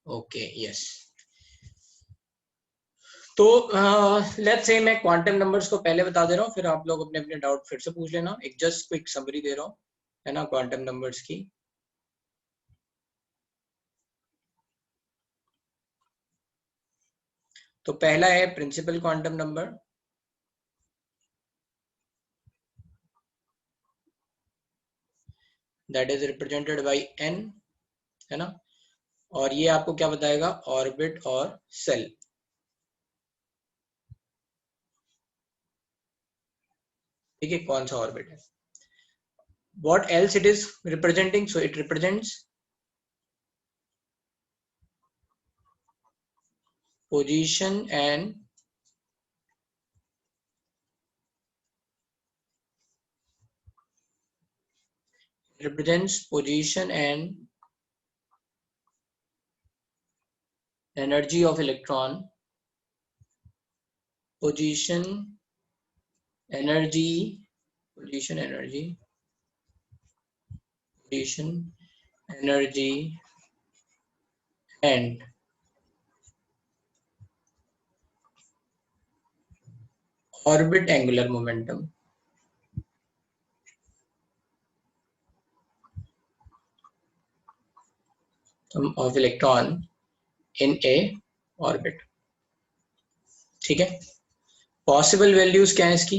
Okay yes. तो let's say मैं quantum numbers को पहले बता दे रहा हूँ, फिर आप लोग अपने अपने डाउट फिर से पूछ लेना। एक जस्ट क्विक समरी दे रहा हूँ, है ना, क्वांटम नंबर्स की। तो पहला है principal quantum number, that is represented by n, है ना। और ये आपको क्या बताएगा, ऑर्बिट और सेल। ठीक है, कौन सा ऑर्बिट है। What else it is representing? So it represents position and energy of electron, position energy and orbit angular momentum of electron in a orbit। ठीक है, पॉसिबल वैल्यूज क्या है इसकी।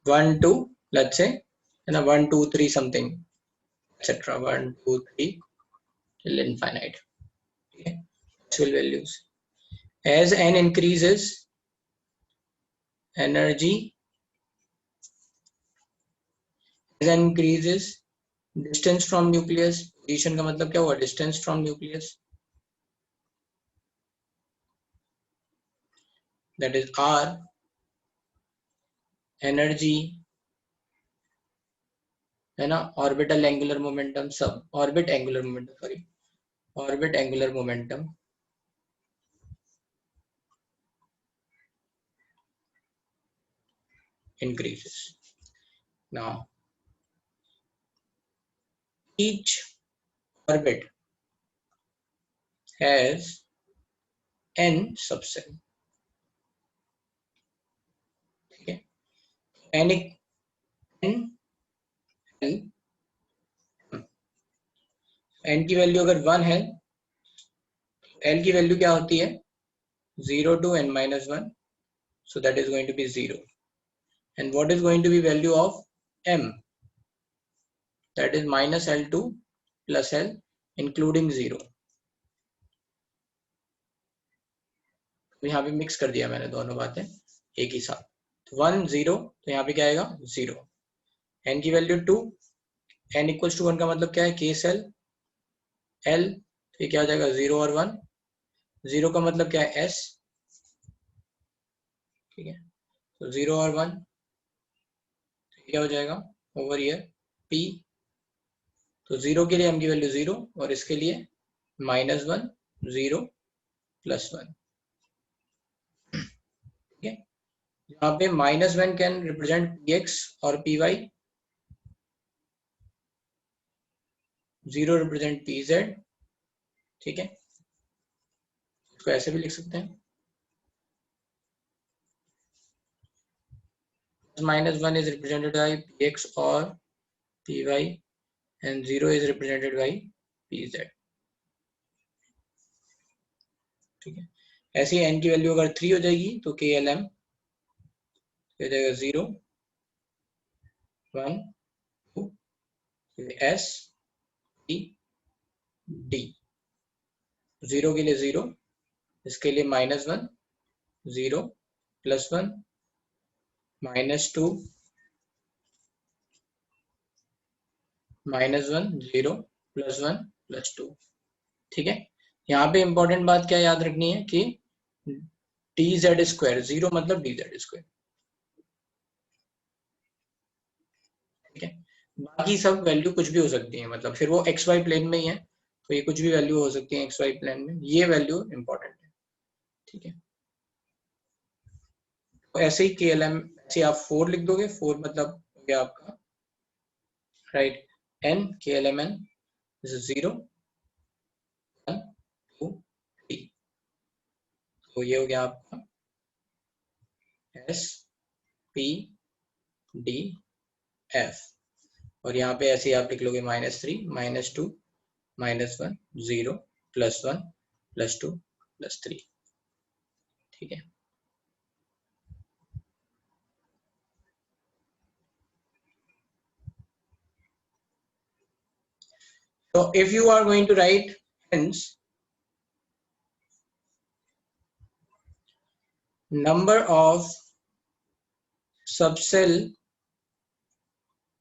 1 2 let's say, है ना, 1 2 3 something etc, 1 2 3 till infinite। ठीक है, possible values. as n increases, energy as n increases, distance from nucleus, position का मतलब क्या हुआ, distance from nucleus, that is r, energy, है ना, ऑर्बिटल एंगुलर मोमेंटम, सब orbit angular momentum, sorry, orbit angular momentum increases। Now each orbit has n subcell। ठीक है, n n n की वैल्यू अगर 1 है, l की वैल्यू क्या होती है, 0 to n minus 1, so that is going to be 0। and what is going to be value of m, that is minus l2 plus l including 0। यहाँ पे mix कर दिया मैंने दोनों बातें एक ही साथ, तो 1 0, तो यहाँ पे क्या आएगा 0। n की वैल्यू 2, n इक्वल्स टू 1 का मतलब क्या है, k सेल l, तो ये क्या हो जाएगा 0 और 1, 0 का मतलब क्या है s। ठीक है, तो 0 और 1 क्या हो जाएगा ओवर ईयर p, तो 0 के लिए m की वैल्यू 0 और इसके लिए -1 0 प्लस 1। ठीक है, यहाँ पे -1 कैन रिप्रेजेंट px और py, 0 रिप्रेजेंट pz। ठीक है, इसको ऐसे भी लिख सकते हैं, -1 is represented by px or py and 0 is represented by pz। ठीक है, ऐसे ही n की वैल्यू अगर 3 हो जाएगी तो klm हो जाएगा 0 1 2 s p d, 0 के लिए 0, इसके लिए -1 0 प्लस 1 -2 -1 0 प्लस 1 प्लस 2। ठीक है, यहाँ पे इंपॉर्टेंट बात क्या याद रखनी है कि dz स्क्वायर, 0 मतलब dz स्क्वायर। ठीक है, बाकी सब वैल्यू कुछ भी हो सकती है, मतलब फिर वो एक्स वाई प्लेन में ही है, तो ये कुछ भी वैल्यू हो सकती है एक्स वाई प्लेन में, ये वैल्यू इंपॉर्टेंट है। ठीक है, तो ऐसे ही KLM, ऐसे आप 4 लिख दोगे, 4 मतलब हो गया आपका राइट, n KLMN is 0 1 2 3। तो ये हो गया आपका S P D F, और यहाँ पे ऐसे ही आप लिख लोगे -3 -2 -1 0 +1 +2 +3। ठीक है, so if you are going to write hence number of subcell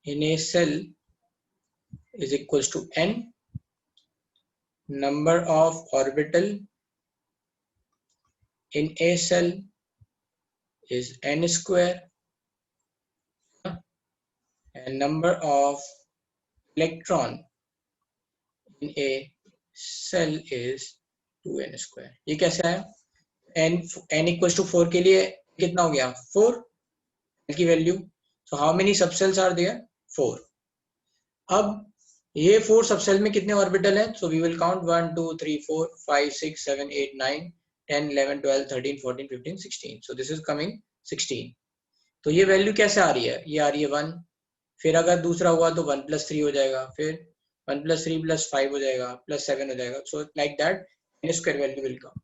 in a cell is equals to n, number of orbital in a cell is n square, and number of electron in a cell is 2n square। ये कैसे आया? n equals to 4 के लिए कितना हो गया? 4 की value. So how many subshells are there? 4। अब ये 4 सबसेल में कितने ऑर्बिटल हैं? So we will count 1 2 3 4 5 6 7 8 9 10 11 12 13 14 15 16। So this is coming 16। तो ये वैल्यू कैसे आ रही है? ये आ रही है 1, फिर अगर दूसरा हुआ तो 1 + 3 हो जाएगा, फिर 1 + 3 + 5 हो जाएगा, +7 हो जाएगा। So like that n square value will come.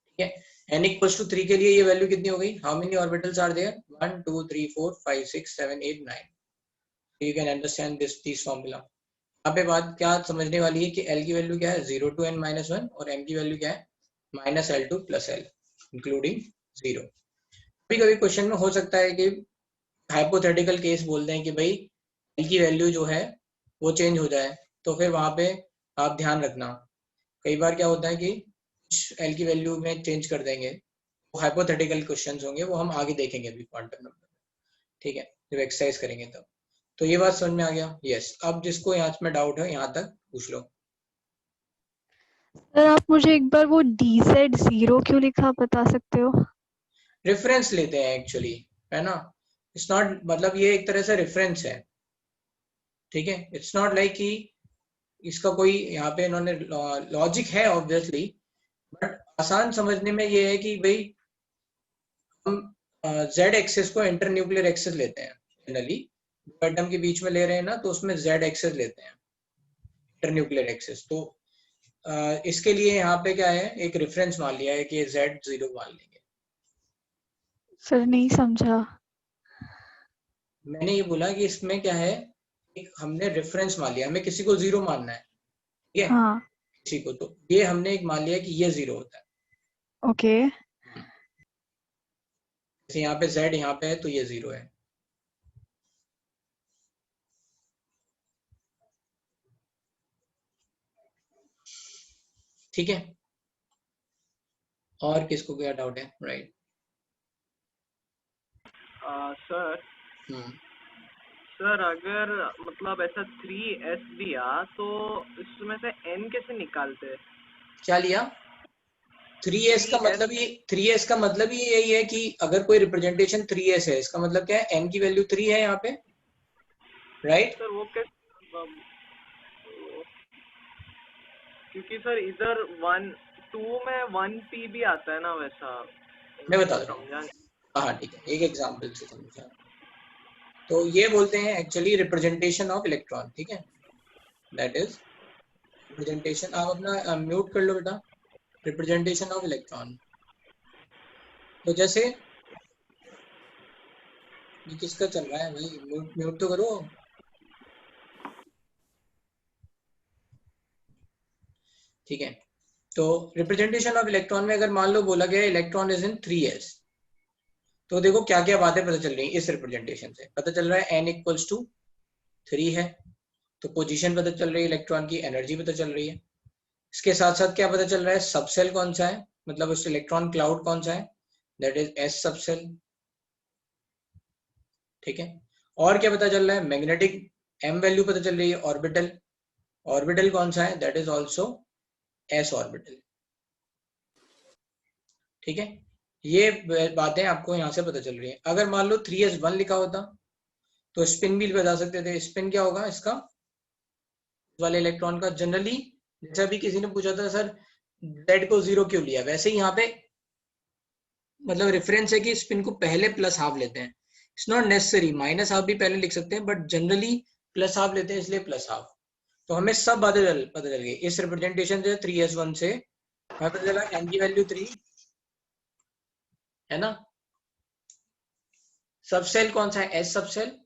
ठीक है, n = 3 के लिए ये वैल्यू कितनी हो गई? How many orbitals are there? 1 2 3 4 5 6 7 8 9। You can understand this formula. यहाँ पे बात क्या समझने वाली है कि L की वैल्यू क्या है? 0 to n - 1, और M की वैल्यू क्या है? -L2 + L including 0। कभी कभी क्वेश्चन में हो सकता है कि हाइपोथेटिकल केस बोलते हैं कि भाई L की वैल्यू जो है वो चेंज हो जाए, तो फिर वहां पे आप ध्यान रखना। कई बार क्या होता है कि L की वैल्यू में चेंज कर देंगे, वो हाइपोथेटिकल क्वेश्चंस होंगे, वो हम आगे देखेंगे अभी क्वांटम नंबर। ठीक है, जब एक्सरसाइज करेंगे तब। तो ये बात समझ में आ गया? यस। अब जिसको यहाँ में डाउट है यहाँ तक पूछ लो। सर आप मुझे एक बार वो DZ 0 क्यों लिखा बता सकते हो? रेफरेंस लेते हैं एक्चुअली, है ना। इट्स नॉट, मतलब ये एक तरह से रेफरेंस है। ठीक है, इट्स नॉट लाइक कि इसका कोई यहाँ पे इन्होंने लॉजिक है ऑब्वियसली, बट आसान समझने में ये है कि भाई हम जेड एक्सेस को इंटरन्यूक्लियर एक्सेस लेते हैं जनरली। एटम के बीच में ले रहे हैं ना, तो उसमें जेड एक्सेस लेते हैं, इंटरन्यूक्लियर एक्सेस। तो इसके लिए यहाँ पे क्या है, एक रेफरेंस मान लिया है कि Z0 मान लेंगे। सर नहीं समझा। मैंने ये बोला कि इसमें क्या है, एक हमने रेफरेंस मान लिया, हमें किसी को 0 मानना है, ठीक है, हाँ किसी को, तो ये हमने एक मान लिया कि ये 0 होता है। ओके। जैसे यहाँ पे Z यहाँ पे है तो ये 0 है। ठीक है, और किसको क्या डाउट है? राइट सर सर अगर मतलब ऐसा 3s दिया तो इसमें से n कैसे निकालते हैं? क्या लिया? 3s का मतलब ये 3s का मतलब ही यही है कि अगर कोई रिप्रेजेंटेशन 3s है, इसका मतलब क्या है, n की वैल्यू 3 है यहाँ पे, राइट। सर वो कैसे? क्योंकि सर इधर 1 2 में 1p भी आता है ना, वैसा मैं बता रहा हूँ। हाँ ठीक है, एक एग्जांपल से समझा। तो ये बोलते हैं एक्चुअली रिप्रेजेंटेशन ऑफ इलेक्ट्रॉन। ठीक है, दैट इज रिप्रेजेंटेशन। आप अपना म्यूट कर लो बेटा। Representation of electron. तो जैसे ये किसका चल रहा है भाई? म्यूट म्यूट तो करो। ठीक है, तो रिप्रेजेंटेशन ऑफ इलेक्ट्रॉन में अगर मान लो बोला गया इलेक्ट्रॉन इज इन 3s, तो देखो क्या क्या बातें पता चल रही हैं इस रिप्रेजेंटेशन से। पता चल रहा है n = 3 है, तो पोजीशन पता चल रही है इलेक्ट्रॉन की, एनर्जी पता चल रही है। इसके साथ साथ क्या पता चल रहा है? सबसेल कौन सा है, मतलब उस इलेक्ट्रॉन क्लाउड कौन सा है, दैट इज s सबसेल। ठीक है, और क्या पता चल रहा है? मैग्नेटिक m वैल्यू पता चल रही है। ऑर्बिटल, ऑर्बिटल कौन सा है, that is also s orbital. ठीक है, ये बातें आपको यहाँ से पता चल रही है। अगर मान लो 3s1 लिखा होता तो स्पिन भी बता सकते थे। स्पिन क्या होगा इसका, वाले इलेक्ट्रॉन का। जनरली जैसे अभी किसी ने पूछा था सर Z को 0 क्यों लिया, वैसे ही यहाँ पे मतलब रेफरेंस है कि स्पिन को पहले प्लस हाफ लेते हैं। It's not necessary, minus half भी पहले लिख सकते हैं, बट जनरली प्लस हाफ लेते हैं, इसलिए प्लस हाफ। तो हमें सब पता चल गई इस रिप्रेजेंटेशन से। 3s1 से हमें पता चला n की वैल्यू 3 है ना। सबसेल कौन सा है, s सबसेल।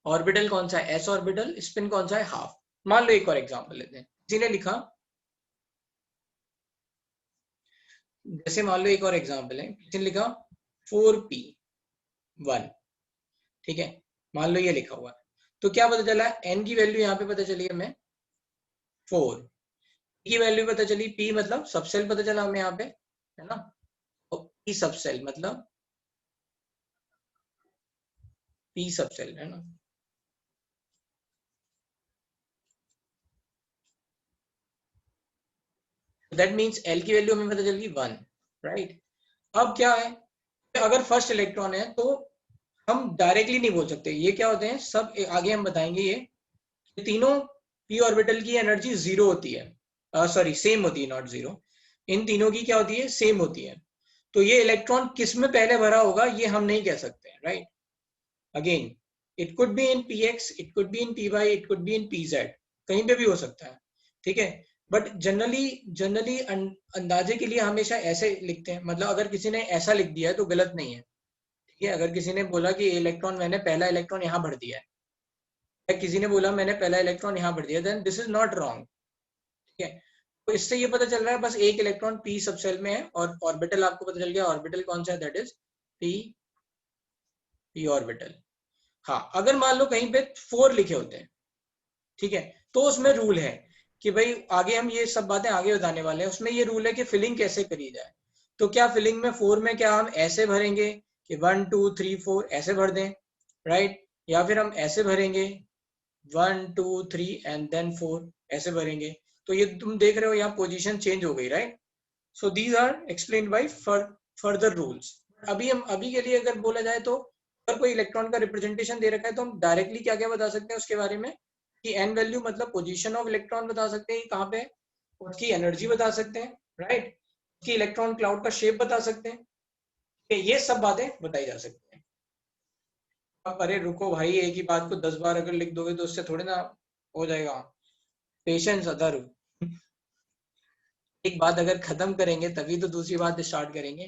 ऑर्बिटल कौन सा है, s ऑर्बिटल। स्पिन कौन सा है, हाफ। मान लो एक और एग्जांपल लेते हैं। किसी ने लिखा, जैसे मान लो एक और एग्जांपल है, किसी ने लिखा 4p1, ठीक है, मान लो ये लिखा हुआ है। तो क्या पता चला, n की वैल्यू यहाँ पे पता चली हमें 4, p की वैल्यू पता चली, p मतलब सबसेल पता चला हमें यहाँ पे, है ना। तो p सबसेल मतलब p सबसेल, है ना। दैट मीन्स l की वैल्यू हमें पता चल गई 1, राइट। अब क्या है, अगर फर्स्ट इलेक्ट्रॉन है तो हम डायरेक्टली नहीं बोल सकते। ये क्या होते हैं सब, आगे हम बताएंगे। ये तीनों p ऑर्बिटल की एनर्जी 0 होती है, सॉरी सेम होती है, नॉट 0। इन तीनों की क्या होती है, सेम होती है। तो ये इलेक्ट्रॉन किस में पहले भरा होगा ये हम नहीं कह सकते, right. Again it could be in px, it could be in py, it could be in pz, कहीं पे भी हो सकता है, ठीक है। बट जनरली अंदाजे के लिए हमेशा ऐसे लिखते हैं। मतलब अगर किसी ने ऐसा लिख दिया है तो गलत नहीं है, ठीक है। अगर किसी ने बोला कि इलेक्ट्रॉन, मैंने पहला इलेक्ट्रॉन यहाँ भर दिया है, या किसी ने बोला मैंने पहला इलेक्ट्रॉन यहाँ भर दिया, then this is not wrong, ठीक है। तो इससे ये पता चल रहा है बस एक इलेक्ट्रॉन p सबसेल में है, और ऑर्बिटल आपको पता चल गया, ऑर्बिटल कौन सा है, दैट इज p ऑर्बिटल। हाँ, अगर मान लो कहीं पे 4 लिखे होते हैं, ठीक है, तो उसमें रूल है कि भाई, आगे हम ये सब बातें आगे बताने वाले हैं, उसमें ये रूल है कि फिलिंग कैसे करी जाए। तो क्या फिलिंग में 4 में क्या हम ऐसे भरेंगे कि 1 2 3 4 ऐसे भर दें, राइट, या फिर हम ऐसे भरेंगे 1 2 3 एंड देन 4 ऐसे भरेंगे। तो ये तुम देख रहे हो यहाँ पोजीशन चेंज हो गई, right. So these are explained by further rules. अभी के लिए अगर बोला जाए तो, अगर कोई इलेक्ट्रॉन का रिप्रेजेंटेशन दे रखा है तो हम डायरेक्टली क्या क्या बता सकते हैं उसके बारे में, कि एन वैल्यू मतलब पोजीशन ऑफ इलेक्ट्रॉन बता सकते हैं कहाँ पे, उसकी एनर्जी बता सकते हैं, राइट, उसकी इलेक्ट्रॉन क्लाउड का शेप बता सकते हैं, ये सब बातें बताई जा सकती हैं। अब अरे रुको भाई, एक ही बात को 10 बार अगर लिख दोगे तो उससे थोड़ी ना हो जाएगा। पेशेंस अदर, एक बात अगर खत्म करेंगे तभी तो दूसरी बात स्टार्ट करेंगे,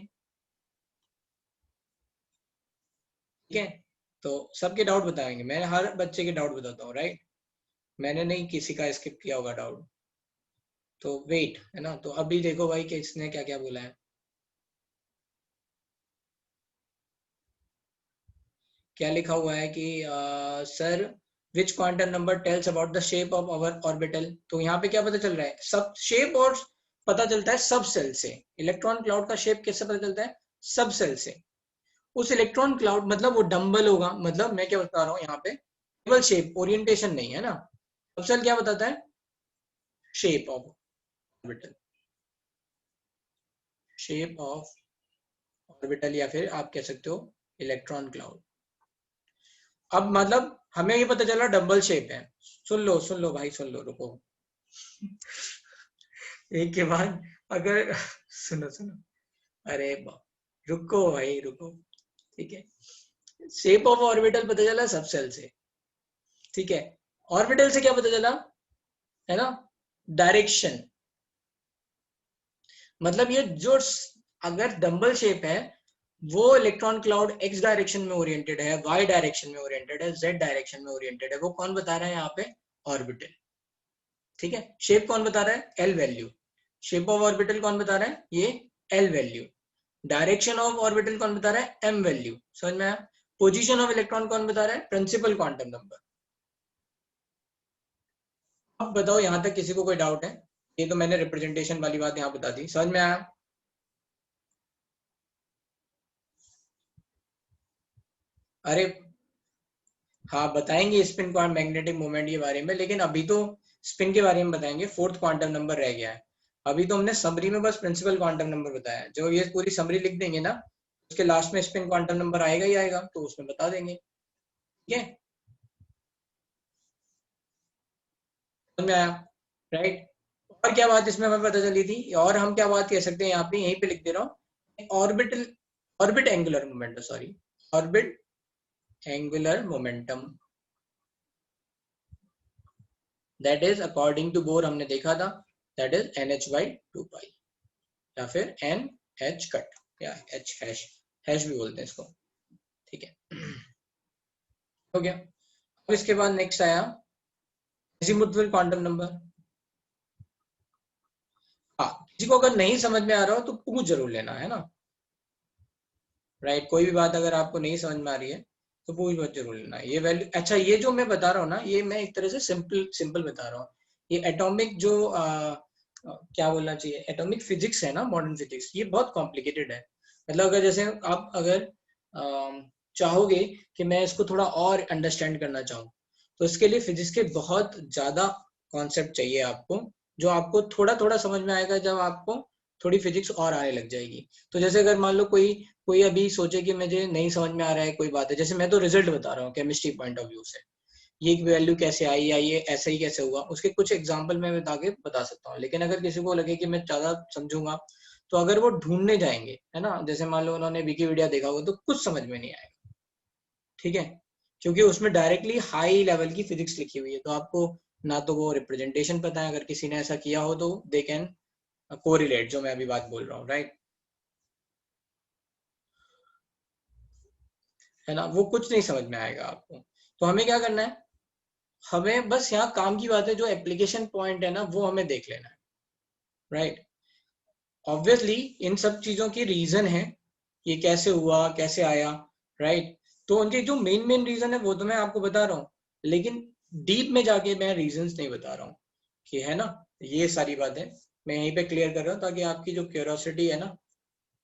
ठीक है। तो सबके डाउट बताएंगे, मैं हर बच्चे के डाउट बताता हूँ, राइट। मैंने नहीं किसी का स्किप किया होगा डाउट। तो वेट, है ना। तो अभी देखो भाई कि इसने क्या क्या बोला है। क्या लिखा हुआ है कि sir which quantum number tells about the shape of our orbital. तो यहाँ पे क्या पता चल रहा है, सब शेप और पता चलता है सब सेल से। इलेक्ट्रॉन क्लाउड का शेप कैसे पता चलता है, सब सेल से। उस इलेक्ट्रॉन क्लाउड मतलब वो डम्बल होगा, मतलब मैं क्या बता रहा हूँ यहाँ पे, केवल शेप, ओरिएंटेशन नहीं, है ना। सब सेल क्या बताता है, shape of orbital, shape of orbital, या फिर आप कह सकते हो इलेक्ट्रॉन क्लाउड। अब मतलब हमें ये पता चला डबल शेप है। सुन लो भाई, सुन लो, रुको एक के बाद अगर सुनो, अरे रुको भाई रुको, ठीक है। शेप ऑफ ऑर्बिटल पता चला सब सेल से, ठीक है। ऑर्बिटल से क्या पता चला, है ना, डायरेक्शन। मतलब ये जो अगर डम्बल शेप है वो इलेक्ट्रॉन क्लाउड एक्स डायरेक्शन में ओरिएंटेड है, वाई डायरेक्शन में ओरिएंटेड है, जेड डायरेक्शन में ओरिएंटेड है, वो कौन बता रहा है यहाँ पे, ऑर्बिटल, ठीक है। शेप कौन बता रहा है, L value. Shape of orbital कौन बता रहा है, ये L value. Direction of orbital कौन बता रहा है, एम वैल्यू। समझ में आया। पोजीशन ऑफ इलेक्ट्रॉन कौन बता रहा है, प्रिंसिपल क्वांटम नंबर। अब बताओ यहाँ तक किसी को कोई डाउट है। ये तो मैंने रिप्रेजेंटेशन वाली बात यहाँ बता दी, समझ में आया। अरे हाँ, बताएंगे स्पिन क्वांटम मैग्नेटिक मोमेंट के बारे में, लेकिन अभी तो स्पिन के बारे में बताएंगे। 4th क्वांटम नंबर रह गया है। अभी तो हमने समरी में बस प्रिंसिपल क्वांटम नंबर बताया। जो ये पूरी समरी लिख देंगे ना, उसके लास्ट में स्पिन क्वांटम नंबर आएगा ही आएगा, तो उसमें बता देंगे, ठीक है। में आया, राइट। और क्या बात इसमें हमें पता चली थी, और हम क्या बात कह सकते हैं यहाँ पे, यहीं पे लिख दे रहा हूँ, orbit angular momentum, sorry, orbit angular momentum, that is according to Bohr, हमने देखा था, दैट इज NH/2 या फिर NH कट या H हैश, हैश भी बोलते हैं इसको, ठीक है। हो गया। अब इसके बाद नेक्स्ट आया अजीमुथल क्वांटम नंबर। हाँ, किसी को अगर नहीं समझ में आ रहा हो तो पूछ जरूर लेना, है ना, राइट। कोई भी बात अगर आपको नहीं समझ में आ रही है तो पूछ मत जरूर लेना। ये वैल्यू, अच्छा ये जो मैं बता रहा हूँ ना, ये मैं एक तरह से सिंपल बता रहा हूँ। ये एटॉमिक जो क्या बोलना चाहिए, एटॉमिक फिजिक्स है ना, मॉडर्न फिजिक्स, ये बहुत कॉम्प्लिकेटेड है। मतलब अगर जैसे आप अगर चाहोगे कि मैं इसको थोड़ा और अंडरस्टैंड करना चाहूँ, तो इसके लिए फिजिक्स के बहुत ज्यादा कॉन्सेप्ट चाहिए आपको, जो आपको थोड़ा थोड़ा समझ में आएगा जब आपको थोड़ी फिजिक्स और आने लग जाएगी। तो जैसे अगर मान लो कोई अभी सोचे कि मुझे नहीं समझ में आ रहा है कोई बात है, जैसे मैं तो रिजल्ट बता रहा हूँ केमिस्ट्री पॉइंट ऑफ व्यू से, ये वैल्यू कैसे आई या ये ऐसा ही कैसे हुआ, उसके कुछ एग्जांपल मैं बता सकता हूँ। लेकिन अगर किसी को लगे कि मैं ज्यादा समझूंगा, तो अगर वो ढूंढने जाएंगे, है ना, जैसे मान लो उन्होंने विकिपीडिया देखा होगा, तो कुछ समझ में नहीं आएगा, ठीक है, क्योंकि उसमें डायरेक्टली हाई लेवल की फिजिक्स लिखी हुई है। तो आपको ना तो वो रिप्रेजेंटेशन पता है, अगर किसी ने ऐसा किया हो तो दे कैन कोरिलेट, जो मैं अभी बात बोल रहा हूँ, राइट, है ना, वो कुछ नहीं समझ में आएगा आपको। तो हमें क्या करना है, हमें बस यहाँ काम की बात है, जो एप्लीकेशन पॉइंट है ना, वो हमें देख लेना है, राइट। ऑब्वियसली इन सब चीजों की रीजन है, ये कैसे हुआ, कैसे आया, राइट। तो उनके जो मेन रीजन है वो तो मैं आपको बता रहा हूँ, लेकिन डीप में जाके मैं रीजंस नहीं बता रहा हूँ, कि है ना, ये सारी बातें मैं यहीं पे क्लियर कर रहा हूँ, ताकि आपकी जो क्यूरियोसिटी है ना,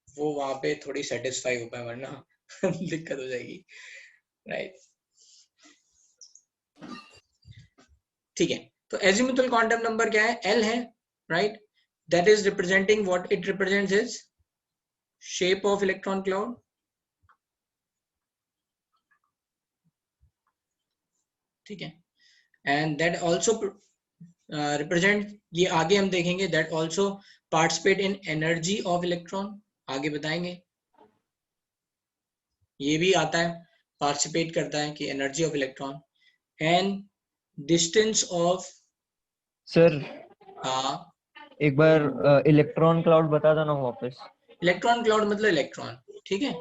वो वहां पे थोड़ी सेटिस्फाई हो पाए, वरना दिक्कत हो जाएगी, राइट। ठीक है, तो एजीमुथल क्वांटम नंबर क्या है, L है, right. That is representing, what it represents is shape of electron cloud, ठीक है। एंड दैट आल्सो रिप्रेजेंट, ये आगे हम देखेंगे, that also participate in energy of electron, आगे बताएंगे, ये भी आता है, पार्टिसिपेट करता है कि energy of electron, and distance of, sir हाँ, एक बार इलेक्ट्रॉन क्लाउड बता दो ना वापस। इलेक्ट्रॉन क्लाउड मतलब इलेक्ट्रॉन, ठीक है,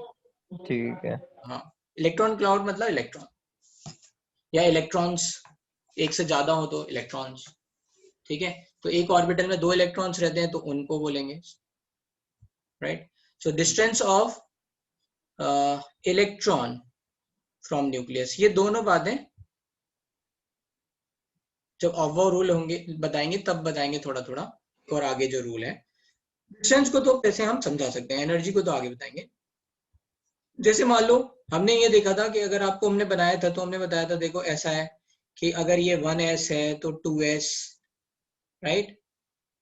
ठीक है। हाँ, इलेक्ट्रॉन क्लाउड मतलब इलेक्ट्रॉन, या इलेक्ट्रॉन्स एक से ज्यादा हो तो इलेक्ट्रॉन्स, ठीक है। तो एक ऑर्बिटल में 2 इलेक्ट्रॉन्स रहते हैं तो उनको बोलेंगे, right. So distance of electron from nucleus, ये दोनों बातें जब अबव रूल होंगे बताएंगे, तब बताएंगे थोड़ा थोड़ा, और आगे जो रूल है, डिस्टेंस को तो वैसे हम समझा सकते हैं, एनर्जी को तो आगे बताएंगे। जैसे मान लो हमने ये देखा था कि अगर आपको हमने बनाया था, तो हमने बताया था, देखो ऐसा है कि अगर ये 1s है तो 2s, राइट,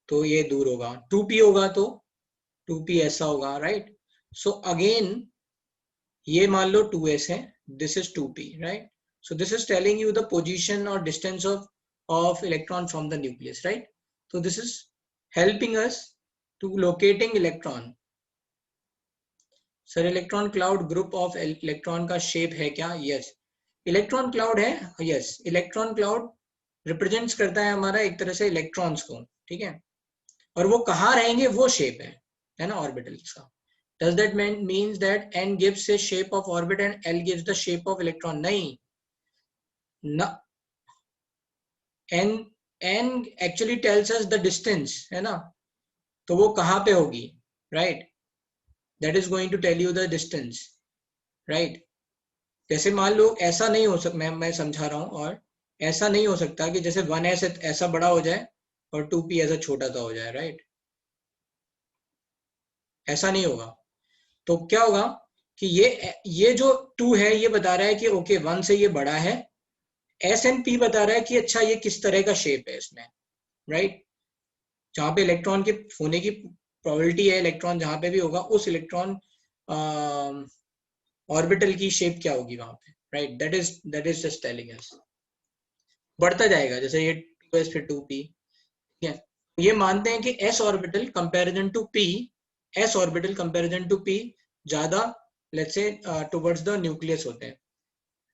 तो ये दूर होगा, 2p होगा तो 2p ऐसा होगा, राइट। सो अगेन ये मान लो 2s है, this is 2p, right. So this is telling you the position और distance of electron from the nucleus, right. So this is helping us to locating electron. Sir electron cloud group of electron का shape है क्या, yes, electron cloud है, yes, electron cloud represents करता है हमारा एक तरह से इलेक्ट्रॉन्स को, ठीक है, और वो कहाँ रहेंगे वो शेप है ना ऑर्बिटल्स का। Does that means that n gives a shape of orbit and L gives the shape of electron? नहीं, न, n actually tells us the distance, है ना, तो वो कहाँ पे होगी, right, that is going to tell you the distance, right. जैसे मान लो ऐसा नहीं हो सकता, मैं समझा रहा हूँ, और ऐसा नहीं हो सकता कि जैसे 1s ऐसा बड़ा हो जाए और 2p ऐसा छोटा सा हो जाए, राइट, ऐसा नहीं होगा। तो क्या होगा कि ये जो 2 है ये बता रहा है कि ओके 1 से ये बड़ा है, s एंड p बता रहा है कि अच्छा ये किस तरह का शेप है इसमें, राइट। जहां पे इलेक्ट्रॉन के होने की प्रोबेबिलिटी है, इलेक्ट्रॉन जहां पे भी होगा, उस इलेक्ट्रॉन ऑर्बिटल की शेप क्या होगी वहां पे, right, that is just telling us. बढ़ता जाएगा, जैसे ये 2s फिर 2p, ठीक है। ये मानते हैं कि s orbital comparison to p, s orbital comparison to p ज्यादा let's say towards the nucleus होते हैं,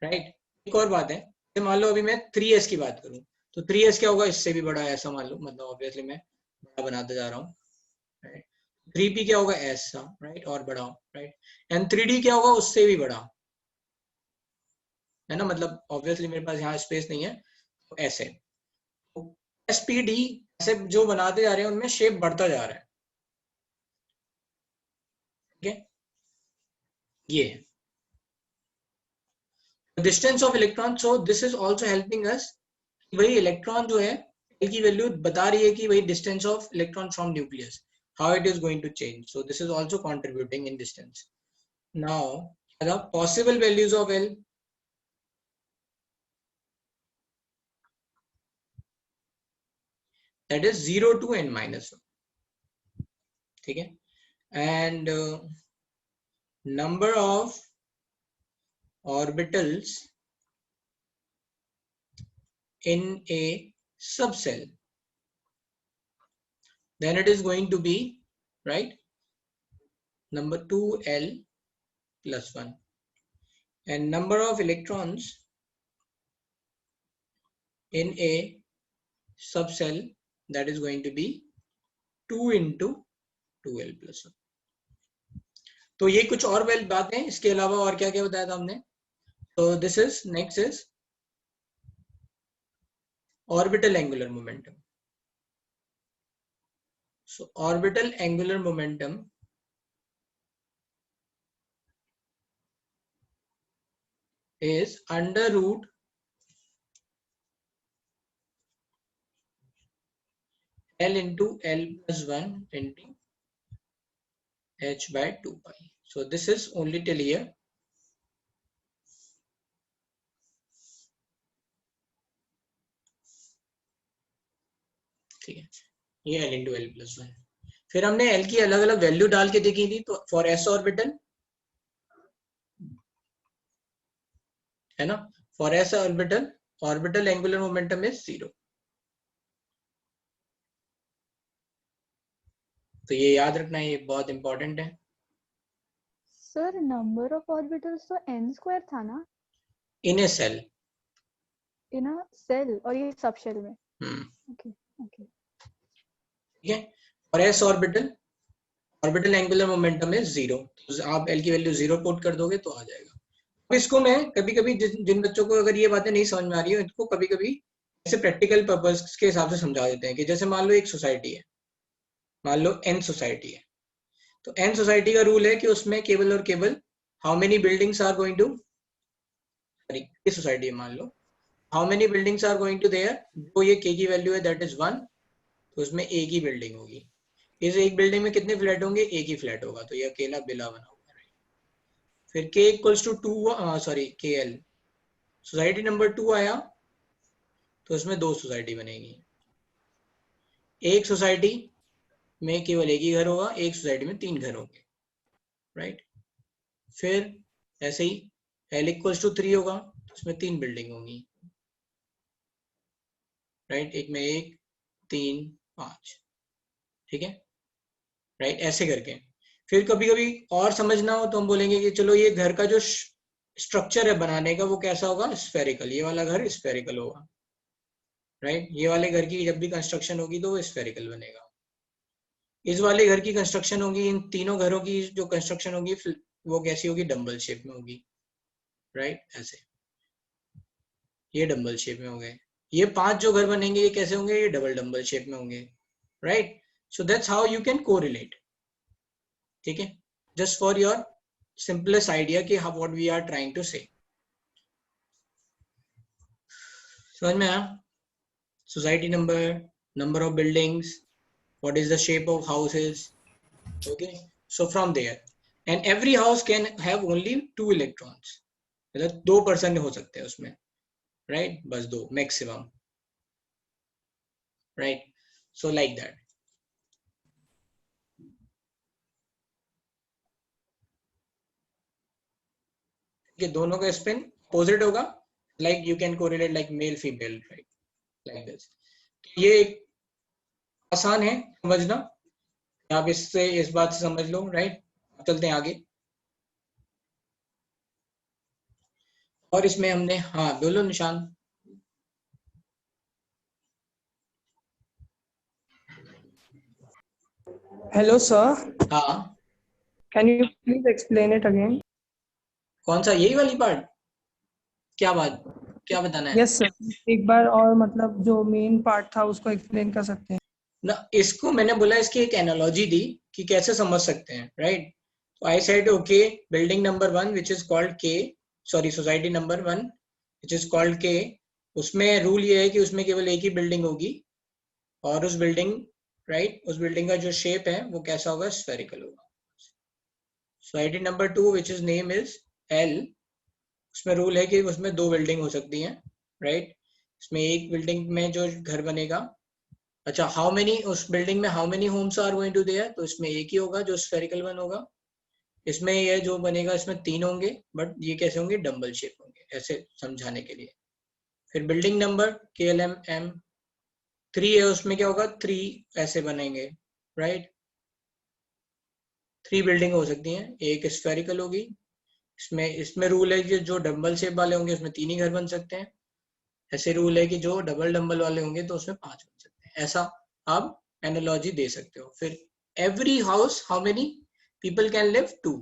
राइट। एक और बात है, मान लो अभी मैं 3s की बात करूं तो 3s क्या होगा, इससे भी बड़ा है ऐसा मान लो, मतलब ऑब्वियसली मैं बड़ा बनाते जा रहा हूँ, राइट। 3p क्या होगा, ऐसा, राइट, और बड़ा, राइट। एंड 3d क्या होगा, उससे भी बड़ा, है ना, मतलब ऑब्वियसली मेरे पास यहाँ स्पेस नहीं है तो ऐसे SPD ऐसे जो बनाते जा रहे हैं उनमें शेप बढ़ता जा रहा है, ठीक है। ये distance of electron, so this is also helping us, वही इलेक्ट्रॉन जो है L की वैल्यू बता रही है कि वही distance of electron from nucleus, how it is going to change, so this is also contributing in distance. Now the possible values of L, that is 0 to n minus 1, ठीक है। And number of orbitals in a subcell, then it is going to be, right, number 2l plus 1, and number of electrons in a subcell, that is going to be 2 into 2l plus 1। तो ये कुछ और बातें, इसके अलावा और क्या क्या बताया था हमने, तो this is next is orbital angular momentum. So orbital angular momentum is under root L into L plus 1 into h by 2 pi. So this is only till here. ठीक है, ये L into L plus 1। फिर हमने L की अलग अलग value डाल के देखी थी, तो फॉर s ऑर्बिटल, है ना, for s orbital orbital angular momentum is 0। तो ये याद रखना है, ये बहुत इंपॉर्टेंट है। सर नंबर ऑफ ऑर्बिटल्स तो n स्क्वायर था ना, इन ए सेल, इन अ सेल, और ये सब शेल में। ओके ओके, ठीक है। और s orbital orbital angular momentum is 0, तो आप L की वैल्यू 0 पुट कर दोगे तो आ जाएगा। अब इसको मैं कभी कभी जिन बच्चों को अगर ये बातें नहीं समझ में आ रही है, इनको कभी कभी ऐसे प्रैक्टिकल पर्पस के हिसाब से समझा देते हैं कि जैसे मान लो एक सोसाइटी है, मान लो n सोसाइटी है, तो n सोसाइटी का रूल है कि उसमें केवल और केवल how many buildings are going to, sorry ये सोसाइटी है, मान लो how many buildings are going to there, जो ये k की वैल्यू है दैट इज 1, तो उसमें एक ही बिल्डिंग होगी। इस एक बिल्डिंग में कितने फ्लैट होंगे, एक ही फ्लैट होगा, तो ये अकेला बिला बना होगा। फिर k equals to 2, sorry KL, society number 2 आया तो उसमें दो सोसाइटी बनेगी, एक सोसाइटी में केवल एक ही घर होगा, एक सोसाइटी में 3 घर होंगे, राइट। फिर ऐसे ही L इक्वल्स टू 3 होगा तो उसमें 3 बिल्डिंग होंगी, राइट, एक में 1 3 5, ठीक है, राइट, ऐसे करके। फिर कभी कभी और समझना हो तो हम बोलेंगे कि चलो ये घर का जो स्ट्रक्चर है बनाने का वो कैसा होगा, स्फेरिकल, ये वाला घर स्फेरिकल होगा, राइट। ये वाले घर की जब भी कंस्ट्रक्शन होगी तो वो स्फेरिकल बनेगा। इस वाले घर की कंस्ट्रक्शन होगी, इन तीनों घरों की जो कंस्ट्रक्शन होगी वो कैसी होगी, डम्बल शेप में होगी, राइट, ऐसे, ये डम्बल शेप में हो गए। ये 5 जो घर बनेंगे ये कैसे होंगे, ये डबल डम्बल शेप में होंगे, right. So that's how you can correlate, ठीक है, just for your simplest idea कि how what we are trying to say, समझ में आया। Society number, number of buildings, what is the shape of houses, okay, so from there, and every house can have only 2 electrons, मतलब 2 person हो सकते हैं उसमें, right, बस 2 maximum, right, so like that। कि दोनों का स्पिन अपोजिट होगा, like you can correlate like male female, right, like this। ये एक आसान है समझना, आप इससे इस बात से समझ लो, राइट। चलते हैं आगे। और इसमें हमने, हाँ बोलो निशान। Hello, sir. हाँ, Can you please explain it again? कौन सा, यही वाली पार्ट? क्या बात, क्या बताना है? Yes, sir. एक बार और मतलब जो मेन पार्ट था उसको एक्सप्लेन कर सकते हैं? ना, इसको मैंने बोला, इसकी एक एनालॉजी दी कि कैसे समझ सकते हैं, राइट। तो I said okay, building number 1 which is called K, sorry society number 1 which is called K, उसमें रूल ये है कि उसमें केवल एक ही बिल्डिंग होगी, और उस बिल्डिंग, राइट, उस बिल्डिंग का जो शेप है वो कैसा होगा, स्फेरिकल होगा। Society number 2 which is name is L, उसमें रूल है कि उसमें 2 बिल्डिंग हो सकती हैं, राइट। इसमें एक बिल्डिंग में जो घर बनेगा, अच्छा हाउ मेनी, उस बिल्डिंग में how many homes are going to there, तो इसमें एक ही होगा जो स्फेरिकल वन होगा। इसमें ये जो बनेगा इसमें 3 होंगे, बट ये कैसे होंगे, डम्बल शेप होंगे, ऐसे समझाने के लिए। फिर बिल्डिंग नंबर KLM 3 है, उसमें क्या होगा, 3 ऐसे बनेंगे, राइट। 3 बिल्डिंग हो सकती हैं, एक स्फेरिकल होगी, इसमें रूल है कि जो डम्बल शेप वाले होंगे उसमें 3 ही घर बन सकते हैं। ऐसे रूल है कि जो डबल डम्बल वाले होंगे तो उसमें 5 बन सकते हैं। ऐसा आप एनालॉजी दे सकते हो। फिर every house how many people can live, 2।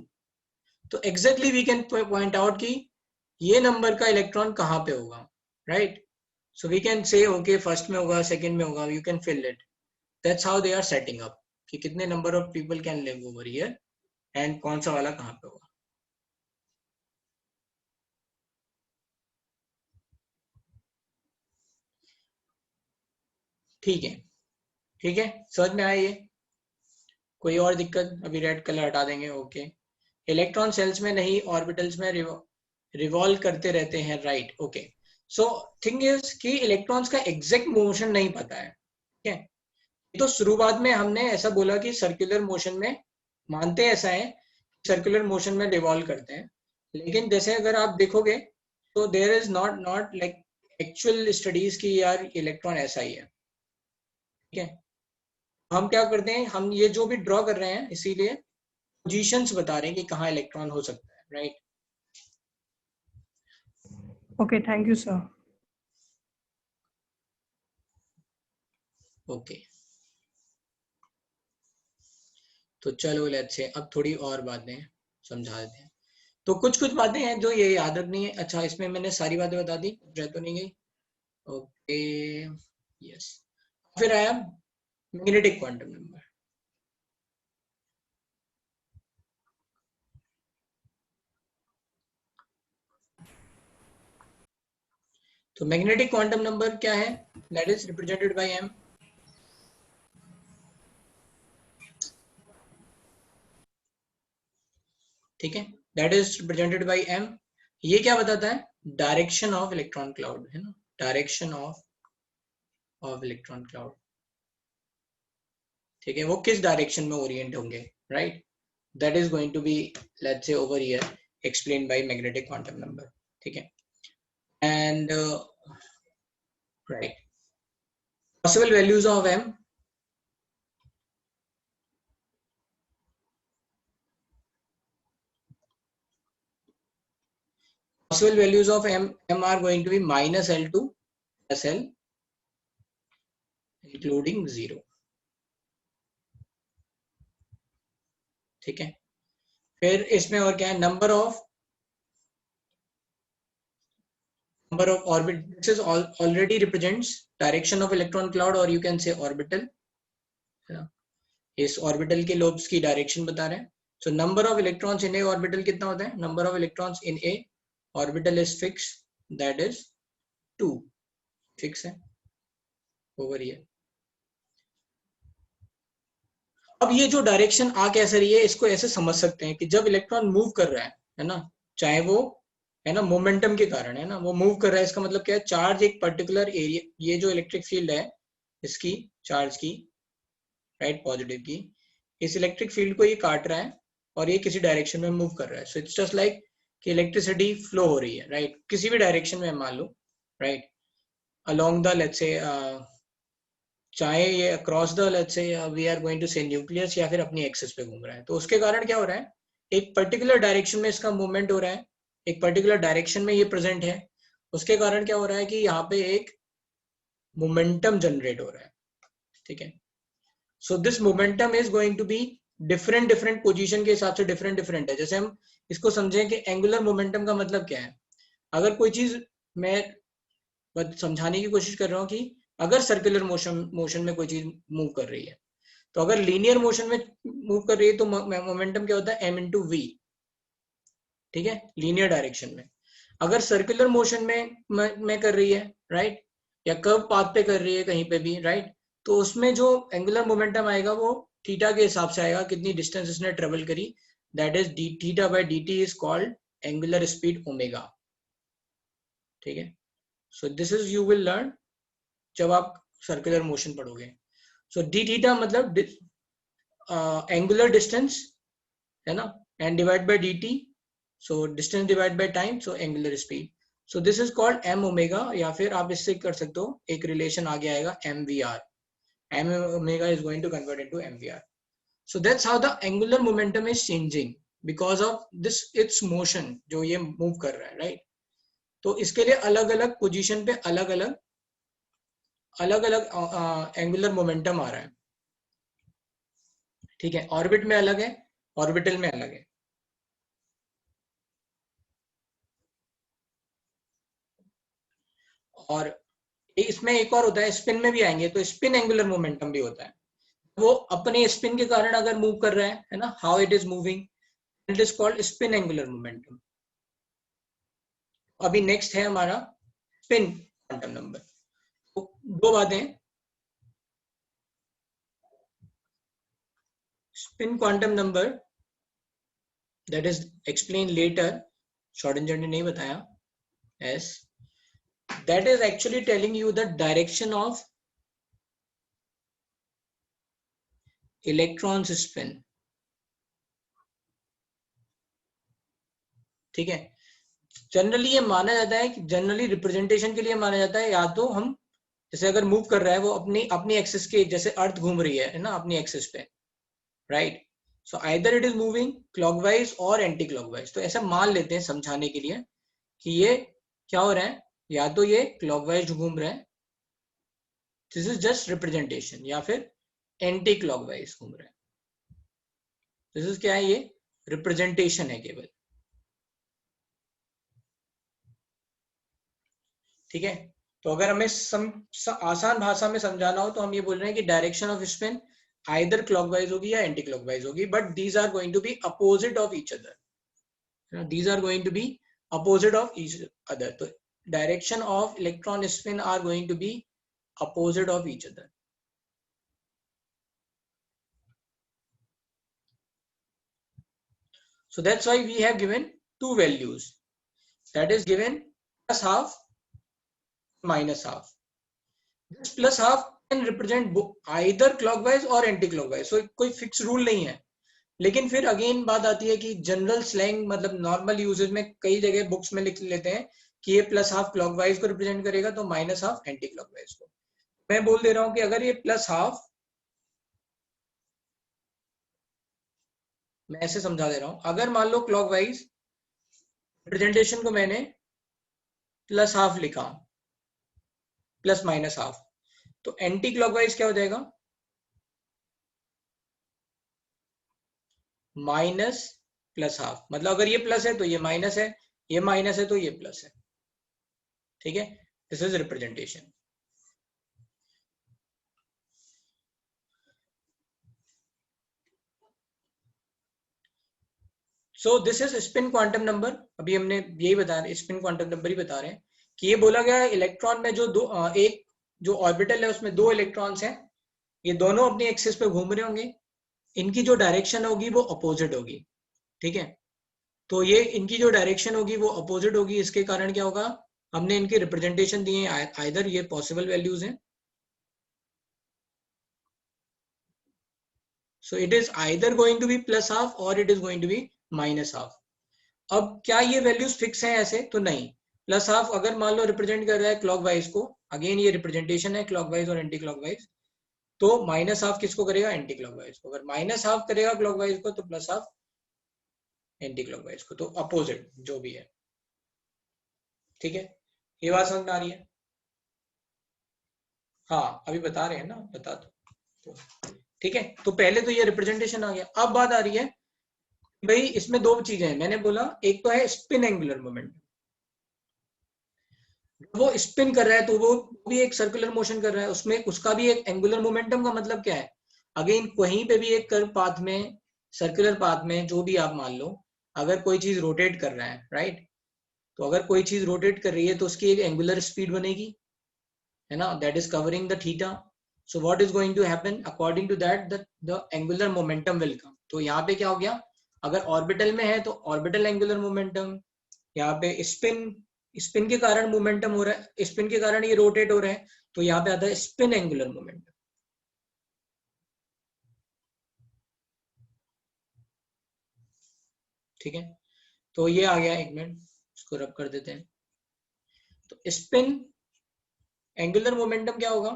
तो exactly we can point out कि ये नंबर का इलेक्ट्रॉन कहाँ पे होगा, right. So we can say okay first में होगा, सेकंड में होगा, you can fill it. That's how they are setting up कि कितने number of people can live over here and कौन सा वाला कहाँ पे होगा। ठीक है, ठीक है, समझ में आया ये? कोई और दिक्कत? अभी रेड कलर हटा देंगे, ओके। इलेक्ट्रॉन सेल्स में नहीं, ऑर्बिटल्स में रिवॉल्व करते रहते हैं, right, okay. So thing is कि इलेक्ट्रॉन्स का एग्जैक्ट मोशन नहीं पता है, ठीक है। तो शुरुआत में हमने ऐसा बोला कि सर्कुलर मोशन में, मानते ऐसा है, सर्कुलर मोशन में रिवॉल्व करते हैं, लेकिन जैसे अगर आप देखोगे तो there is not like actual studies की यार इलेक्ट्रॉन ऐसा ही है, ठीक है। हम क्या करते हैं, हम ये जो भी ड्रॉ कर रहे हैं इसीलिए पोजीशंस बता रहे हैं कि कहाँ इलेक्ट्रॉन हो सकता है, right. Okay, thank you, sir. Okay, तो चलो लेट्स से अब थोड़ी और बातें समझा देते हैं। तो कुछ कुछ बातें हैं जो ये याद रखनी है। अच्छा, इसमें मैंने सारी बातें बता दी, रह तो नहीं गई? Okay, yes. फिर आया मैग्नेटिक क्वांटम नंबर। तो मैग्नेटिक क्वांटम नंबर क्या है? That is represented bye m। ठीक है, that is represented bye m। ये क्या बताता है? डायरेक्शन ऑफ इलेक्ट्रॉन क्लाउड, है ना, डायरेक्शन ऑफ इलेक्ट्रॉन क्लाउड। ठीक है, वो किस डायरेक्शन में ओरिएंट होंगे, right. That is going to be, let's say over here, explain by magnetic quantum number, ठीक है। And right, possible values of m। Possible values of m are going to be minus L2 plus L, including 0। ठीक है, फिर इसमें और क्या है, number of orbit, this is already represents direction of electron cloud, or you can say orbital, है ना। इस ऑर्बिटल के लोब्स की डायरेक्शन बता रहे हैं। So number of electrons in A orbital कितना होता है? Number of electrons in A orbital is fix, that is 2, fix है ओवर हियर। अब ये जो डायरेक्शन आ कैसे रही है, इसको ऐसे समझ सकते हैं कि जब इलेक्ट्रॉन मूव कर रहा है ना, चाहे वो, है ना, मोमेंटम के कारण, है ना, वो मूव कर रहा है, इसका मतलब क्या है, चार्ज एक पर्टिकुलर एरिया, ये जो इलेक्ट्रिक फील्ड है इसकी, चार्ज की, राइट, पॉजिटिव की, इस इलेक्ट्रिक फील्ड को ये काट रहा है और ये किसी डायरेक्शन में मूव कर रहा है। सो इट्स जस्ट लाइक कि इलेक्ट्रिसिटी फ्लो हो रही है, राइट, किसी भी डायरेक्शन में मान लो, right, along the, let's say चाहे ये across the let's say we are going to say nucleus या फिर अपनी एक्सिस पे घूम रहा है, तो उसके कारण क्या हो रहा है, एक पर्टिकुलर डायरेक्शन में इसका मूवमेंट हो रहा है, एक पर्टिकुलर डायरेक्शन में ये प्रेजेंट है, उसके कारण क्या हो रहा है कि यहाँ पे एक मोमेंटम जनरेट हो रहा है, ठीक है। So this momentum is going to be different different position के हिसाब से डिफरेंट डिफरेंट है। जैसे हम इसको समझें कि एंगुलर मोमेंटम का मतलब क्या है, अगर कोई चीज मैं समझाने की कोशिश कर रहा हूँ कि अगर सर्कुलर मोशन में कोई चीज मूव कर रही है, तो अगर लीनियर मोशन में मूव कर रही है तो मोमेंटम क्या होता है, एम इंटू वी, ठीक है, लीनियर डायरेक्शन में। अगर सर्कुलर मोशन में कर रही है, राइट, या कर्व पाथ पे कर रही है कहीं पे भी, राइट, तो उसमें जो एंगुलर मोमेंटम आएगा वो थीटा के हिसाब से आएगा, कितनी डिस्टेंस इसने ट्रेवल करी, that is d theta by dt is called angular speed omega, ठीक है। So this is you will learn जब आप सर्कुलर मोशन पढ़ोगे। सो डी थीटा मतलब एंगुलर डिस्टेंस है ना, and divide by dt, so distance divide by time, so angular speed. So this is called m omega, या फिर आप इससे कर सकते हो, एक रिलेशन आगे आएगा mvr, m omega is going to convert into mvr. So that's how the angular momentum is changing because of this its motion, जो ये move कर रहा है, right? तो इसके लिए अलग अलग पोजीशन पे अलग अलग एंगुलर मोमेंटम आ रहा है, ठीक है। ऑर्बिट में अलग है, ऑर्बिटल में अलग है। और इसमें एक और होता है, स्पिन में भी आएंगे, तो स्पिन एंगुलर मोमेंटम भी होता है, वो अपने स्पिन के कारण अगर मूव कर रहा है ना, how it is moving, it is called spin angular momentum. अभी नेक्स्ट है हमारा स्पिन क्वांटम नंबर। तो दो बातें, spin quantum number that is explain later, Schrodinger ने नहीं बताया, as that is actually telling you the direction of electrons spin, ठीक है। जनरली ये माना जाता है कि जनरली रिप्रेजेंटेशन के लिए माना जाता है, या तो हम जैसे अगर मूव कर रहा है वो अपनी एक्सिस के, जैसे अर्थ घूम रही है ना अपनी एक्सिस पे, right, so either it is moving clockwise और एंटी क्लॉकवाइज। तो ऐसा मान लेते हैं समझाने के लिए कि ये क्या हो रहा है, या तो ये क्लॉकवाइज घूम रहा है, दिस इज जस्ट रिप्रेजेंटेशन, या फिर एंटी क्लॉकवाइज घूम रहा है, दिस इज क्या है, ये रिप्रेजेंटेशन है केवल, ठीक है। तो अगर हमें आसान भाषा में समझाना हो तो हम ये बोल रहे हैं कि direction of spin either clockwise होगी या एंटी क्लॉकवाइज होगी, but these are going to be opposite of each other, these are going to be opposite of each other. तो direction of electron spin are going to be opposite of each other. So that's why we have given two values, that is given plus half, minus half. This plus half can represent either clockwise or anti-clockwise, so कोई fixed rule नहीं है। लेकिन फिर again बात आती है कि general slang मतलब नॉर्मल यूजेज में कई जगह बुक्स में लिख लेते हैं कि ये प्लस हाफ क्लॉकवाइज को रिप्रेजेंट करेगा, तो माइनस हाफ एंटी क्लॉकवाइज को। मैं बोल दे रहा हूं कि अगर ये प्लस हाफ, मैं ऐसे समझा दे रहा हूं, अगर मान लो क्लॉकवाइज रिप्रेजेंटेशन को मैंने प्लस हाफ लिखा, प्लस माइनस हाफ, तो एंटी क्लॉकवाइज क्या हो जाएगा, माइनस प्लस हाफ। मतलब अगर ये प्लस है तो ये माइनस है, ये माइनस है तो ये प्लस है, ठीक है। This is representation. So this is spin quantum number. अभी हमने यही बता रहे, स्पिन क्वांटम नंबर ही बता रहे हैं कि ये बोला गया इलेक्ट्रॉन में जो एक जो ऑर्बिटल है उसमें दो इलेक्ट्रॉन्स हैं, ये दोनों अपनी एक्सिस पे घूम रहे होंगे, इनकी जो डायरेक्शन होगी वो अपोजिट होगी, ठीक है। तो ये इनकी जो डायरेक्शन होगी वो अपोजिट होगी, इसके कारण क्या होगा, हमने इनके रिप्रेजेंटेशन दिए हैं, आइदर ये पॉसिबल वैल्यूज हैं, so it is either going to be plus half और it is going to be minus half. अब क्या ये वैल्यूज फिक्स हैं ऐसे, तो नहीं। प्लस हाफ अगर मान लो रिप्रेजेंट कर रहा है क्लॉकवाइज को, अगेन ये रिप्रेजेंटेशन है क्लॉकवाइज और एंटी क्लॉकवाइज, तो माइनस हाफ किसको करेगा, एंटी क्लॉकवाइज को। अगर माइनस हाफ करेगा क्लॉकवाइज को तो प्लस हाफ एंटी क्लॉकवाइज को, तो अपोजिट जो भी है। ठीक है, ये बात समझ में आ रही है? हाँ अभी बता रहे हैं ना, बता दो। ठीक है, तो पहले तो ये रिप्रेजेंटेशन आ गया। अब बात आ रही है भाई इसमें दो चीजें हैं, मैंने बोला एक तो है स्पिन एंगुलर मोमेंटम। वो स्पिन कर रहा है तो वो भी एक सर्कुलर मोशन कर रहा है, उसमें उसका भी एक एंगुलर मोमेंटम का मतलब क्या है, अगेन कहीं पे भी एक कर्व पाथ में, सर्कुलर पाथ में, जो भी आप मान लो, अगर कोई चीज रोटेट कर रहा है, राइट, तो अगर कोई चीज रोटेट कर रही है तो उसकी एक एंगुलर स्पीड बनेगी, है ना, that is covering the theta. So what is going to happen, according to that the angular momentum will come. तो यहाँ पे क्या हो गया, अगर ऑर्बिटल में है तो ऑर्बिटल एंगुलर मोमेंटम, यहाँ पे स्पिन के कारण मोमेंटम हो रहा है, स्पिन के कारण ये रोटेट हो रहा है, तो यहाँ पे आता है स्पिन एंगुलर मोमेंटम। ठीक है, तो ये आ गया, एक मिनट इसको रब कर देते हैं। तो स्पिन एंगुलर मोमेंटम क्या होगा,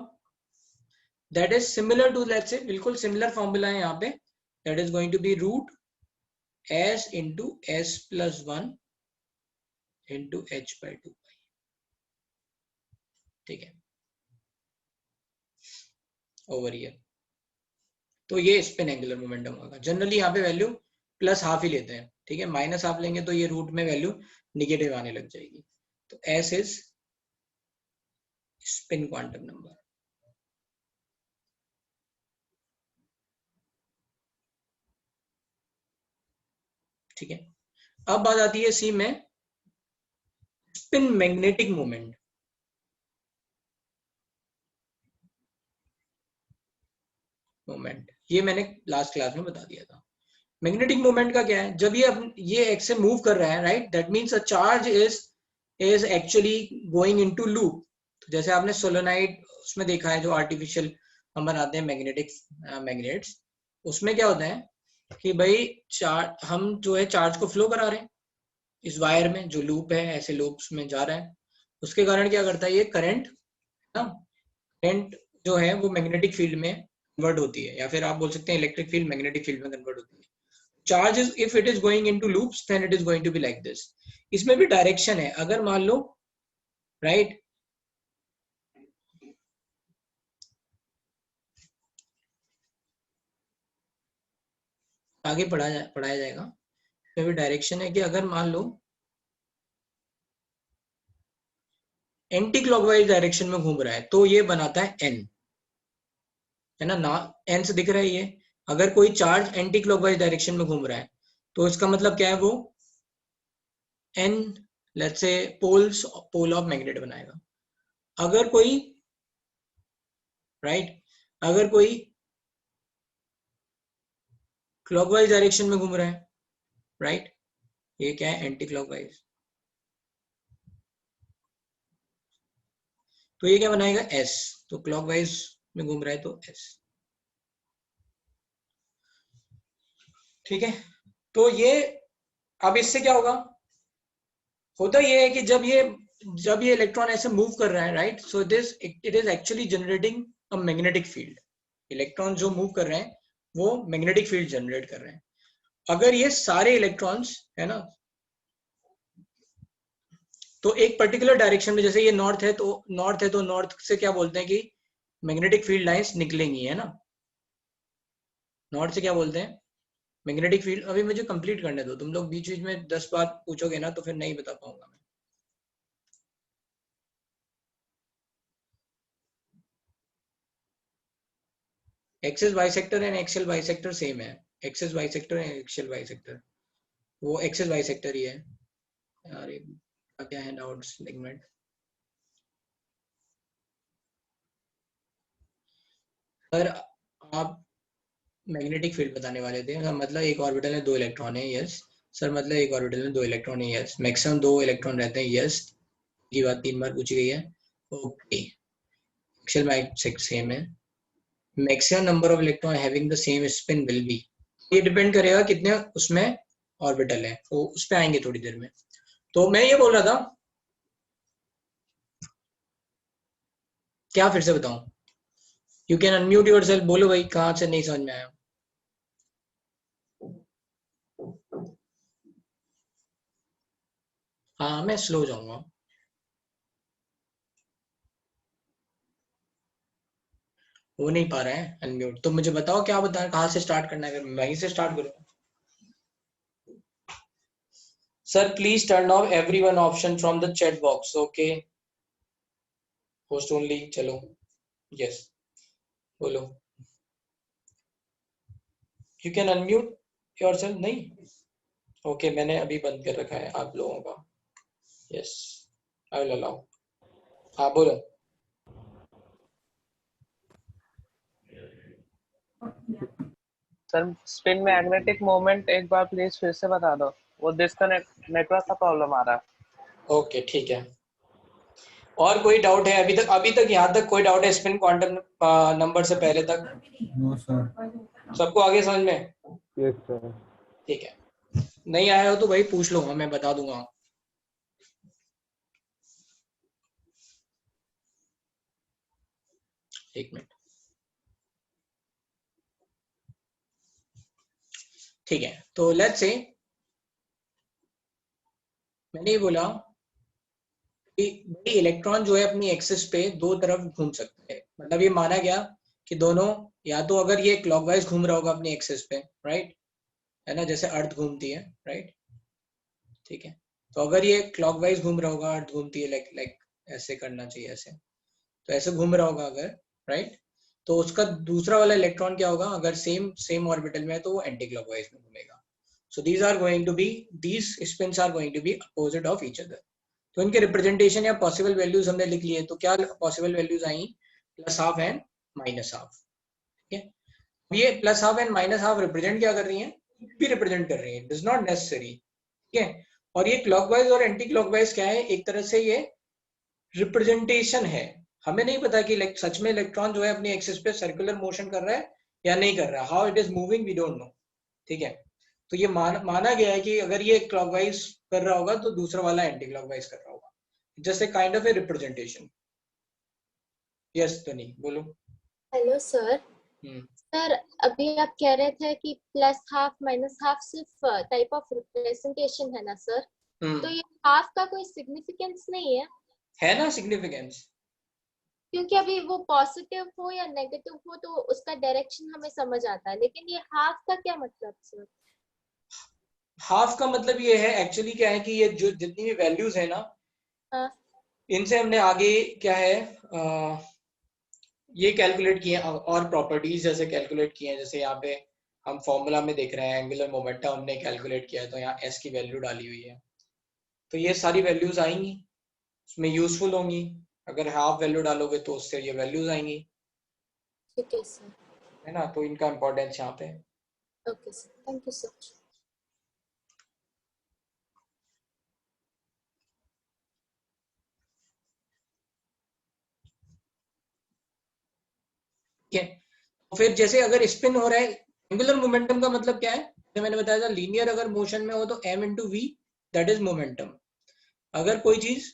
that is similar to, let's say बिल्कुल सिमिलर फॉर्मूला है यहाँ पे, that is going to be root s into s plus 1 into h by 2। ठीक है, ओवर ईयर। तो ये स्पिन एंगुलर मोमेंटम होगा। जनरली यहाँ पे वैल्यू प्लस हाफ ही लेते हैं, ठीक है, माइनस हाफ लेंगे तो ये रूट में वैल्यू निगेटिव आने लग जाएगी। तो S is spin quantum number. ठीक है, अब बात आती है सी में स्पिन मैग्नेटिक मोमेंट। ये मैंने लास्ट क्लास में बता दिया था। मैग्नेटिक मोमेंट का क्या है, जब ये एक्स से मूव कर रहा है, right, that means a charge is actually going into loop. तो जैसे आपने सोलोनाइड उसमें देखा है, जो आर्टिफिशियल हम बनाते हैं मैग्नेट्स, उसमें क्या होता है कि भाई हम जो है चार्ज को फ्लो करा रहे हैं इस वायर में, जो लूप है ऐसे लूप्स में जा रहा है, उसके कारण क्या करता है ये करंट ना, करंट जो है वो मैग्नेटिक फील्ड में कन्वर्ट होती है, या फिर आप बोल सकते हैं इलेक्ट्रिक फील्ड मैग्नेटिक फील्ड में कन्वर्ट होती है। Charge is, if it is going into loops then it is going to be like this. इसमें भी डायरेक्शन है, अगर मान लो, राइट, आगे पढ़ाया जाएगा, इसमें भी डायरेक्शन है कि अगर मान लो एंटी क्लॉकवाइज डायरेक्शन में घूम रहा है तो ये बनाता है एन, है ना, एन से दिख रहा है ये। अगर कोई चार्ज एंटी क्लॉकवाइज डायरेक्शन में घूम रहा है तो इसका मतलब क्या है, वो N, let's say pole of magnet बनाएगा। अगर कोई, राइट, अगर कोई क्लॉकवाइज डायरेक्शन में घूम रहा है, राइट, ये क्या है, एंटी क्लॉकवाइज, तो ये क्या बनाएगा, एस। तो क्लॉकवाइज में घूम रहा है तो एस। ठीक है, तो ये अब इससे क्या होगा, होता ये है कि जब ये इलेक्ट्रॉन ऐसे मूव कर रहा है, right, so it is actually generating a magnetic field. Electron जो मूव कर रहे हैं वो मैग्नेटिक फील्ड जनरेट कर रहे हैं। अगर ये सारे इलेक्ट्रॉन्स, है ना, तो एक पर्टिकुलर डायरेक्शन में, जैसे ये नॉर्थ है तो नॉर्थ से क्या बोलते हैं कि मैग्नेटिक फील्ड लाइंस निकलेंगी, है ना, नॉर्थ से क्या बोलते हैं, मैग्नेटिक फील्ड। अभी मुझे कंप्लीट करने दो, तुम लोग बीच बीच में 10 बात पूछोगे ना तो फिर नहीं बता पाऊंगा मैं। Axis bisector and axial bisector same है, axis bisector and axial bisector, वो एक्सेस बाइसेक्टर ही है। अरे क्या है डाउट्स सेगमेंट, सर आप मैग्नेटिक फील्ड बताने वाले थे, मतलब एक ऑर्बिटल में 2 इलेक्ट्रॉन है, यस सर, मतलब एक ऑर्बिटल में 2 इलेक्ट्रॉन है, यस, मैक्सिमम 2 इलेक्ट्रॉन रहते हैं, यस, ये बात 3 बार पूछी गई है, ओके। एक्सेल बाइसेक्टर सेम है, maximum number of electron having the same spin will be, ये डिपेंड करेगा कितने उसमें ऑर्बिटल है, तो उस पे आएंगे थोड़ी देर में। तो मैं ये बोल रहा था, क्या फिर से बताऊं, यू कैन अनम्यूट योरसेल्फ। बोलो भाई कहाँ से नहीं समझ में आया। हाँ मैं स्लो जाऊंगा। वो नहीं पा रहे हैं अनम्यूट। तो मुझे बताओ क्या बता, कहाँ से स्टार्ट करना है, अगर वहीं से स्टार्ट करूँ। Sir please turn off everyone option from the chat box. Okay host only. चलो यस बोलो। You can unmute yourself. नहीं ओके मैंने अभी बंद कर रखा है आप लोगों का। Yes I will allow. हाँ बोलो। सर स्पिन मैग्नेटिक मोमेंट एक बार प्लीज फिर से बता दो, वो डिस्कनेक्ट नेटवर्क का प्रॉब्लम आ रहा है। ओके ठीक है। और कोई डाउट है अभी तक यहाँ तक कोई डाउट है स्पिन क्वांटम नंबर से पहले तक? No sir. सबको आगे समझ में? Yes sir. ठीक है। नहीं आया हो तो भाई पूछ लो, मैं बता दूंगा। एक मिनट। ठीक है तो लेट्स से मैंने ये बोला कि भाई इलेक्ट्रॉन जो है अपनी एक्सिस पे दो तरफ घूम सकते हैं। मतलब ये माना गया कि दोनों, या तो अगर ये क्लॉकवाइज घूम रहा होगा अपनी एक्सिस पे, राइट, है ना, जैसे अर्थ घूमती है, राइट, ठीक है। तो अगर ये क्लॉकवाइज घूम रहा होगा, अर्थ घूमती है लाइक लाइक ऐसे करना चाहिए, ऐसे, तो ऐसे घूम रहा होगा अगर, राइट, तो उसका दूसरा वाला इलेक्ट्रॉन क्या होगा, अगर सेम सेम ऑर्बिटल में है तो वो एंटी क्लॉकवाइज में घूमेगा। So these are going to be, these spins are going to be opposite of each other. तो इनके रिप्रेजेंटेशन या पॉसिबल वैल्यूज हमने लिख लिए। तो क्या possible values I? Plus half and minus half. ठीक है। ये plus half and minus half represent क्या कर रही है? भी रिप्रेजेंट कर रही है, इट इज नॉट नेसेसरी। ठीक है। और ये क्लॉकवाइज और एंटी क्लॉकवाइज क्या है? एक तरह से ये रिप्रेजेंटेशन है। हमें नहीं पता कि सच में इलेक्ट्रॉन जो है अपनी एक्सिस पे सर्कुलर मोशन कर रहा है या नहीं कर रहा। How it is moving we don't know. ठीक है। तो ये माना गया है कि अगर ये क्लॉकवाइज कर रहा होगा तो दूसरा वाला एंटी क्लॉकवाइज कर रहा होगा। Just a kind of a representation. Yes तनी बोलो। Hello sir. सर अभी आप कह रहे थे कि प्लस हाफ माइनस हाफ सिर्फ टाइप ऑफ रिप्रेजेंटेशन है ना सर? तो ये हाफ का कोई सिग्निफिकेंस नहीं है ना सिग्निफिकेंस? क्योंकि अभी वो पॉजिटिव हो या नेगेटिव हो तो उसका डायरेक्शन हमें समझ आता है, लेकिन ये हाफ का क्या मतलब सर? हाफ का मतलब ये है, एक्चुअली क्या है कि ये जो जितनी भी वैल्यूज है ना, इनसे हमने आगे क्या है ये कैलकुलेट किए और प्रॉपर्टीज जैसे कैलकुलेट किए हैं। जैसे यहाँ पे हम फॉर्मूला में देख रहे हैं एंगुलर मोमेंटम हमने कैलकुलेट किया है, तो यहाँ एस की वैल्यू डाली हुई है। तो ये सारी वैल्यूज आएंगी, उसमें यूजफुल होंगी। अगर हाफ वैल्यू डालोगे तो उससे ये वैल्यूज आएंगी। ठीक है सर। है ना, तो इनका इम्पोर्टेंस यहाँ पे। Okay sir, thank you sir. ठीक है। तो फिर जैसे अगर स्पिन हो रहा है, एंगुलर मोमेंटम का मतलब क्या है? जैसे मैंने बताया था, लीनियर अगर मोशन में हो तो m into v, that is momentum. अगर कोई चीज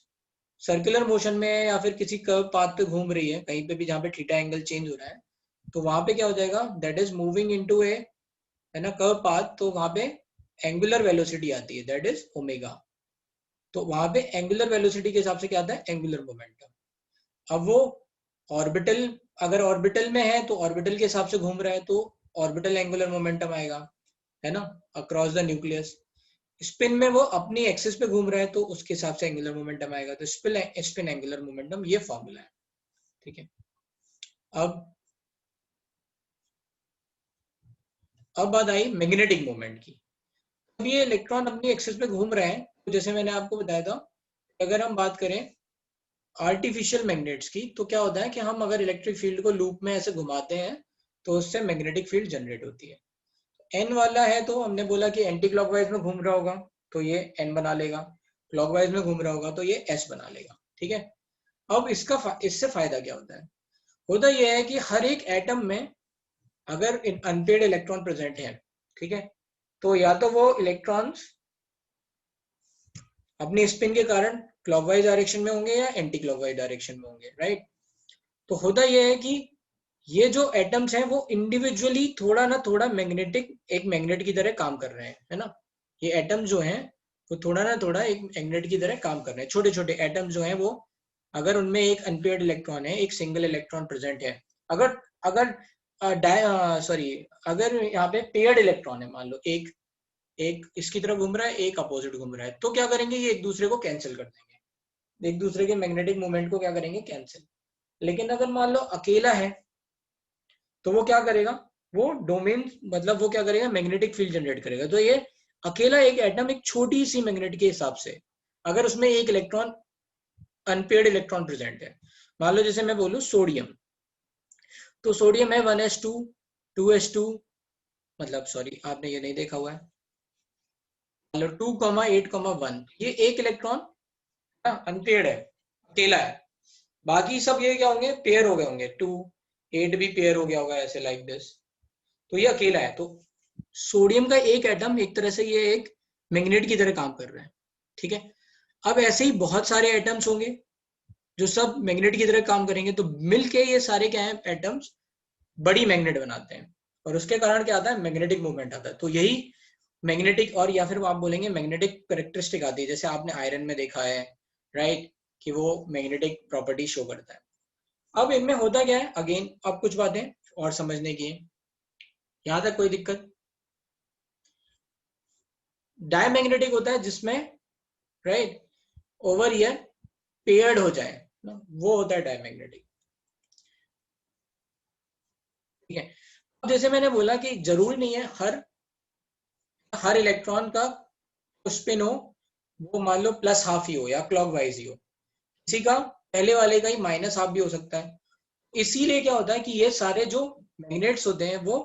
सर्कुलर मोशन में है या फिर किसी कर्व पाथ पे घूम रही है, कहीं पे भी जहाँ पे थीटा एंगल चेंज हो रहा है, तो वहां पे क्या हो जाएगा? दैट इज मूविंग इनटू ए, है ना, कर्व पाथ। तो वहां पे एंगुलर वेलोसिटी आती है, दैट इज ओमेगा। तो वहां पे एंगुलर वेलोसिटी के हिसाब से क्या आता है? Angular momentum. अब वो ऑर्बिटल, अगर ऑर्बिटल में है तो ऑर्बिटल के हिसाब से घूम रहा है तो ऑर्बिटल एंगुलर मोमेंटम आएगा, है ना, अक्रॉस द न्यूक्लियस। स्पिन में वो अपनी एक्सिस पे घूम रहा है तो उसके हिसाब से एंगुलर मोमेंटम आएगा। तो स्पिन एंगुलर मोमेंटम, ये फॉर्मूला है। ठीक है। अब बात आई मैग्नेटिक मोमेंट की। अब ये इलेक्ट्रॉन अपनी एक्सिस पे घूम रहे हैं, तो जैसे मैंने आपको बताया था, अगर हम बात करें आर्टिफिशियल मैग्नेट्स की, तो क्या होता है कि हम अगर इलेक्ट्रिक फील्ड को लूप में ऐसे घुमाते हैं तो उससे मैग्नेटिक फील्ड जनरेट होती है। एन वाला है तो हमने बोला कि एंटी क्लॉकवाइज में घूम रहा होगा तो ये एन बना लेगा, क्लॉकवाइज में घूम रहा होगा तो ये एस बना लेगा। ठीक है। अब इससे फायदा क्या होता है? होता यह है कि हर एक एटम में अगर अनपेड इलेक्ट्रॉन प्रेजेंट है, ठीक है, तो या तो वो इलेक्ट्रॉन्स अपनी स्पिन के कारण क्लॉकवाइज डायरेक्शन में होंगे या एंटी क्लॉकवाइज डायरेक्शन में होंगे, राइट। तो होता यह है कि ये जो एटम्स हैं वो इंडिविजुअली थोड़ा ना थोड़ा मैग्नेटिक, एक मैग्नेट की तरह काम कर रहे हैं, है ना। ये एटम जो हैं वो थोड़ा ना थोड़ा एक मैग्नेट की तरह काम कर रहे हैं। छोटे छोटे एटम जो हैं वो, अगर उनमें एक अनपेयर्ड इलेक्ट्रॉन है, एक सिंगल इलेक्ट्रॉन प्रेजेंट है, अगर अगर अगर यहाँ पे पेयर्ड इलेक्ट्रॉन है, मान लो एक एक इसकी तरफ घूम रहा है, एक अपोजिट घूम रहा है, तो क्या करेंगे, ये एक दूसरे को कैंसिल कर देंगे, एक दूसरे के मैग्नेटिक मूवमेंट को क्या करेंगे, कैंसिल। लेकिन अगर मान लो अकेला है तो वो क्या करेगा, वो डोमेन, मतलब वो क्या करेगा, मैग्नेटिक फील्ड जनरेट करेगा। तो ये अकेला एक एटम एक छोटी सी मैग्नेट के हिसाब से, अगर उसमें एक इलेक्ट्रॉन अनपेयर्ड इलेक्ट्रॉन प्रेजेंट है, मान लो जैसे मैं बोलूं सोडियम, तो सोडियम है 1s2 2s2, मतलब सॉरी आपने ये नहीं देखा हुआ है, मान लो 2,8,1, ये एक इलेक्ट्रॉन अनपेयर्ड है, अकेला है। बाकी सब ये क्या होंगे, पेयर हो गए होंगे, 2 8 भी पेयर हो गया होगा ऐसे, लाइक दिस। तो ये अकेला है। तो सोडियम का एक एटम एक तरह से ये एक मैग्नेट की तरह काम कर रहा है, ठीक है। अब ऐसे ही बहुत सारे एटम्स होंगे जो सब मैग्नेट की तरह काम करेंगे, तो मिलके ये सारे क्या है, एटम्स बड़ी मैग्नेट बनाते हैं, और उसके कारण क्या आता है, मैग्नेटिक मूवमेंट आता है। तो यही मैग्नेटिक, और या फिर आप बोलेंगे मैग्नेटिक कैरेक्टरिस्टिक आती है, जैसे आपने आयरन में देखा है, राइट, कि वो मैग्नेटिक प्रॉपर्टी शो करता है। अब इनमें होता क्या है, अगेन अब कुछ बातें और समझने की है, यहां तक कोई दिक्कत। डायमैग्नेटिक होता है जिसमें, राइट, ओवर ईयर पेयर्ड हो जाए ना, वो होता है डायमैग्नेटिक, ठीक है। अब जैसे मैंने बोला कि जरूरी नहीं है हर इलेक्ट्रॉन का स्पिन हो वो मान लो प्लस हाफ ही हो या क्लॉकवाइज ही हो, किसी का पहले वाले का ही माइनस हाफ भी हो सकता है। इसीलिए क्या होता है कि ये सारे जो मैग्नेट्स होते हैं वो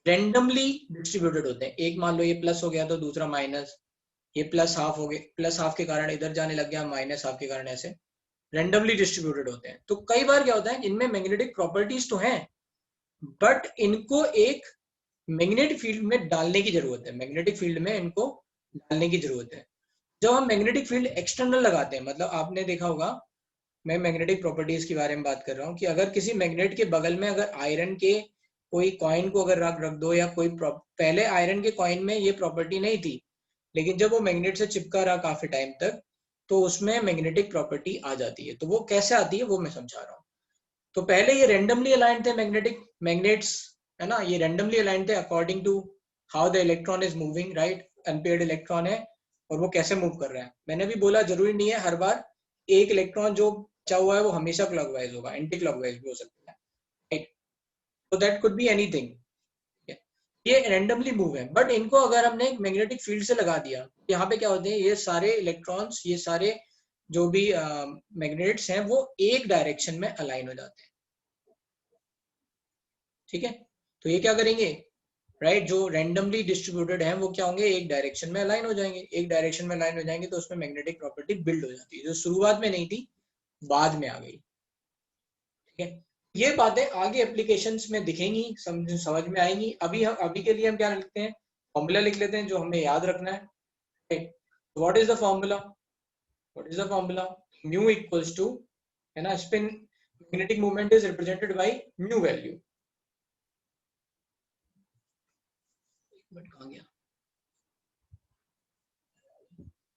रेंडमली डिस्ट्रीब्यूटेड होते हैं। एक मान लो ये प्लस हो गया तो दूसरा माइनस, ये प्लस हाफ हो गया, प्लस हाफ के कारण इधर जाने लग गया, माइनस हाफ के कारण, ऐसे रेंडमली डिस्ट्रीब्यूटेड होते हैं। तो कई बार क्या होता है, इनमें मैग्नेटिक प्रॉपर्टीज तो हैं, बट इनको एक मैग्नेटिक फील्ड में डालने की जरूरत है, मैग्नेटिक फील्ड में इनको डालने की जरूरत है। जब हम मैग्नेटिक फील्ड एक्सटर्नल लगाते हैं, मतलब आपने देखा होगा, मैं मैग्नेटिक प्रॉपर्टीज के बारे में बात कर रहा हूँ, कि अगर किसी मैग्नेट के बगल में अगर आयरन के कोई कॉइन को अगर रख दो, या कोई पहले आयरन के कॉइन में ये प्रॉपर्टी नहीं थी, लेकिन जब वो मैग्नेट से चिपका रहा काफी टाइम तक, तो उसमें मैग्नेटिक प्रॉपर्टी आ जाती है। तो वो कैसे आती है वो मैं समझा रहा हूँ। तो पहले ये रेंडमली अलाइंड थे मैग्नेट्स, है ना, ये रेंडमली अलाइंड थे according to how the electron is moving, right, unpaired electron है और वो कैसे मूव कर रहा है। मैंने भी बोला जरूरी नहीं है हर बार एक इलेक्ट्रॉन जो बचा हुआ है वो हमेशा क्लॉकवाइज होगा, एंटी क्लॉकवाइज भी हो सकता है, राइट। तो दैट कुड बी एनीथिंग, ये रेंडमली मूव है। बट इनको अगर हमने एक मैग्नेटिक फील्ड से लगा दिया, यहाँ पे क्या होते हैं, ये सारे इलेक्ट्रॉन्स, ये सारे जो भी मैग्नेट्स हैं वो एक डायरेक्शन में अलाइन हो जाते हैं, ठीक है। तो ये क्या करेंगे, राइट, जो रेंडमली डिस्ट्रीब्यूटेड हैं वो क्या होंगे, एक डायरेक्शन में अलाइन हो जाएंगे, एक डायरेक्शन में अलाइन हो जाएंगे, तो उसमें मैग्नेटिक प्रॉपर्टी बिल्ड हो जाती है, जो शुरुआत में नहीं थी, बाद में आ गई, ठीक है। ये बातें आगे एप्लीकेशंस में दिखेंगी, समझ में आएंगी। अभी के लिए हम क्या लिखते हैं, फॉर्मूला लिख लेते हैं जो हमें याद रखना है। What is the formula, mu equals to, है ना, spin magnetic movement is represented by mu value, कहाँ गया,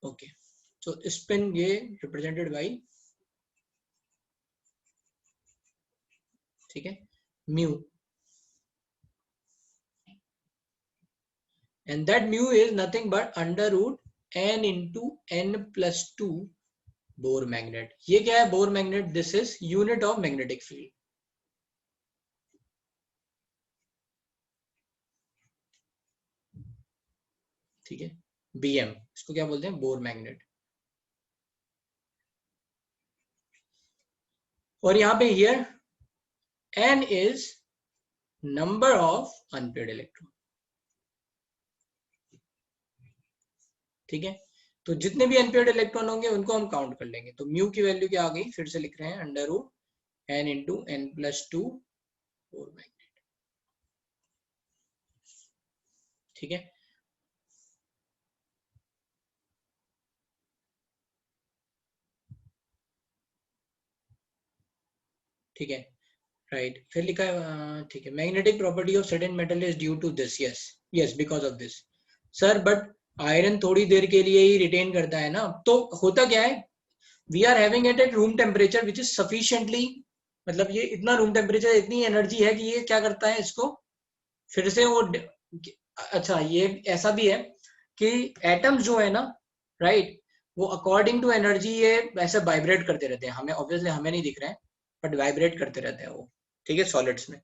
ओके। सो स्पिन ये रिप्रेजेंटेड बाय, ठीक है, mu, and that mu is nothing but under root n into n plus 2 Bohr magnet. ये क्या है, bore magnet, this is unit of magnetic field, ठीक है, बीएम, इसको क्या बोलते हैं, बोर मैग्नेट। और यहाँ पे here n is number of unpaired electron, ठीक है। तो जितने भी अनपेयर्ड इलेक्ट्रॉन होंगे उनको हम काउंट कर लेंगे। तो म्यू की वैल्यू क्या आ गई, फिर से लिख रहे हैं, under root n into n plus 2 Bohr magnet, ठीक है। ठीक है, राइट, फिर लिखा है ठीक है, magnetic property of certain metal is due to this, yes yes because of this. Sir but iron थोड़ी देर के लिए ही रिटेन करता है ना, तो होता क्या है, we are having it at room temperature which is sufficiently, मतलब ये इतना रूम टेम्परेचर, इतनी एनर्जी है कि ये क्या करता है, इसको फिर से वो अच्छा ये ऐसा भी है कि एटम्स जो है ना, राइट, वो अकॉर्डिंग टू एनर्जी ये ऐसे वाइब्रेट करते रहते हैं, हमें ऑब्वियसली हमें नहीं दिख रहे हैं बट वाइब्रेट करते रहते हैं वो, ठीक है, सॉलिड्स में।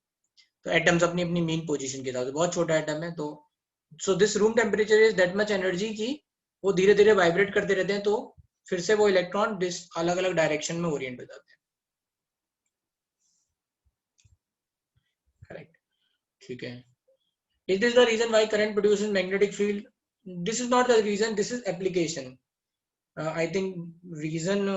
तो एटम्स अपनी अपनी मीन पोजीशन के साथ, बहुत छोटा एटम है तो so this room temperature is that much energy की वो धीरे धीरे वाइब्रेट करते रहते हैं, तो फिर से वो इलेक्ट्रॉन अलग अलग डायरेक्शन में ओरिएंट हो जाते हैं। करेक्ट, ठीक है। Is this the reason why current produces magnetic field? This is not the reason, this is application. I think reason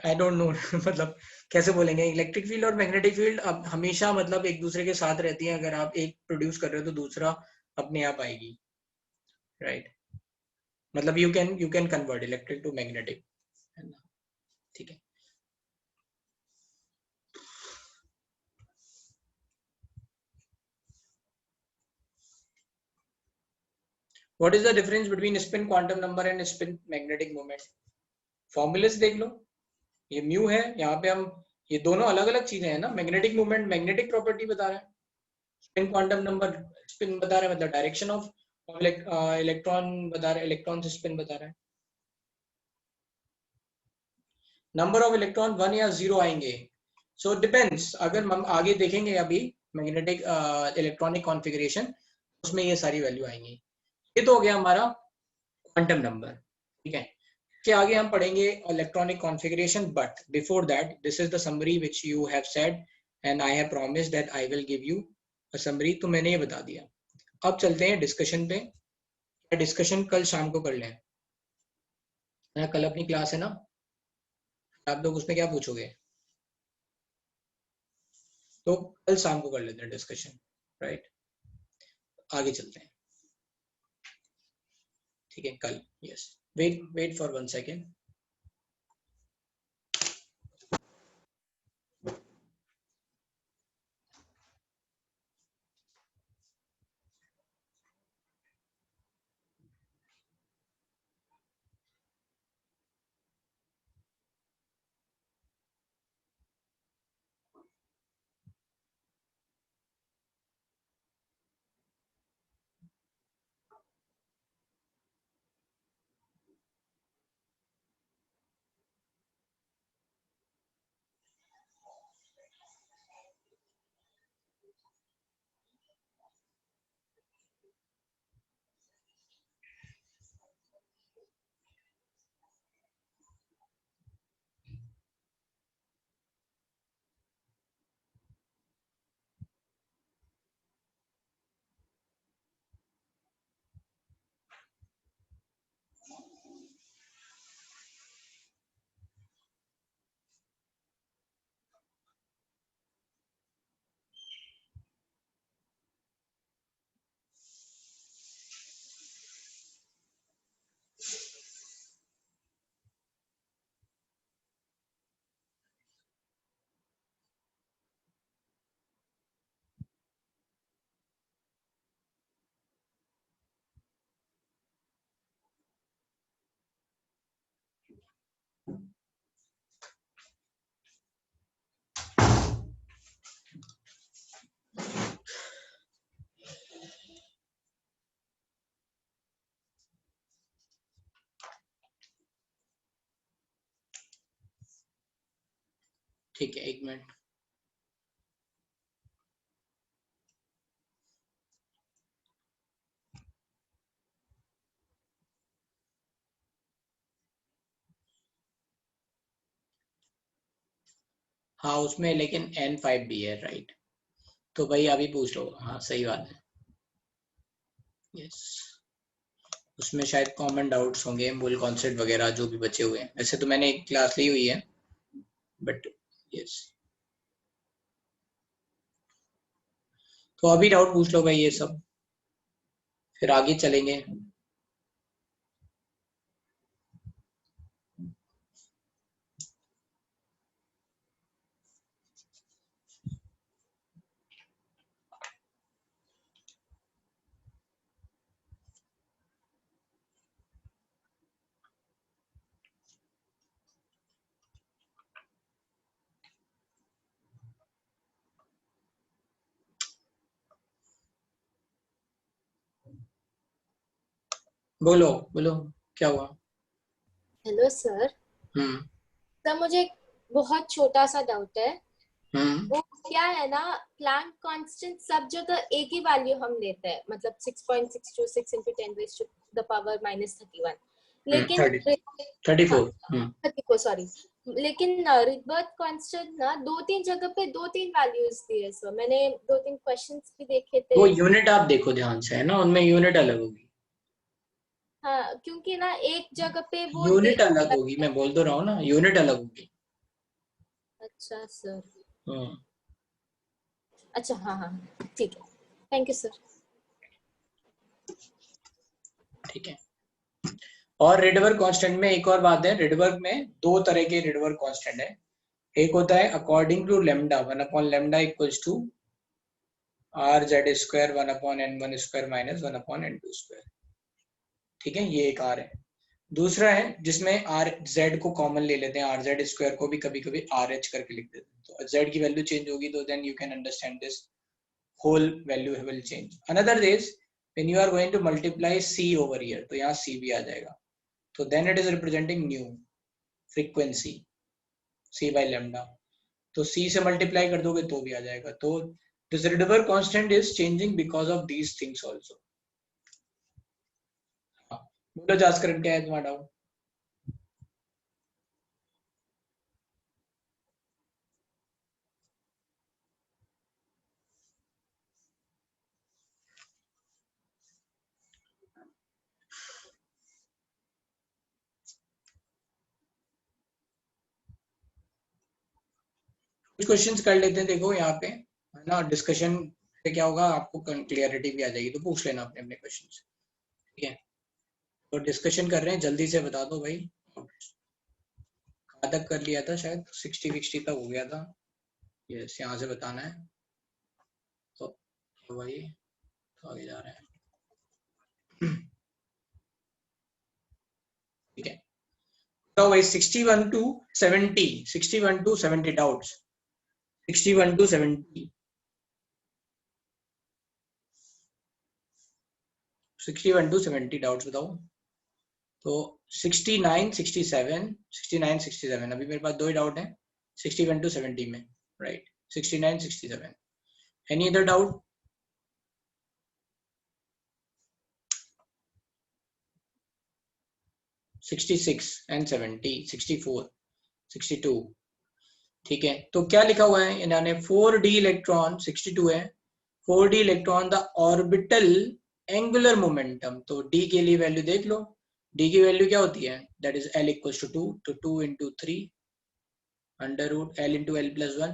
I don't know मतलब कैसे बोलेंगे, इलेक्ट्रिक फील्ड और मैग्नेटिक फील्ड अब हमेशा मतलब एक दूसरे के साथ रहती है, अगर आप एक प्रोड्यूस कर रहे हो तो दूसरा अपने आप आएगी, राइट, मतलब you can convert electric to magnetic, है ना, ठीक है। What is the difference between spin quantum number and spin magnetic moment? फॉर्मूले से देख लो, ये म्यू है, यहाँ पे हम ये दोनों अलग अलग चीजें हैं ना, मैग्नेटिक मूवमेंट मैग्नेटिक प्रॉपर्टी बता रहा है, स्पिन क्वांटम नंबर स्पिन बता रहा है, मतलब डायरेक्शन ऑफ इलेक्ट्रॉन बता रहा है, इलेक्ट्रॉन से स्पिन बता रहा है। नंबर ऑफ इलेक्ट्रॉन 1 या 0 आएंगे, सो डिपेंड्स, अगर हम आगे देखेंगे अभी मैग्नेटिक इलेक्ट्रॉनिक कॉन्फ़िगरेशन, उसमें ये सारी वैल्यू आएंगी। ये तो हो गया हमारा क्वांटम नंबर, ठीक है। के आगे हम पढ़ेंगे electronic configuration, but before that this is the summary which you have said and I have promised that I will give you a summary, तो मैंने ये बता दिया। अब चलते हैं डिस्कशन पे, डिस्कशन कल शाम को कर लें, कल अपनी क्लास है ना, आप लोग उसमें क्या पूछोगे, तो कल शाम को कर लेते हैं डिस्कशन, राइट, आगे चलते हैं, ठीक है, कल, यस, वेट फॉर 1 सेकेंड। ठीक है, 1 मिनट। हाँ उसमें लेकिन N5 भी है, राइट, तो भाई अभी पूछ लो, हाँ सही बात है, यस, उसमें शायद कॉमन डाउट्स होंगे, मूल कॉन्सेप्ट वगैरह जो भी बचे हुए हैं, वैसे तो मैंने एक क्लास ली हुई है, बट यस, तो अभी डाउट पूछ लो भाई ये सब, फिर आगे चलेंगे। बोलो बोलो क्या हुआ? Hello sir. सर मुझे एक बहुत छोटा सा डाउट है। वो क्या है ना, प्लैंक कांस्टेंट सब जगह एक ही वैल्यू हम लेते हैं, मतलब 6.626 into 10 raised to the power -31, लेकिन 34 सॉरी, लेकिन रिवर्स कांस्टेंट ना 2-3 जगह पे 2-3 वैल्यूज दिए सर। मैंने 2-3 क्वेश्चंस भी देखे थे। वो यूनिट आप देखो ध्यान से, है ना, उनमें यूनिट अलग होगी। हाँ, क्योंकि ना एक जगह पे वो यूनिट अलग होगी, मैं बोल तो रहा हूँ ना, यूनिट अलग होगी। अच्छा सर। अच्छा हाँ हाँ ठीक है, थैंक यू सर। ठीक है। और रिडबर्ग कांस्टेंट में एक और बात है, रिडबर्ग में दो तरह के रिडबर्ग कांस्टेंट है। एक होता है according to lambda, 1/λ equals to rz square 1/n1 square minus 1/n2 square. ठीक है, ये एक आर है। दूसरा है जिसमें आर जेड को कॉमन ले लेते हैं, आर जेड स्क्वायर को भी कभी कभी आर एच करके लिख देते हैं। तो जेड की वैल्यू चेंज होगी तो then you can understand this whole value will change. Another is when you are going to multiply c over here, तो यहाँ c भी आ जाएगा, तो then it is representing new frequency c by lambda, तो c से multiply कर दोगे तो भी आ जाएगा। तो this Rydberg constant is changing because of these things also. बोलो जास्कर, क्या है तुम्हारा डाउट? कुछ क्वेश्चंस कर लेते हैं, देखो यहाँ पे है ना, डिस्कशन से क्या होगा, आपको क्लियरिटी भी आ जाएगी, तो पूछ लेना अपने अपने क्वेश्चंस। ठीक है, तो डिस्कशन कर रहे हैं, जल्दी से बता दो भाई। कहाँ तक कर लिया था? शायद 60 तक हो गया था। यस, यहाँ से बताना है। तो भाई तो आगे जा रहे हैं। ठीक है, तो भाई 61 to 70 doubts, 61 to 70, 61 to 70 doubts बताओ। तो 69 67 अभी मेरे पास दो ही डाउट है, 61 to 70 में, right? 69 67, any other doubt? $66 and $70, $64, $62। ठीक है, तो क्या लिखा हुआ है इन्होंने? 4d इलेक्ट्रॉन, 62 है, 4d electron the orbital angular momentum. तो d के लिए वैल्यू देख लो, d की वैल्यू क्या होती है? That is l equals to 2, तो 2 into 3 under root l into l plus 1।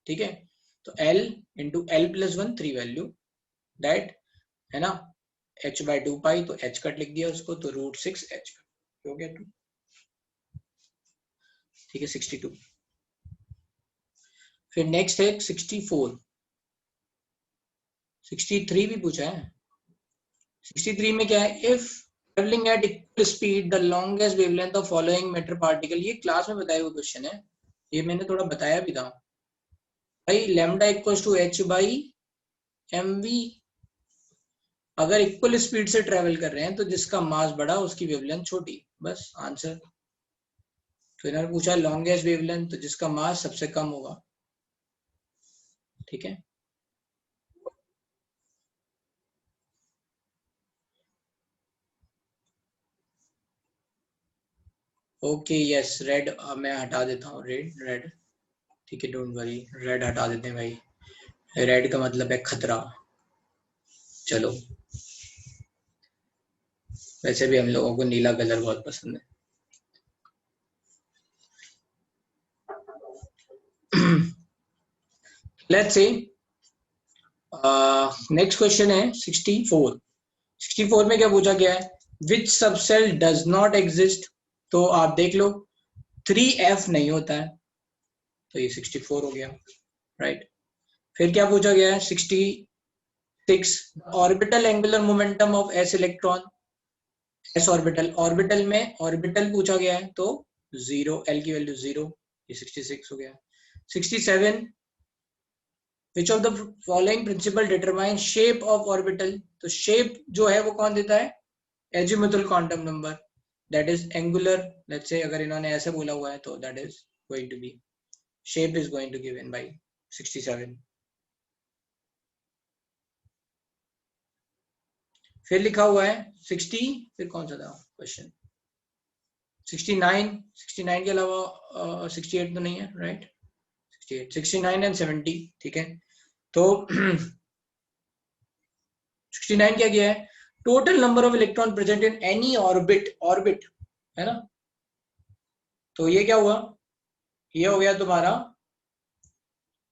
ठीक है, तो l into l plus 1 3 value, that है ना, h by 2 पाई, तो h कट लिख दिया उसको, तो √6h हो गया 2। ठीक है, 62। फिर नेक्स्ट है 64, 63 भी पूछा है। 63 में क्या है? If travelling at equal speed the longest wavelength of following matter particle. ये क्लास में बताया हुआ क्वेश्चन है, ये मैंने थोड़ा बताया भी था भाई। Lambda equals to h by mv। अगर इक्वल स्पीड से ट्रेवल कर रहे हैं तो जिसका मास बड़ा उसकी वेवलेंथ छोटी, बस आंसर। तो इन्होंने पूछा लॉन्गेस्ट वेवलेंथ, तो जिसका मास सबसे कम होगा। ठीक है, ओके यस, रेड मैं हटा देता हूँ, रेड। ठीक है, डोंट वरी, रेड हटा देते हैं भाई, रेड का मतलब है खतरा। चलो, वैसे भी हम लोगों को नीला कलर बहुत पसंद है। लेट्स सी, नेक्स्ट क्वेश्चन है 64। 64 में क्या पूछा गया है? विच सबसेल डज नॉट एग्जिस्ट। तो आप देख लो 3f नहीं होता है, तो ये 64 हो गया, राइट? फिर क्या पूछा गया है? 66 orbital angular momentum of s electron, s orbital, orbital में ऑर्बिटल पूछा गया है, तो 0, l की वैल्यू 0, ये 66 हो गया। 67 which of the following principle determine shape of orbital। तो शेप जो है वो कौन देता है? Azimuthal quantum number, that is angular, let's say अगर इन्होंने ऐसे बोला हुआ है तो that is going to be, shape is going to given by 67। फिर लिखा हुआ है 60, फिर कौन सा था क्वेश्चन, 69 के अलावा 68 तो नहीं है, राइट? 68, 69 एंड 70, ठीक है। तो 69 क्या किया है, total number of electron present in any orbit, orbit है ना, तो ये क्या हुआ, ये हो गया तुम्हारा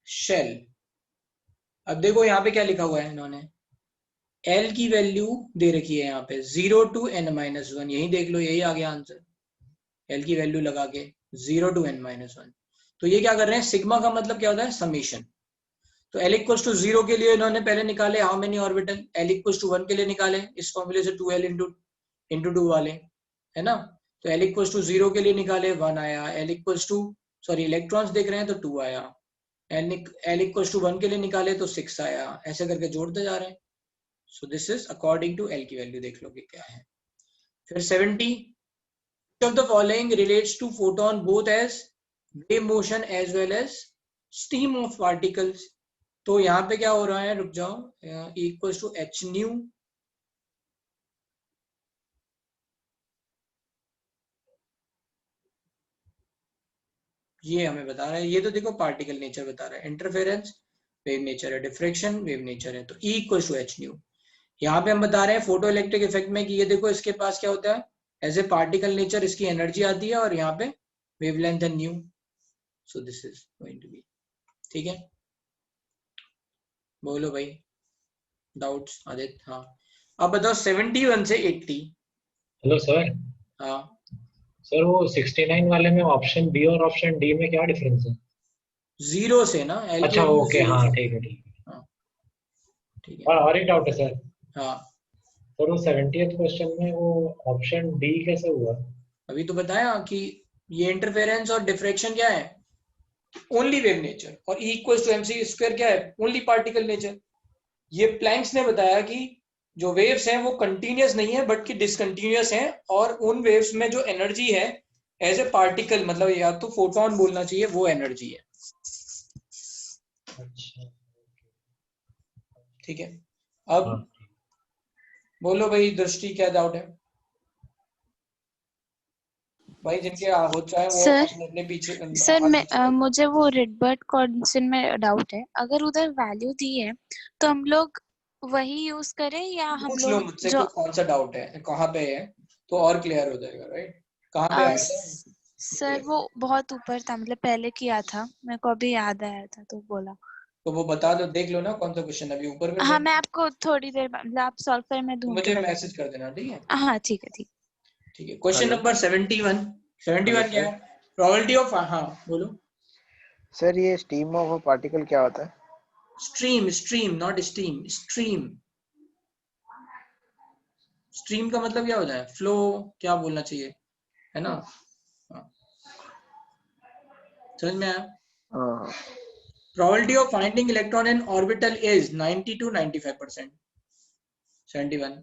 शेल। अब देखो यहाँ पे क्या लिखा हुआ है इन्होंने, L की वैल्यू दे रखी है यहाँ पे 0 to n-1, यही देख लो, यही आ गया आंसर, L की वैल्यू लगा के 0 to n-1। तो ये क्या कर रहे हैं, सिग्मा का मतलब क्या होता है, समीशन। तो L इक्वल्स टू 0 के लिए इन्होंने पहले निकाले how many orbital, L equals to 1 के लिए निकाले इस फॉर्मूले से 2L इंटू 2 वाले, है ना। तो L इक्वल्स टू 0 के लिए निकाले 1 आया, L equals to sorry electrons देख रहे हैं तो 2 आया, L इक्वल्स टू 1 के लिए निकाले तो 6 आया, ऐसे करके जोड़ते जा रहे हैं। So this is according to L की वैल्यू, देख लो कि क्या है। फिर 70, of the following relates to photon both as wave motion as well as stream of particles। तो यहाँ पे क्या हो रहा है, रुक जाओ, इक्वल्स टू h न्यू, ये हमें बता रहा है, ये तो देखो पार्टिकल नेचर बता रहा है, इंटरफेरेंस वेव नेचर है, डिफ्रेक्शन वेव नेचर है, तो E equals to h nu. यहाँ पे हम बता रहे हैं फोटो इलेक्ट्रिक इफेक्ट में कि ये देखो इसके पास क्या होता है, एज ए पार्टिकल नेचर इसकी एनर्जी आती है और यहाँ पे वेवलेंथ है nu, so this is going to be, ठीक है। बोलो भाई डाउट्स आदित्य? हाँ अब बताओ 71 से 80। Hello sir. हाँ सर वो 69 वाले में ऑप्शन बी और ऑप्शन डी में क्या डिफरेंस है? 0 से ना, L अच्छा की ओके, वैल्यू हाँ 0 से। ठीक है ठीक है। हाँ ठीक है। और एक डाउट है सर। हाँ सर वो 70th क्वेश्चन में वो ऑप्शन डी कैसे हुआ? अभी तो बताया कि ये इंटरफेरेंस और डिफ्रेक्शन क्या है, ओनली वेव नेचर, और E equals to mc square क्या है, ओनली पार्टिकल नेचर। ये प्लैंक्स ने बताया कि जो वेव्स हैं वो कंटिन्यूअस नहीं है बल्कि डिसकंटिन्यूअस हैं, और उन वेव्स में जो एनर्जी है एज ए पार्टिकल, मतलब या तो फोटोन बोलना चाहिए, वो एनर्जी है। अच्छा ठीक है। अब बोलो भाई दृष्टि, क्या डाउट है भाई, जिनके हो चाहे वो अपने पीछे। सर मैं मुझे वो रेडबर्ट क्वेश्चन में डाउट है, अगर उधर वैल्यू दी है तो हम लोग वही यूज करें या हम लोग मुझसे जो कौन सा डाउट है, कहाँ पे है, तो और क्लियर हो जाएगा, राइट? कहाँ पे आया था सर? वो बहुत ऊपर था, मतलब पहले किया था, मेरे को अभी याद आया था तो बोला। तो वो बता दो, देख लो ना कौन सा क्वेश्चन अभी ऊपर में। हाँ मैं आपको थोड़ी देर मतलब आप सॉल्व कर, मैं ढूंढ के मुझे मैसेज कर देना, ठीक है? हाँ ठीक है ठीक ठीक है। क्वेश्चन नंबर 71 क्या है, प्रोबेबिलिटी ऑफ, हाँ बोलो सर। ये स्टीम ऑफ अ पार्टिकल क्या होता है? स्ट्रीम नॉट स्टीम, स्ट्रीम का मतलब क्या होता है, फ्लो, क्या बोलना चाहिए, है ना? समझ में आया? Probability of finding electron in orbital is 90 to 95%। 71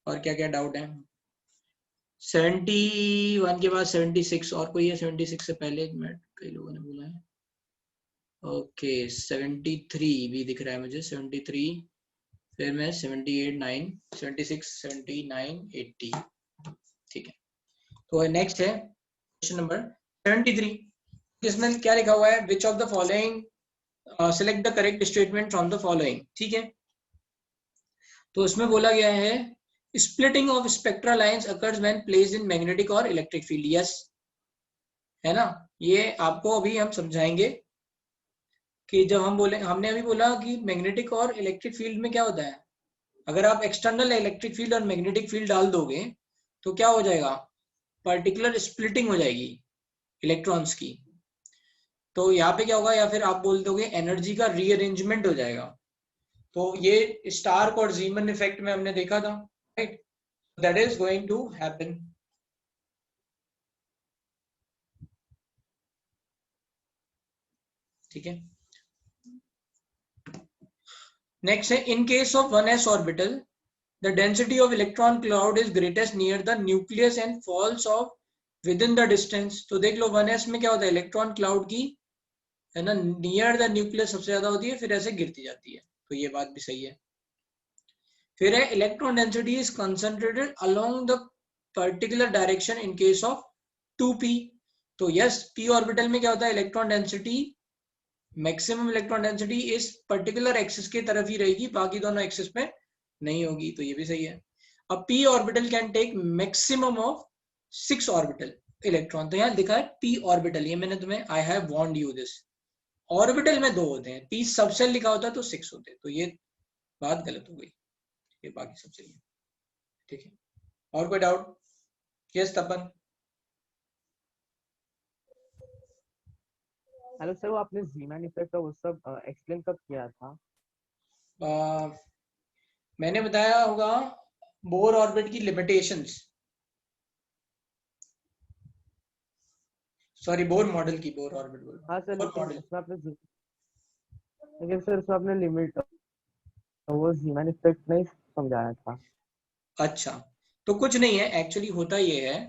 और क्या क्या डाउट है? 71 के बाद 76 और कोई है? 76 से पहले एक मिनट, कई लोगों ने बोला है। ओके 73 भी दिख रहा है मुझे, 73, फिर मैं 78, 9, 76, 79, 80, ठीक है। तो नेक्स्ट है क्वेश्चन नंबर 73, इसमें क्या लिखा हुआ है, which of the following select the correct statement from the following, ठीक है। तो इसमें बोला गया है splitting of spectral lines occurs when placed in magnetic or electric field, yes है ना। ये आपको अभी हम समझाएंगे कि जब हम बोले, हमने अभी बोला कि मैग्नेटिक और इलेक्ट्रिक फील्ड में क्या होता है, अगर आप एक्सटर्नल इलेक्ट्रिक फील्ड और मैग्नेटिक फील्ड डाल दोगे तो क्या हो जाएगा, पर्टिकुलर स्प्लिटिंग हो जाएगी इलेक्ट्रॉन्स की। तो यहाँ पे क्या होगा, या फिर आप बोल दोगे एनर्जी का रीअरेंजमेंट हो जाएगा। तो ये स्टार्क और जीमन इफेक्ट में हमने देखा था, right? That is going to happen। ठीक है। नेक्स्ट है in case of 1s orbital the density of electron cloud is greatest near the nucleus and falls off within the distance. तो देख लो 1s में क्या होता है, इलेक्ट्रॉन क्लाउड की है ना नियर द न्यूक्लियस सबसे ज्यादा होती है, फिर ऐसे गिरती जाती है, तो ये बात भी सही है। फिर है electron density is concentrated along the particular direction in case of 2p। तो यस, p ऑर्बिटल में क्या होता है, electron density maximum electron density इस पर्टिकुलर एक्सिस की तरफ ही रहेगी, बाकी दोनों एक्सिस पे नहीं होगी, तो ये भी सही है। अब p orbital can take maximum of 6 orbital electron. तो यहाँ लिखा है p ऑर्बिटल, ये मैंने तुम्हें I have warned you this, orbital में 2 होते हैं, p सबसेल लिखा होता है तो 6 होते हैं, तो ये बात गलत हो गई, ये बाकी सब सही है, ठीक है। और कोई डाउट? यस तपन। हेलो सर, वो आपने ज़ीमैन इफेक्ट और वो सब एक्सप्लेन कब किया था? मैंने बताया होगा बोर ऑर्बिट की लिमिटेशंस, सॉरी बोर मॉडल की, बोर ऑर्बिट बोल। हाँ सर, मॉडल लेकिन सर इसमें आपने लिमिट वो ज़ीमैन इफेक्ट नहीं समझाया था। अच्छा, तो कुछ नहीं है, एक्चुअली होता ये है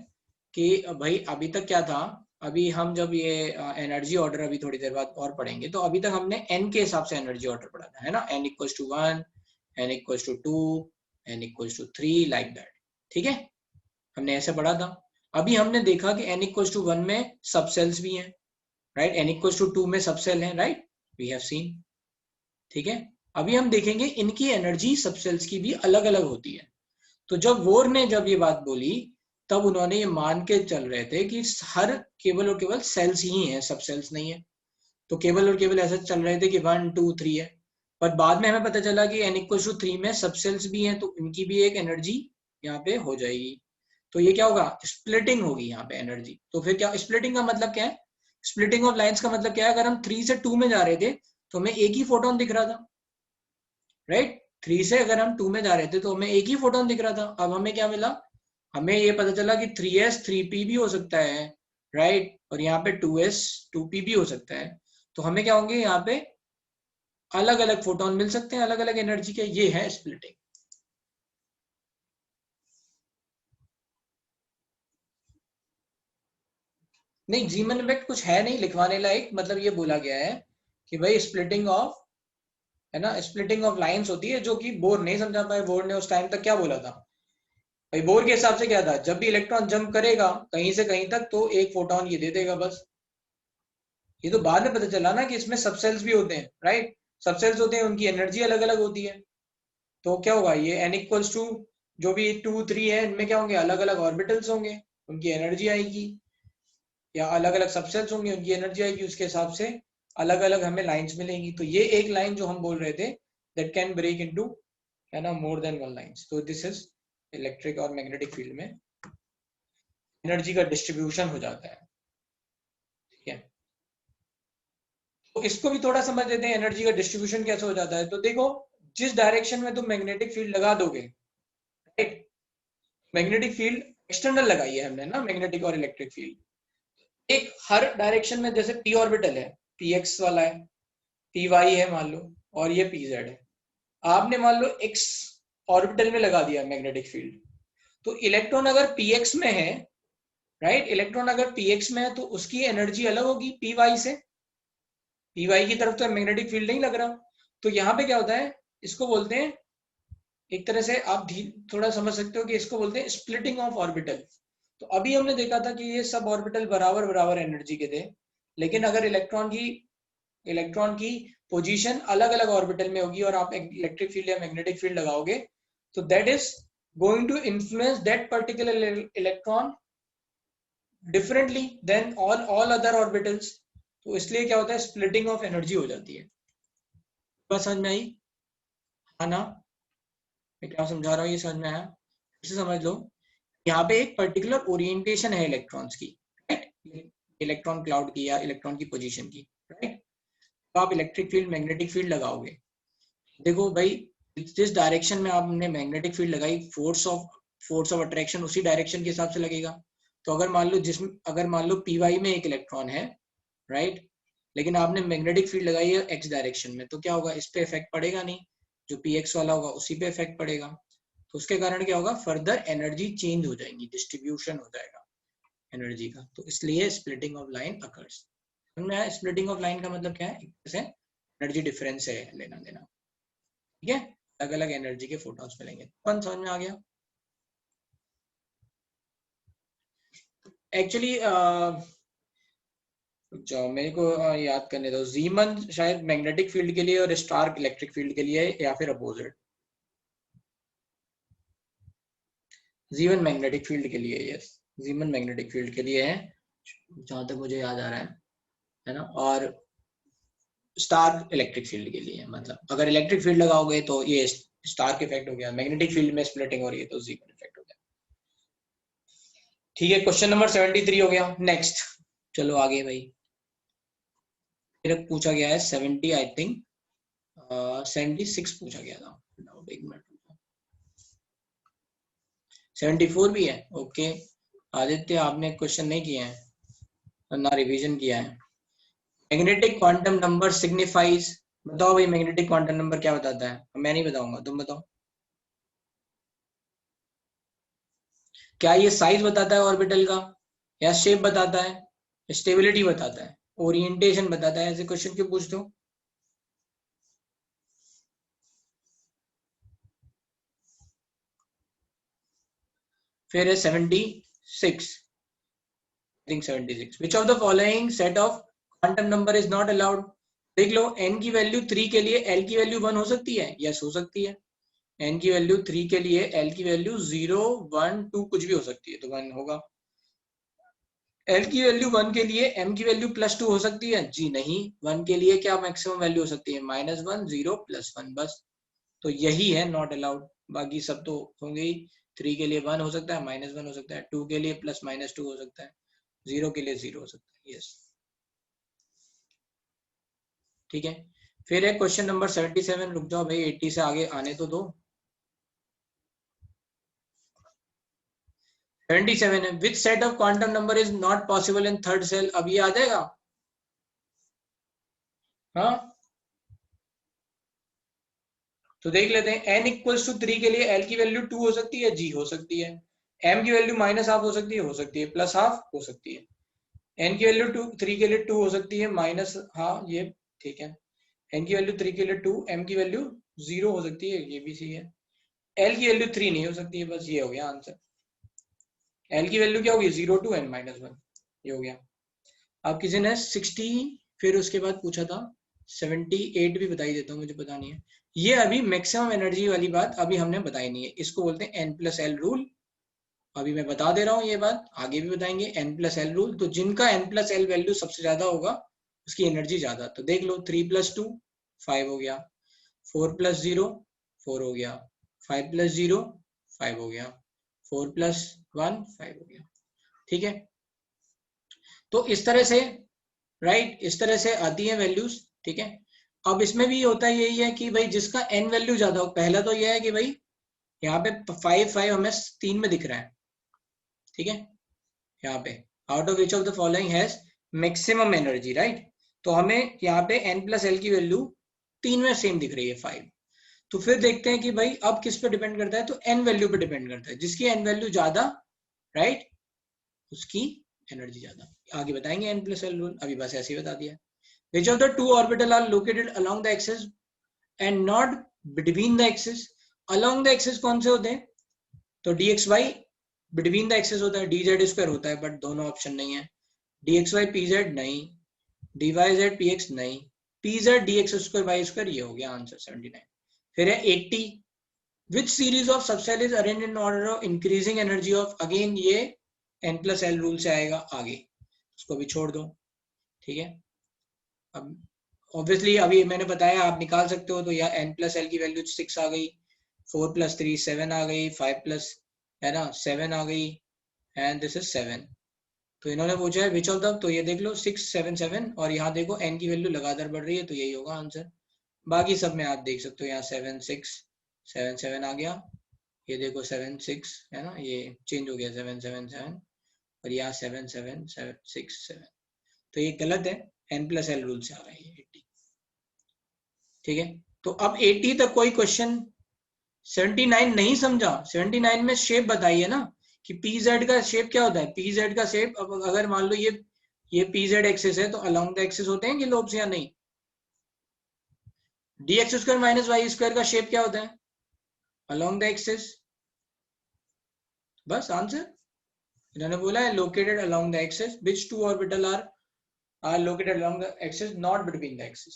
कि भाई अभी तक क्या था, अभी हम जब ये एनर्जी ऑर्डर अभी थोड़ी देर बाद और पढ़ेंगे, तो अभी तक हमने n के हिसाब से एनर्जी ऑर्डर पढ़ा था, है ना, n equals to 1, n equals to 2, n equals to 3 like that, ठीक है, हमने ऐसे पढ़ा था। अभी हमने देखा कि n इक्वल्स टू 1 में सब सेल्स भी हैं, राइट, n इक्वल्स टू 2 में सब सेल हैं, राइट, वी हैव सीन, ठीक है। अभी हम देखेंगे इनकी एनर्जी सब सेल्स की भी अलग अलग होती है। तो जब वोर ने जब ये बात बोली, तब उन्होंने ये मान के चल रहे थे कि हर केवल और केवल सेल्स ही हैं, सब सेल्स नहीं है, तो केवल और केवल ऐसा चल रहे थे कि 1 2 3 है। पर बाद में हमें पता चला कि n इक्वल टू 3 में सब सेल्स भी हैं, तो इनकी भी एक एनर्जी यहाँ पे हो जाएगी। तो ये क्या होगा, स्प्लिटिंग होगी यहाँ पे एनर्जी। तो फिर क्या स्प्लिटिंग का मतलब क्या है, स्प्लिटिंग ऑफ लाइन्स का मतलब क्या है, अगर हम 3 से 2 में जा रहे थे तो हमें एक ही फोटोन दिख रहा था, राइट, 3 से अगर हम 2 में जा रहे थे तो हमें एक ही फोटोन दिख रहा था। अब हमें क्या मिला, हमें ये पता चला कि 3s 3p भी हो सकता है, राइट, और यहाँ पे 2s 2p भी हो सकता है। तो हमें क्या होंगे, यहाँ पे अलग अलग फोटोन मिल सकते हैं, अलग अलग एनर्जी के, ये है स्प्लिटिंग। नहीं, जीमन इफेक्ट कुछ है नहीं लिखवाने लायक, मतलब ये बोला गया है कि भाई स्प्लिटिंग ऑफ, है ना, स्प्लिटिंग ऑफ लाइंस होती है, जो कि बोर नहीं समझा पाए। बोर ने उस टाइम तक क्या बोला था भाई, बोर के हिसाब से क्या था, जब भी इलेक्ट्रॉन जंप करेगा कहीं से कहीं तक तो एक फोटोन ये दे देगा बस। ये तो बाद में पता चला ना कि इसमें सब सेल्स भी होते हैं, राइट, सब सेल्स होते हैं, उनकी एनर्जी अलग अलग होती है। तो क्या होगा, ये n इक्वल्स टू जो भी 2 3 है, इनमें क्या होंगे, अलग अलग ऑर्बिटल्स होंगे, उनकी एनर्जी आएगी, या अलग अलग सब सेल्स होंगे, उनकी एनर्जी आएगी, उसके हिसाब से अलग अलग हमें लाइंस मिलेंगी। तो ये एक लाइन जो हम बोल रहे थे, दैट कैन ब्रेक इनटू, है ना, मोर देन वन लाइंस। तो दिस इज इलेक्ट्रिक और मैग्नेटिक फील्ड में एनर्जी का डिस्ट्रीब्यूशन हो जाता है, ठीक है। तो इसको भी थोड़ा समझ लेते हैं, एनर्जी का डिस्ट्रीब्यूशन कैसे हो जाता है। तो देखो, जिस डायरेक्शन में तुम मैग्नेटिक फील्ड लगा दोगे, राइट, मैग्नेटिक फील्ड एक्सटर्नल लगाई है हमने ना, मैग्नेटिक और इलेक्ट्रिक फील्ड, एक हर डायरेक्शन में, जैसे p ऑर्बिटल है, px वाला है, py है मान लो, और ये pz है। आपने मान लो x ऑर्बिटल में लगा दिया मैग्नेटिक फील्ड, तो इलेक्ट्रॉन अगर px में है, राइट, इलेक्ट्रॉन अगर px में है तो उसकी एनर्जी अलग होगी py से, py की तरफ तो मैग्नेटिक फील्ड नहीं लग रहा। तो यहाँ पे क्या होता है, इसको बोलते हैं, एक तरह से आप थोड़ा समझ सकते हो कि इसको बोलते हैं स्प्लिटिंग ऑफ ऑर्बिटल। तो अभी हमने देखा था कि ये सब ऑर्बिटल बराबर बराबर एनर्जी के थे, लेकिन अगर इलेक्ट्रॉन की पोजीशन अलग अलग ऑर्बिटल में होगी और आप इलेक्ट्रिक फील्ड या मैग्नेटिक फील्ड लगाओगे, तो that is going to influence that particular electron differently than all other orbitals. तो इसलिए क्या होता है, स्प्लिटिंग ऑफ एनर्जी हो जाती है। बस समझ में आई? हाँ ना, मैं क्या समझा रहा हूँ ये समझ में आया? फिर से समझ लो, यहाँ पे एक पर्टिकुलर ओरिएंटेशन है इलेक्ट्रॉन्स की, राइट, इलेक्ट्रॉन क्लाउड की या इलेक्ट्रॉन की पोजीशन की, राइट। तो आप इलेक्ट्रिक फील्ड मैग्नेटिक फील्ड लगाओगे, देखो भाई जिस डायरेक्शन में आपने मैग्नेटिक फील्ड लगाई, फोर्स ऑफ अट्रैक्शन उसी डायरेक्शन के हिसाब से लगेगा। तो अगर मान लो py में एक इलेक्ट्रॉन है, राइट, लेकिन आपने मैग्नेटिक फील्ड लगाई है x डायरेक्शन में, तो क्या होगा, इस पे इफेक्ट पड़ेगा नहीं, जो px वाला होगा उसी पे इफेक्ट पड़ेगा। तो उसके कारण क्या होगा, फर्दर एनर्जी चेंज हो जाएगी, डिस्ट्रीब्यूशन हो जाएगा एनर्जी का, तो इसलिए splitting of line occurs. Splitting of line का मतलब क्या है, जैसे एनर्जी डिफरेंस है लेना देना, ठीक है, अलग अलग एनर्जी के फोटॉन्स मिलेंगे। कौन समझ में आ गया? एक्चुअली जाओ मेरे को याद करने दो, जीमन शायद मैग्नेटिक फील्ड के लिए और स्टार्क इलेक्ट्रिक फील्ड के लिए, या फिर अपोजिट। जीवन मैग्नेटिक फील्ड के लिए, यस जीमन मैग्नेटिक फील्ड के लिए है जहां तक मुझे याद आ रहा है ना, और स्टार्क इलेक्ट्रिक फील्ड के लिए, मतलब अगर इलेक्ट्रिक फील्ड लगाओगे तो ये स्टार्क इफेक्ट हो गया, मैग्नेटिक फील्ड में स्प्लिटिंग हो रही है तो जीमन इफेक्ट हो गया। ठीक है, क्वेश्चन नंबर 73 हो गया। नेक्स्ट चलो आगे भाई, फिर पूछा गया है 70 आई थिंक 76 पूछा गया था, एक मिनट 74 भी है। ओके आदित्य, आपने क्वेश्चन नहीं किया है ना, रिवीजन किया है। मैग्नेटिक क्वांटम नंबर सिग्निफाइज, बताओ भाई मैग्नेटिक क्वांटम नंबर क्या बताता है? मैं नहीं बताऊंगा, तुम बताओ। क्या ये साइज बताता है ऑर्बिटल का, या शेप बताता है, स्टेबिलिटी बताता है, ओरिएंटेशन बताता है? ऐसे क्वेश्चन क्यों पूछते हो? फिर है 76, think 76, which of the following set of quantum number is not allowed? देख लो, n की वैल्यू 3 के लिए l की वैल्यू 1 हो सकती है, यस हो सकती है। n की वैल्यू 3 के लिए l की वैल्यू 0 1 2 कुछ भी हो सकती है, तो 1 होगा। l की वैल्यू 1 के लिए m की वैल्यू +2 हो सकती है, जी नहीं। 1 के लिए क्या मैक्सिमम वैल्यू हो सकती है? -1 0 +1 बस, तो यही है नॉट अलाउड। बाकी सब तो होंगे ही। 3 के लिए 1 हो सकता है, -1 हो सकता है, 2 के लिए +-2 हो सकता है, 0 के लिए 0 हो सकता है, यस ठीक है। फिर है क्वेश्चन नंबर 77, रुक जाओ भाई 80 से आगे आने तो दो। 77 है, which set of quantum number is not possible in third shell? अब ये आ जाएगा, हाँ तो देख लेते हैं। n = 3 के लिए l की वैल्यू 2 हो सकती है, जी हो सकती है। m की वैल्यू -½ हो सकती है, +½ हो सकती है। n की वैल्यू 3 के लिए 2 हो सकती है, -½ ये ठीक है। n की वैल्यू 3 के लिए 2, m की वैल्यू 0 हो सकती है, ये भी सही है। l की वैल्यू 3 नहीं हो सकती है, बस ये हो गया आंसर। l की वैल्यू क्या होगी? 0 to n - 1, ये हो गया। अब किसी ने 60 फिर उसके बाद पूछा था 78 भी बताई देता हूँ, मुझे पता नहीं है। ये अभी मैक्सिमम एनर्जी वाली बात अभी हमने बताई नहीं है, इसको बोलते हैं n+l रूल। अभी मैं बता दे रहा हूँ ये बात, आगे भी बताएंगे। n+l रूल, तो जिनका n+l वैल्यू सबसे ज्यादा होगा उसकी एनर्जी ज्यादा। तो देख लो 3 + 2 5 हो गया, 4 + 0 4 हो गया, 5 + 0 5 हो गया, 4 + 1 5 हो गया, ठीक है। तो इस तरह से राइट, इस तरह से आती है वैल्यूज, ठीक है। अब इसमें भी होता है यही है कि भाई जिसका n वैल्यू ज्यादा हो, पहला तो यह है कि भाई यहाँ पे 5 5 हमें 3 में दिख रहा है, ठीक है। यहाँ पे out of which of the following has maximum energy, right. तो हमें यहाँ पे n+l की वैल्यू 3 में सेम दिख रही है 5। तो फिर देखते हैं कि भाई अब किस पे डिपेंड करता है, तो n वैल्यू पे डिपेंड करता है। जिसकी n वैल्यू ज्यादा, राइट, उसकी एनर्जी ज्यादा। आगे बताएंगे n+l रूल, अभी बस ऐसे ही बता दिया। Which of the two orbitals are located along the axis and not between the axis? Along the axis कौन से होते हैं? तो dxy between the axis होता है, dz² होता है, बट दोनों ऑप्शन नहीं है। dxy pz नहीं, dyz px नहीं, pz dx² y², ये हो गया आंसर 79। फिर है 80, which series of subcell is arranged in order of increasing energy of? Again ये n+l रूल से आएगा आगे, उसको भी छोड़ दो, ठीक है। अब ऑब्वियसली अभी मैंने बताया आप निकाल सकते हो, तो या n+l की वैल्यू 6 आ गई, 4 + 3 7 आ गई, 5+ है ना 7 आ गई, एंड दिस इज 7। तो इन्होंने पूछा है विच ऑफ द, तो ये देख लो 6 7 7, और यहाँ देखो n की वैल्यू लगातार बढ़ रही है, तो यही होगा आंसर। बाकी सब में आप देख सकते हो, यहाँ 7 6 7 7 आ गया, ये देखो 7 6 है ना, ये चेंज हो गया 7 7 7, और यहाँ 7 7 6 7, तो ये गलत है, n+l रूल से आ रहा है 80, ठीक है। तो अब 80 तक कोई क्वेश्चन 79 नहीं समझा? 79 में शेप बताइए ना कि pz का शेप क्या होता है। pz का शेप, अब अगर मान लो ये pz एक्सिस है तो अलोंग द एक्सिस होते हैं कि लोब्स या नहीं? dx square minus y square का शेप क्या होता है? Along the axis. बस आंसर। इन्होंने बोला है located along the axis which two orbital are located along the axis not between the axis.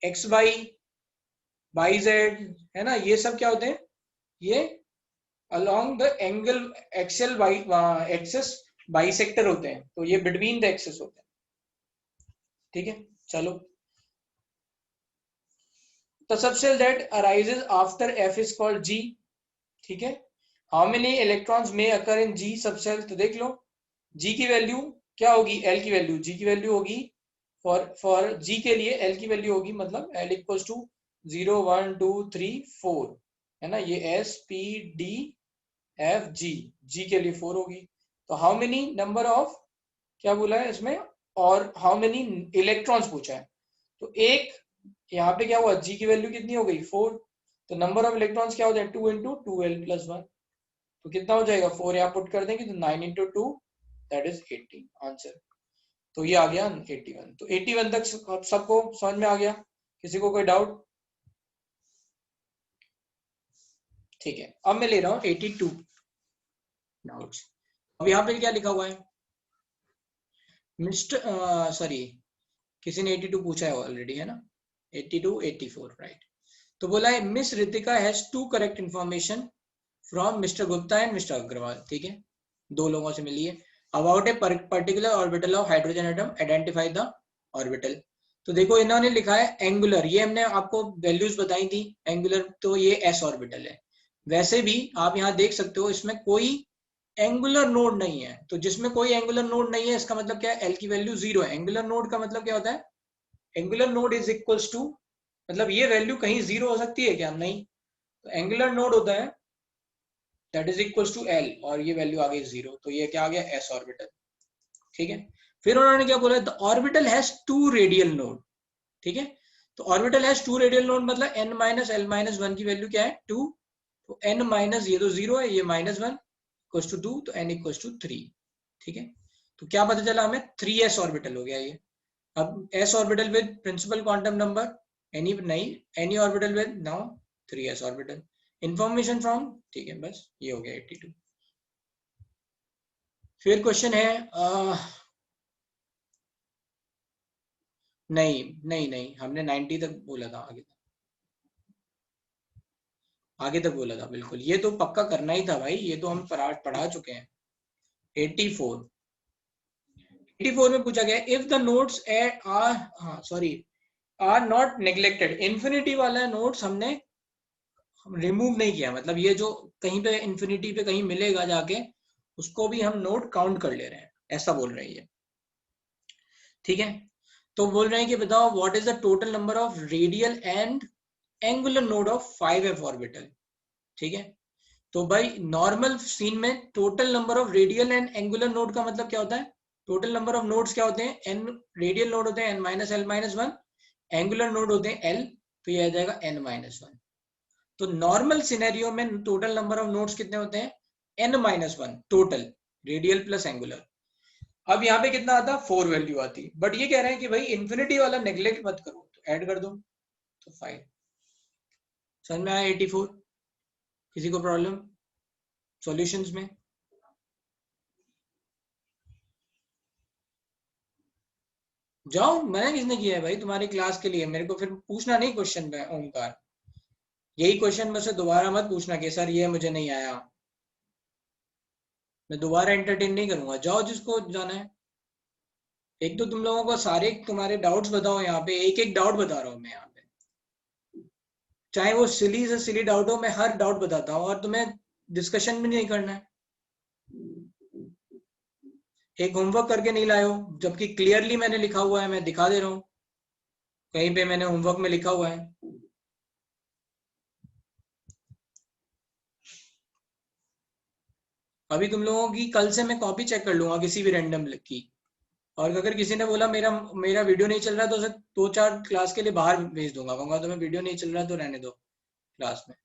X by by z है ना, ये सब क्या होते हैं? ये along the angle axial by axis bisector होते हैं, तो ये बिटवीन द एक्सिस होते हैं। ठीक है, चलो। The subshell that arises after F is called G. ठीक है, how many electrons may occur in G subshell? तो देख लो G की वैल्यू क्या होगी, L की वैल्यू, G की वैल्यू होगी फॉर G के लिए L की वैल्यू होगी मतलब L इक्वल्स टू 0 1 2 3 4 है ना, ये S P D F G, G के लिए 4 होगी। तो हाउ मेनी नंबर ऑफ क्या बोला है इसमें, और हाउ मेनी इलेक्ट्रॉन्स पूछा है। तो एक यहाँ पे क्या हुआ, G की वैल्यू कितनी हो गई 4, तो नंबर ऑफ इलेक्ट्रॉन्स क्या होता है 2 इंटू 2L प्लस 1, तो कितना हो जाएगा 4 यहाँ पुट कर देंगे तो 9 इंटू 2 दैट इज 18 आंसर। तो ये आ गया 81। तो 81 तक सबको समझ में आ गया, किसी को कोई डाउट? ठीक है, अब मैं ले रहा हूँ 82 डाउट्स। अब यहाँ पे क्या लिखा हुआ है मिस्टर सॉरी किसी ने 82 पूछा है ऑलरेडी है ना, 82 84 राइट। तो बोला है miss Ritika has 2 correct information from mister Gupta and mister Agarwal. ठीक है, 2 लोगों से मिली है। About a particular orbital of hydrogen atom identify the orbital. तो देखो इन्होंने लिखा है एंगुलर, ये हमने आपको वैल्यूज बताई थी एंगुलर, तो ये एस ऑर्बिटल है। वैसे भी आप यहाँ देख सकते हो इसमें कोई एंगुलर नोड नहीं है, तो जिसमें कोई एंगुलर नोड नहीं है इसका मतलब क्या है, एल की वैल्यू 0 है। एंगुलर नोड का मतलब क्या होता है, angular node is equals to, मतलब ये वैल्यू कहीं 0 हो सकती है क्या, नहीं। तो एंगुलर नोड होता है that is equals to l, और ये वैल्यू आ गई 0, तो ये क्या आ गया एस ऑर्बिटल। ठीक है, फिर उन्होंने क्या बोला, the orbital has 2 radial node. ठीक है, तो ऑर्बिटल हैज 2 रेडियल नोड मतलब n माइनस एल माइनस 1 की वैल्यू क्या है 2, तो n माइनस ये तो 0 है, ये माइनस 1 इक्वल्स टू 2, तो n इक्वल्स टू 3। ठीक है, तो क्या पता चला हमें 3s ऑर्बिटल हो गया ये। अब s orbital with principal quantum number any orbital with now 3s orbital. Information from, ठीक है बस ये हो गया 82। फिर क्वेश्चन है नहीं हमने 90 तक बोला था, आगे तक बोला था बिल्कुल, ये तो पक्का करना ही था भाई, ये तो हम पढ़ा चुके हैं। 84 में पूछा गया if the nodes are not neglected. Infinity वाला नोड्स हमने रिमूव नहीं किया, मतलब ये जो कहीं पे इन्फिनिटी पे कहीं मिलेगा जाके उसको भी हम नोड काउंट कर ले रहे हैं, ऐसा बोल रहे हैं ये। ठीक है, तो बोल रहे हैं कि बताओ what is the total number of radial and angular node of 5f orbital. ठीक है, तो भाई नॉर्मल सीन में total number of radial and angular node का मतलब क्या होता है, टोटल नंबर ऑफ नोड्स क्या होते हैं, n रेडियल नोड होते हैं n minus L minus 1, angular node होते हैं l, तो ये आ जाएगा n माइनस 1। तो नॉर्मल सिनेरियो में टोटल नंबर ऑफ नोड्स कितने होते हैं, n minus 1 total, radial plus angular. अब यहाँ पे कितना आता, 4 वैल्यू आती, बट ये कह रहे हैं कि भाई इन्फिनिटी वाला नेग्लेक्ट मत करो, तो ऐड कर दो, तो 5। समझ में आया 84? किसी को प्रॉब्लम सॉल्यूशंस में? जाओ, मैंने किसने किया है भाई तुम्हारी क्लास के लिए, मेरे को फिर पूछना नहीं क्वेश्चन पे ओमकार, यही क्वेश्चन मुझसे दोबारा मत पूछना कि सर ये मुझे नहीं आया, मैं दोबारा एंटरटेन नहीं करूंगा। जाओ जिसको जाना है। एक तो तुम लोगों को सारे तुम्हारे डाउट्स बताओ, यहाँ पे एक एक डाउट बता रहा हूँ मैं यहाँ पे, चाहे वो सिली से सिली डाउट हो, मैं हर डाउट बताता हूँ, और तुम्हें डिस्कशन भी नहीं करना है। एक होमवर्क करके नहीं लाए हो, जबकि क्लियरली मैंने लिखा हुआ है, मैं दिखा दे रहा हूँ कहीं पे मैंने होमवर्क में लिखा हुआ है। अभी तुम लोगों की कल से मैं कॉपी चेक कर लूंगा किसी भी रैंडम की, और अगर किसी ने बोला मेरा वीडियो नहीं चल रहा तो उसे 2-4 क्लास के लिए बाहर भेज दूंगा, कहूंगा तुम्हें वीडियो नहीं चल रहा तो रहने दो क्लास में।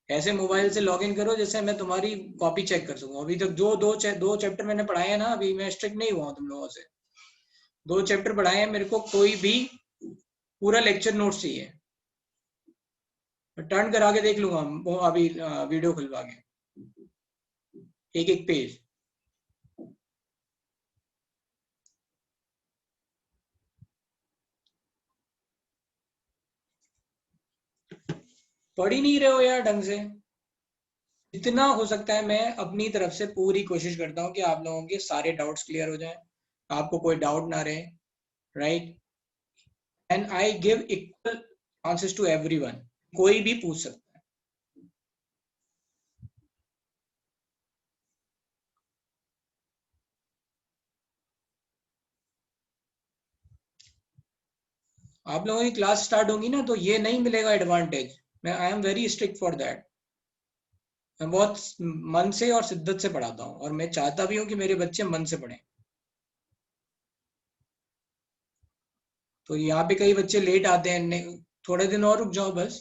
ऐसे मोबाइल से लॉगिन करो जैसे मैं तुम्हारी कॉपी चेक कर सकूं। अभी तक जो दो चैप्टर मैंने पढ़ाए हैं ना, अभी मैं स्ट्रिक्ट नहीं हुआ हूं तुम लोगों से। 2 चैप्टर पढ़ाए हैं, मेरे को कोई भी पूरा लेक्चर नोट्स चाहिए, टर्न करा के देख लूंगा वो अभी वीडियो खुलवा के एक एक पेज। पढ़ ही नहीं रहे हो यार ढंग से। जितना हो सकता है मैं अपनी तरफ से पूरी कोशिश करता हूँ कि आप लोगों के सारे डाउट्स क्लियर हो जाएं, आपको कोई डाउट ना रहे, right. And I give equal answers to everyone, कोई भी पूछ सकता है। आप लोगों की क्लास स्टार्ट होगी ना तो ये नहीं मिलेगा एडवांटेज। मैं I am very strict for that. मैं बहुत मन से और शिद्दत से पढ़ाता हूँ और मैं चाहता भी हूँ कि मेरे बच्चे मन से पढ़ें। तो यहाँ पे कई बच्चे लेट आते हैं, थोड़े दिन और रुक जाओ बस,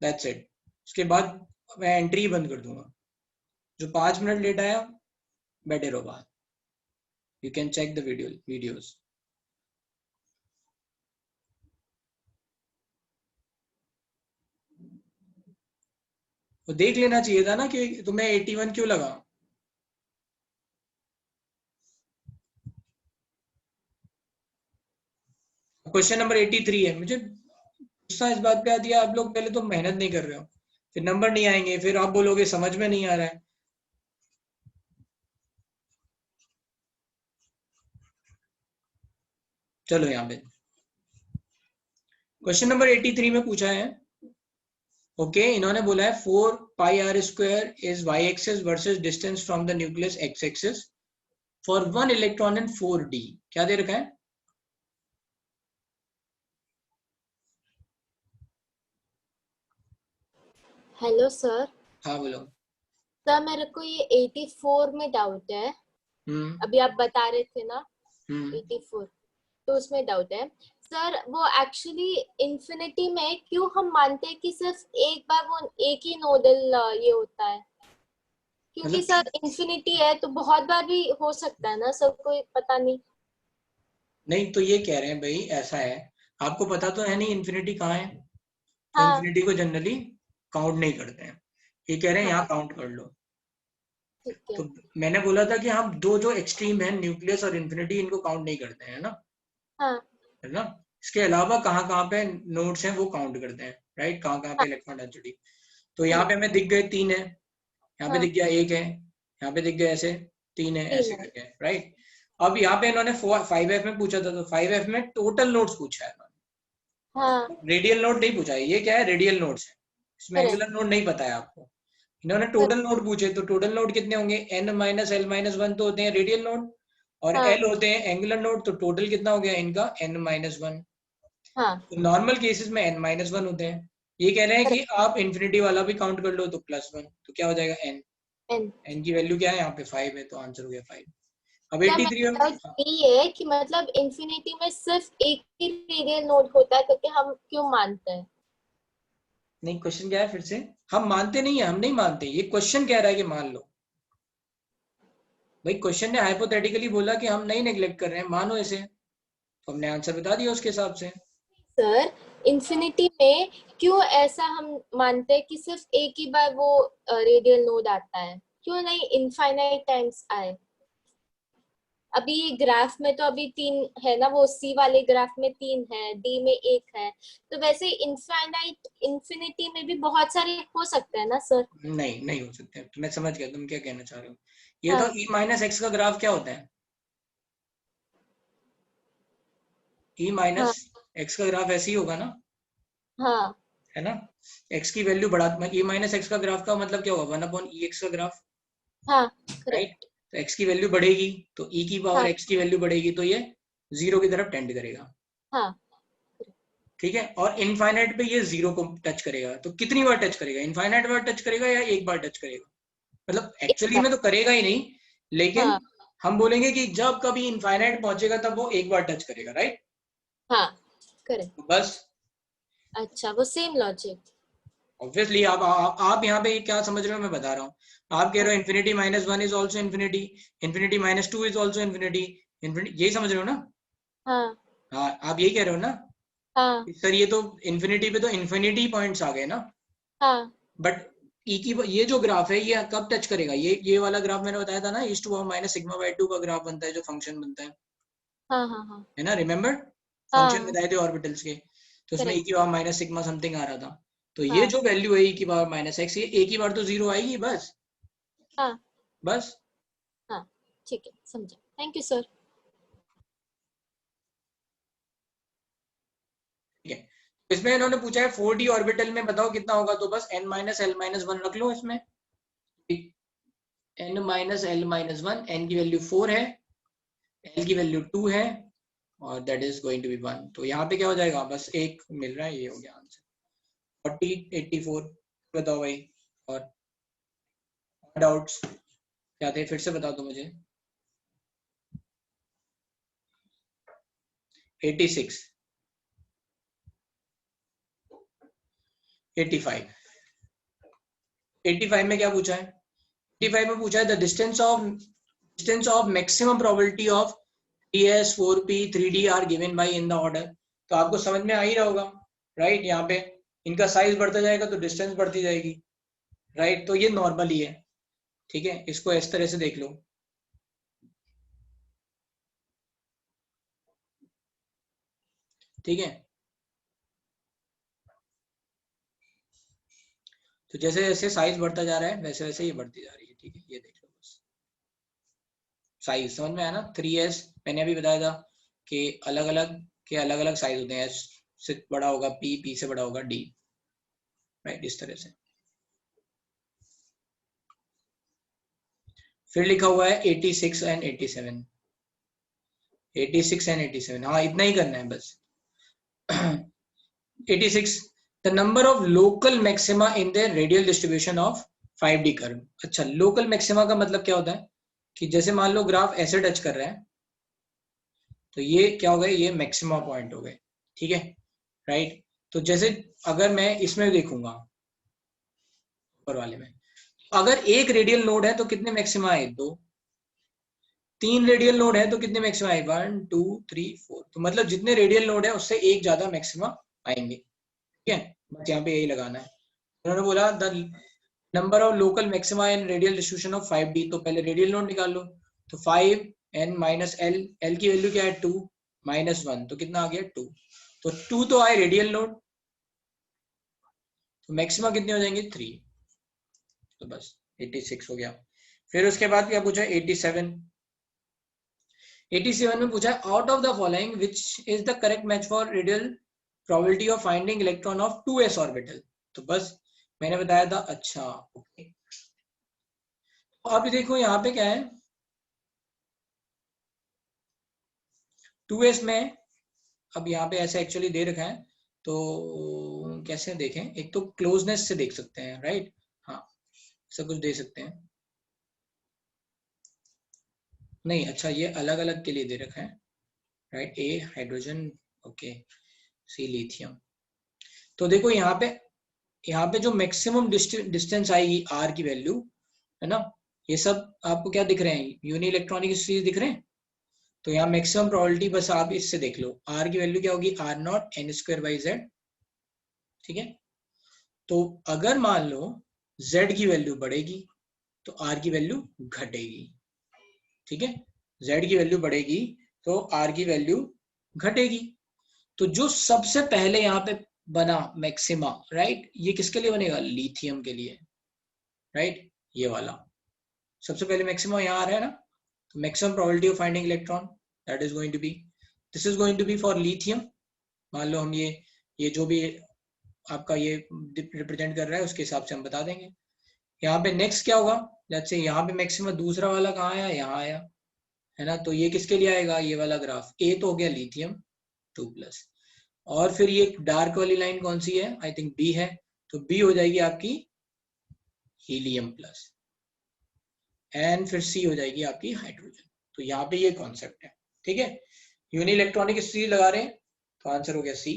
दैट्स इट। उसके बाद मैं एंट्री ही बंद कर दूंगा। जो 5 मिनट लेट आया बैठे रहो बाहर। You can check the videos. तो देख लेना चाहिए था ना कि तुम्हें 81 क्यों लगा। क्वेश्चन नंबर 83 है। मुझे गुस्सा इस बात पे आती है, आप लोग पहले तो मेहनत नहीं कर रहे हो, फिर नंबर नहीं आएंगे, फिर आप बोलोगे समझ में नहीं आ रहा है। चलो यहाँ पे क्वेश्चन नंबर 83 में पूछा है, ओके इन्होंने बोला है 4 pi r square is y axis versus distance from the nucleus x axis for 1 electron in 4d। क्या दे रखा है? Hello sir. हाँ बोलो। सर मेरे को ये 84 में डाउट है। अभी आप बता रहे थे ना 84, तो उसमें डाउट है सर। वो एक्चुअली इन्फिनिटी में क्यों हम मानते हैं कि सिर्फ एक बार वो एक ही नोडल ये होता है? क्योंकि सर इन्फिनिटी है तो बहुत बार भी हो सकता है ना सर, कोई पता नहीं। नहीं तो ये कह रहे हैं भाई ऐसा है, आपको पता तो है नहीं इन्फिनिटी कहाँ है। तो हाँ। इन्फिनिटी को जनरली काउंट नहीं करते हैं। ये कह रहे हैं यहाँ काउंट कर लो। तो मैंने बोला था कि हम दो जो एक्सट्रीम है न्यूक्लियस और इन्फिनिटी, इनको काउंट नहीं करते हैं ना। हाँ। है ना। इसके अलावा कहाँ पे नोड्स हैं वो काउंट करते हैं, राइट। कहाँ पे इलेक्ट्रॉन डेंसिटी। तो यहाँ पे हमें दिख गए 3 है, यहाँ पे दिख गया 1 है, यहाँ पे दिख गया ऐसे 3 है, ऐसे करके, राइट। अब यहाँ पे इन्होंने 5f में पूछा था, तो 5f में टोटल नोड्स पूछा है इन्होंने। रेडियल नोड नहीं पूछा है। ये क्या है? रेडियल नोड्स है, इसमें एंगुलर नोड नहीं पता है आपको। इन्होंने टोटल नोड पूछे, तो टोटल नोड कितने होंगे? n माइनस l माइनस 1 तो होते हैं रेडियल नोड, और l होते हैं एंगुलर नोड। तो टोटल कितना हो गया इनका? n minus 1। तो नॉर्मल केसेस में n माइनस 1 होते हैं। ये कह रहे हैं कि आप इन्फिनिटी वाला भी काउंट कर लो तो +1, तो क्या हो जाएगा? n की वैल्यू क्या है यहाँ पे? 5 है, तो आंसर हो गया 5। अब 83 में ये है कि मतलब इन्फिनिटी में सिर्फ एक ही रेडियल नोड होता है, क्योंकि हम क्यों मानते हैं? नहीं, क्वेश्चन क्या है फिर से? हम मानते नहीं है, हम नहीं मानते। ये क्वेश्चन कह रहा है कि मान लो। भाई क्वेश्चन ने हाइपोथेटिकली बोला कि हम नहीं नेग्लेक्ट कर रहे हैं, मानो इसे, तो हमने आंसर बता दिया उसके हिसाब से। सर इन्फिनिटी में क्यों ऐसा हम मानते हैं कि सिर्फ एक ही बार वो रेडियल नोड आता है, क्यों नहीं इनफाइनाइट टाइम्स आए? अभी ग्राफ में तो अभी 3 है ना, वो सी वाले ग्राफ में 3 है, डी में 1 है, तो वैसे इनफाइनाइट इन्फिनिटी में भी बहुत सारे हो सकते हैं ना सर? नहीं हो सकते। तो मैं समझ गया तुम क्या कहना चाह रहे हो। ये तो e माइनस एक्स का ग्राफ क्या होता है? e माइनस एक्स का ग्राफ ऐसे ही होगा ना। हाँ। है ना। x की वैल्यू बढ़ा, e माइनस एक्स का ग्राफ का मतलब क्या होगा? 1/e(x) का ग्राफ। हाँ राइट। तो x की वैल्यू बढ़ेगी तो e की पावर x की वैल्यू बढ़ेगी, तो ये 0 की तरफ टेंड करेगा। हाँ। ठीक है। और इनफाइनाइट पे ये 0 को टच करेगा। तो कितनी बार टच करेगा? इनफाइनाइट बार टच करेगा या एक बार टच करेगा? मतलब एक्चुअली में तो करेगा ही नहीं, लेकिन हम बोलेंगे कि जब कभी इनफाइनाइट पहुंचेगा तब वो एक बार टच करेगा, राइट। हाँ करेक्ट। बस। अच्छा, वो सेम लॉजिक। ऑब्वियसली आप यहाँ पे क्या समझ रहे हो मैं बता रहा हूँ। आप कह रहे हो infinity -1 is also infinity, infinity -2 is also infinity, यही समझ रहे हो ना? हाँ आप यही कह रहे हो ना? सर ये तो इन्फिनिटी पे तो इन्फिनिटी पॉइंट्स आ गए ना। बट ई की ये जो ग्राफ है ये कब टच करेगा? ये वाला ग्राफ मैंने बताया था ना, east to minus sigma by 2 का ग्राफ बनता है जो फंक्शन बनता है। है ना, रिमेम्बर? फंक्शन बताए थे ऑर्बिटल्स के, तो उसमें ई की पावर माइनस सिग्मा समथिंग आ रहा था। तो ये जो वैल्यू है ई की पावर -x, ये एक ही बार तो 0 आएगी बस। बस ठीक है, समझा। Thank you sir. ठीक है, इसमें इन्होंने पूछा है 4d ऑर्बिटल में बताओ कितना होगा, तो बस n-l-1 रख लो इसमें। n-l-1, n की वैल्यू 4 है, l की वैल्यू 2 है, और that is going to be 1। तो यहाँ पे क्या हो जाएगा, बस एक मिल रहा है, ये हो गया आंसर 40, 84। बताओ भाई, और डाउट्स क्या थे, फिर से बता दो मुझे। 86, 85, 85 में क्या पूछा है? 85 में पूछा है the distance of maximum probability of 3s 4p 3d are given by in the order. तो आपको समझ में आ ही रहा होगा, राइट? यहाँ पे इनका साइज बढ़ता जाएगा तो डिस्टेंस बढ़ती जाएगी, राइट? तो ये नॉर्मल ही है, ठीक है, इसको इस तरह से देख लो। ठीक है, तो जैसे जैसे साइज बढ़ता जा रहा है वैसे वैसे ये बढ़ती जा रही है। ठीक है, ये देख लो बस, साइज समझ में आया ना? 3s मैंने अभी बताया था कि अलग अलग साइज होते हैं, s से बड़ा होगा p, p से बड़ा होगा d, राइट? इस तरह से। फिर लिखा हुआ है 86 एंड 87, 86 एंड 87, हाँ इतना ही करना है बस। 86, the number of local maxima in the radial distribution of 5D curve. अच्छा, लोकल मैक्सिमा का मतलब क्या होता है कि जैसे मान लो ग्राफ ऐसे टच कर रहा है, तो ये क्या हो गए, ये मैक्सिमा पॉइंट हो गए, ठीक है, राइट? तो जैसे अगर मैं इसमें देखूंगा ऊपर वाले में, अगर एक रेडियल नोड है तो कितने मैक्सिमा आए? 2। 3 रेडियल नोड है तो कितने मैक्सिमा आए? 1 2 3 4। तो मतलब जितने रेडियल नोड है उससे एक ज्यादा मैक्सिमा आएंगे, ठीक है? बस यहाँ पे यही लगाना है। उन्होंने बोला the number of local maxima in radial distribution of 5D, तो पहले रेडियल नोड निकाल लो। तो 5n माइनस l, l की वैल्यू क्या है? 2 -1, तो कितना आ गया? 2। तो 2 तो आए रेडियल नोड, तो मैक्सिमा कितने हो जाएंगे? 3। तो बस 86 हो गया। फिर उसके बाद क्या पूछा? 87, 87 में पूछा out of the following which is the correct match for radial probability of finding electron of 2s orbital. तो बस मैंने बताया था। अच्छा ओके, तो अब देखो यहाँ पे क्या है, 2s में अब यहाँ पे ऐसे एक्चुअली दे रखा है, तो कैसे देखें? एक तो क्लोजनेस से देख सकते हैं, राइट? हाँ, ऐसा कुछ दे सकते हैं। नहीं, अच्छा ये अलग अलग के लिए दे रखा है, राइट? ए हाइड्रोजन, ओके, सी लिथियम। तो देखो यहाँ पे जो मैक्सिमम डिस्टेंस आएगी आर की वैल्यू, है ना, ये सब आपको क्या दिख रहे हैं? यूनि इलेक्ट्रॉनिक सीरीज दिख रहे हैं। तो यहाँ मैक्सिमम प्रोबेबिलिटी बस आप इससे देख लो, आर की वैल्यू क्या होगी? r0 n²/z, ठीक है? तो अगर मान लो z की वैल्यू बढ़ेगी तो r की वैल्यू घटेगी, ठीक है? z की वैल्यू बढ़ेगी तो r की वैल्यू घटेगी। तो जो सबसे पहले यहाँ पे बना मैक्सिमा, राइट, ये किसके लिए बनेगा? लिथियम के लिए, राइट? ये वाला सबसे पहले मैक्सिमा यहाँ आ रहा है ना, तो maximum probability of finding electron that is going to be, this is going to be for lithium. मान लो हम ये जो भी आपका ये रिप्रेजेंट कर रहा है उसके हिसाब से हम बता देंगे। यहाँ पे नेक्स्ट क्या होगा? जैसे यहाँ पे मैक्सिमम दूसरा वाला कहाँ आया? यहाँ आया, है ना? तो ये किसके लिए आएगा? ये वाला ग्राफ ए तो हो गया लिथियम 2+, और फिर ये डार्क वाली लाइन कौन सी है? आई थिंक बी है, तो बी हो जाएगी आपकी हीलियम प्लस, एंड फिर सी हो जाएगी आपकी हाइड्रोजन। तो यहाँ पे ये कॉन्सेप्ट है, ठीक है? यूनि इलेक्ट्रॉनिक सी लगा रहे हैं तो आंसर हो गया सी।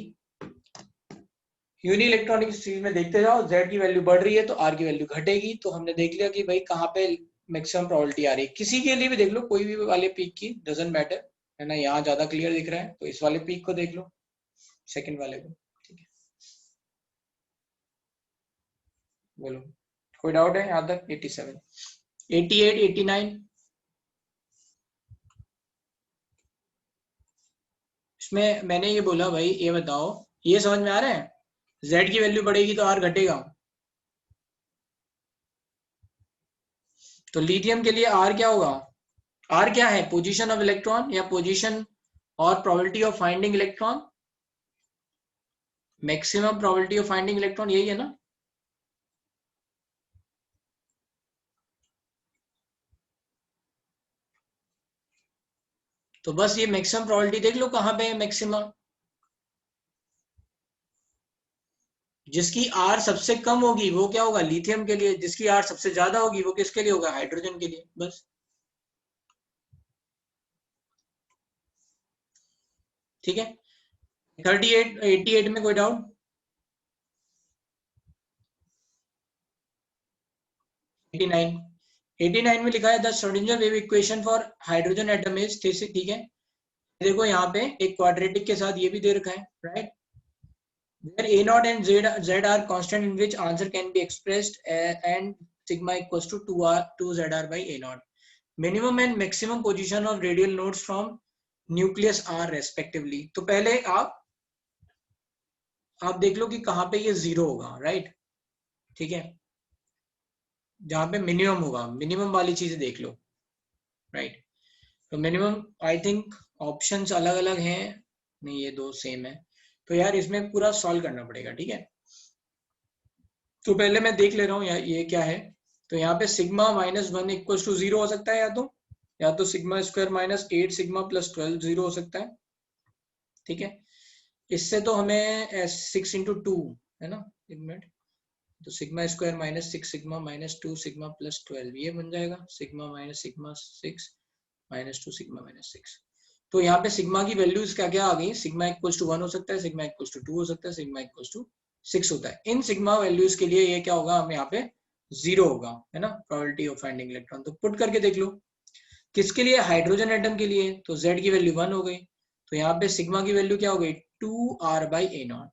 यूनि इलेक्ट्रॉनिक चीज में देखते जाओ, Z की वैल्यू बढ़ रही है तो R की वैल्यू घटेगी। तो हमने देख लिया कि भाई कहाँ पे मैक्सिमम प्रोबेबिलिटी आ रही है। किसी के लिए भी देख लो, कोई भी वाले पीक की, डजंट मैटर, है ना। यहाँ ज्यादा क्लियर दिख रहा है तो इस वाले पीक को देख लो, सेकंड वाले को, ठीक है। बोलो, कोई डाउट है यहाँ तक? 87, 88, 89 इसमें मैंने ये बोला भाई, ये बताओ, ये समझ में आ रहा है? Z की वैल्यू बढ़ेगी तो R घटेगा। तो लिथियम के लिए R क्या होगा? R क्या है? पोजीशन ऑफ इलेक्ट्रॉन या पोजीशन और probability of finding electron, maximum probability of finding electron, यही है ना। तो बस ये मैक्सिमम प्रोबेबिलिटी देख लो कहां पे है मैक्सिमम। जिसकी R सबसे कम होगी वो क्या होगा? लिथियम के लिए। जिसकी R सबसे ज्यादा होगी वो किसके लिए होगा? हाइड्रोजन के लिए। बस, ठीक है। 38, 88 में कोई डाउट? 89, 89 में लिखा है the Schrodinger wave equation for hydrogen atom is, ठीक है। देखो यहाँ पे एक क्वाड्रेटिक के साथ ये भी दे रखा है, right. where a naught and z are constant in which answer can be expressed and sigma equals to 2zr by a naught. Minimum and maximum position of radial nodes from nucleus are respectively. तो पहले आप देख लो कि कहाँ पे ये zero होगा, राइट, ठीक है। जहां पे मिनिमम होगा, मिनिमम वाली चीजें देख लो, राइट। तो मिनिमम आई थिंक ऑप्शंस अलग अलग हैं, नहीं ये दो सेम है। तो यार इसमें पूरा सॉल्व करना पड़ेगा, ठीक है। तो पहले मैं देख ले रहा हूँ ये क्या है। तो यहाँ पे सिग्मा -1 इक्वल टू 0 हो सकता है, या तो सिग्मा स्क्वायर -8 सिग्मा + 12 0 हो सकता है, ठीक है। इससे तो हमें 6 × 2 है ना, एक मिनट, तो सिग्मा स्क्वायर -6 सिग्मा -2 सिग्मा + 12 ये बन जाएगा सिग्मा -सिग्मा 6 -2 सिग्मा -6। तो यहाँ पे सिग्मा की वैल्यूज क्या क्या आ गई? सिग्मा इक्वल्स टू 1 हो सकता है, सिग्मा इक्वल्स टू 2 हो सकता है, सिग्मा इक्वल्स टू 6 होता है। इन सिग्मा वैल्यूज के लिए ये क्या होगा? हमें यहाँ पे 0 होगा, है ना, प्रोबेबिलिटी ऑफ फाइंडिंग इलेक्ट्रॉन। तो पुट करके देख लो किसके लिए? हाइड्रोजन एटम के लिए। तो Z की वैल्यू 1 हो गई, तो यहाँ पे सिग्मा की वैल्यू क्या हो गई? 2r/a0।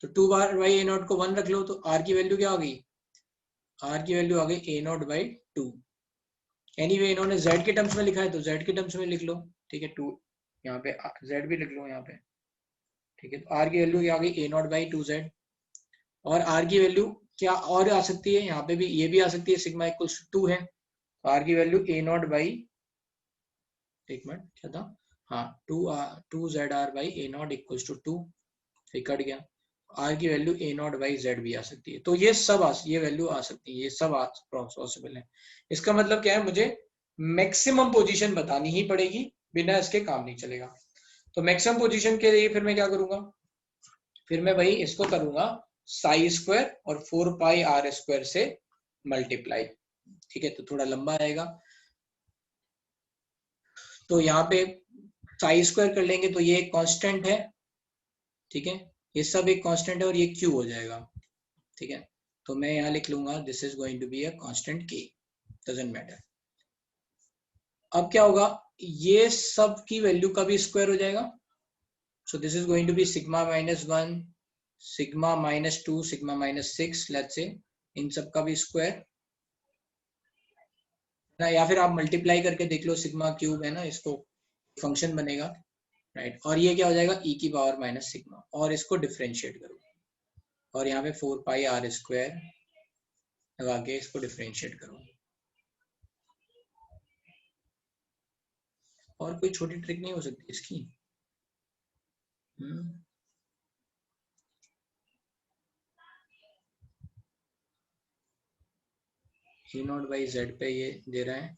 तो 2r/a0 को 1 रख लो, तो R की वैल्यू क्या हो गई? R की वैल्यू आ गई a0/2। एनीवे इन्होंने Z के टर्म्स में लिखा है तो Z के टर्म्स में लिख लो, ठीक है। 2 यहाँ पे Z भी लिख लो यहाँ पे, ठीक है। तो R की वैल्यू क्या आ गई? a0/2z। और R की वैल्यू क्या और आ सकती है? यहाँ पे भी ये भी आ सकती है, सिग्मा इक्वल्स टू 2 है, तो R की वैल्यू a0/, एक मिनट क्या था, हाँ 2zr/a0 इक्वल्स टू 2, फिर कट गया। R की वैल्यू a0/z भी आ सकती है। तो ये सब ये वैल्यू आ सकती है, ये सब पॉसिबल है। इसका मतलब क्या है? मुझे मैक्सिमम पोजीशन बतानी ही पड़ेगी, बिना इसके काम नहीं चलेगा। तो मैक्सिमम पोजीशन के लिए फिर मैं क्या करूंगा? फिर मैं भाई इसको करूंगा ψ² और 4πr² से मल्टीप्लाई, ठीक है। तो थोड़ा लंबा आएगा, तो यहाँ पे ψ² कर लेंगे तो ये एक कांस्टेंट है, ठीक है। ये सब एक कांस्टेंट है और ये Q हो जाएगा, ठीक है। तो मैं यहाँ लिख लूंगा this is going to be a constant K, doesn't matter. अब क्या होगा? ये सब की वैल्यू का भी स्क्वायर हो जाएगा। So this is going to be sigma -1 sigma -2 sigma -6 let's say, इन सब का भी स्क्वायर ना, या फिर आप मल्टीप्लाई करके देख लो, सिग्मा क्यूब है ना, इसको फंक्शन बनेगा, राइट। और ये क्या हो जाएगा? e⁻⁻ सिग्मा, और इसको डिफरेंशिएट करो और यहाँ पे 4πr² लगा के इसको डिफरेंशिएट करो। और कोई छोटी ट्रिक नहीं हो सकती इसकी? a0/z पे ये दे रहा है,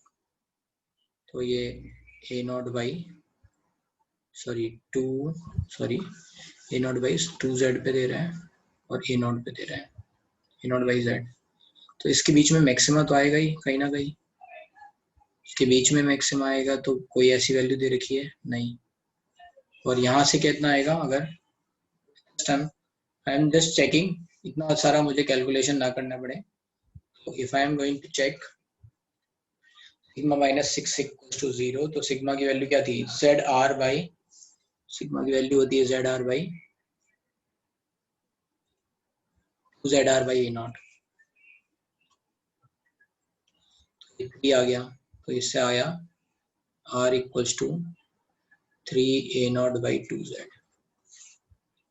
तो ये a0/2z पे दे रहा है और a0 पे दे रहा है, a0/z। तो इसके बीच में मैक्सिमा तो आएगा ही कहीं ना कहीं, इसके बीच में मैक्सिमा आएगा, तो कोई ऐसी वैल्यू दे रखी है नहीं। और यहाँ से कितना आएगा? अगर आई एम जस्ट चेकिंग, इतना सारा मुझे कैलकुलेशन ना करना पड़े। तो if I am going to check sigma minus 6 equals to 0, तो सिग्मा की वैल्यू क्या थी, जेड आर बाई, सिग्मा की वैल्यू होती है z r by z r by a naught. तो आ गया, तो इससे आया r equals to 3 a naught by 2z,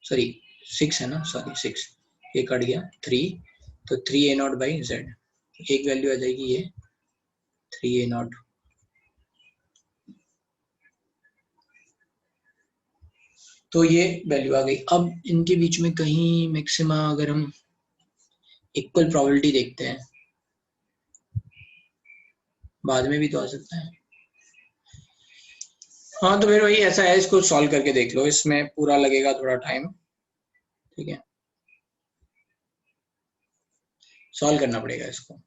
sorry 6 है ना, सॉरी 6, ये कट गया 3, तो 3 ए नॉट बाई जेड, एक वैल्यू आ जाएगी ये 3 ए नॉट। तो ये वैल्यू आ गई। अब इनके बीच में कहीं मैक्सिमा, अगर हम इक्वल प्रोबेबिलिटी देखते हैं, बाद में भी तो आ सकता है। हाँ तो फिर वही ऐसा है, इसको सॉल्व करके देख लो, इसमें पूरा लगेगा थोड़ा टाइम, ठीक है, सॉल्व करना पड़ेगा इसको।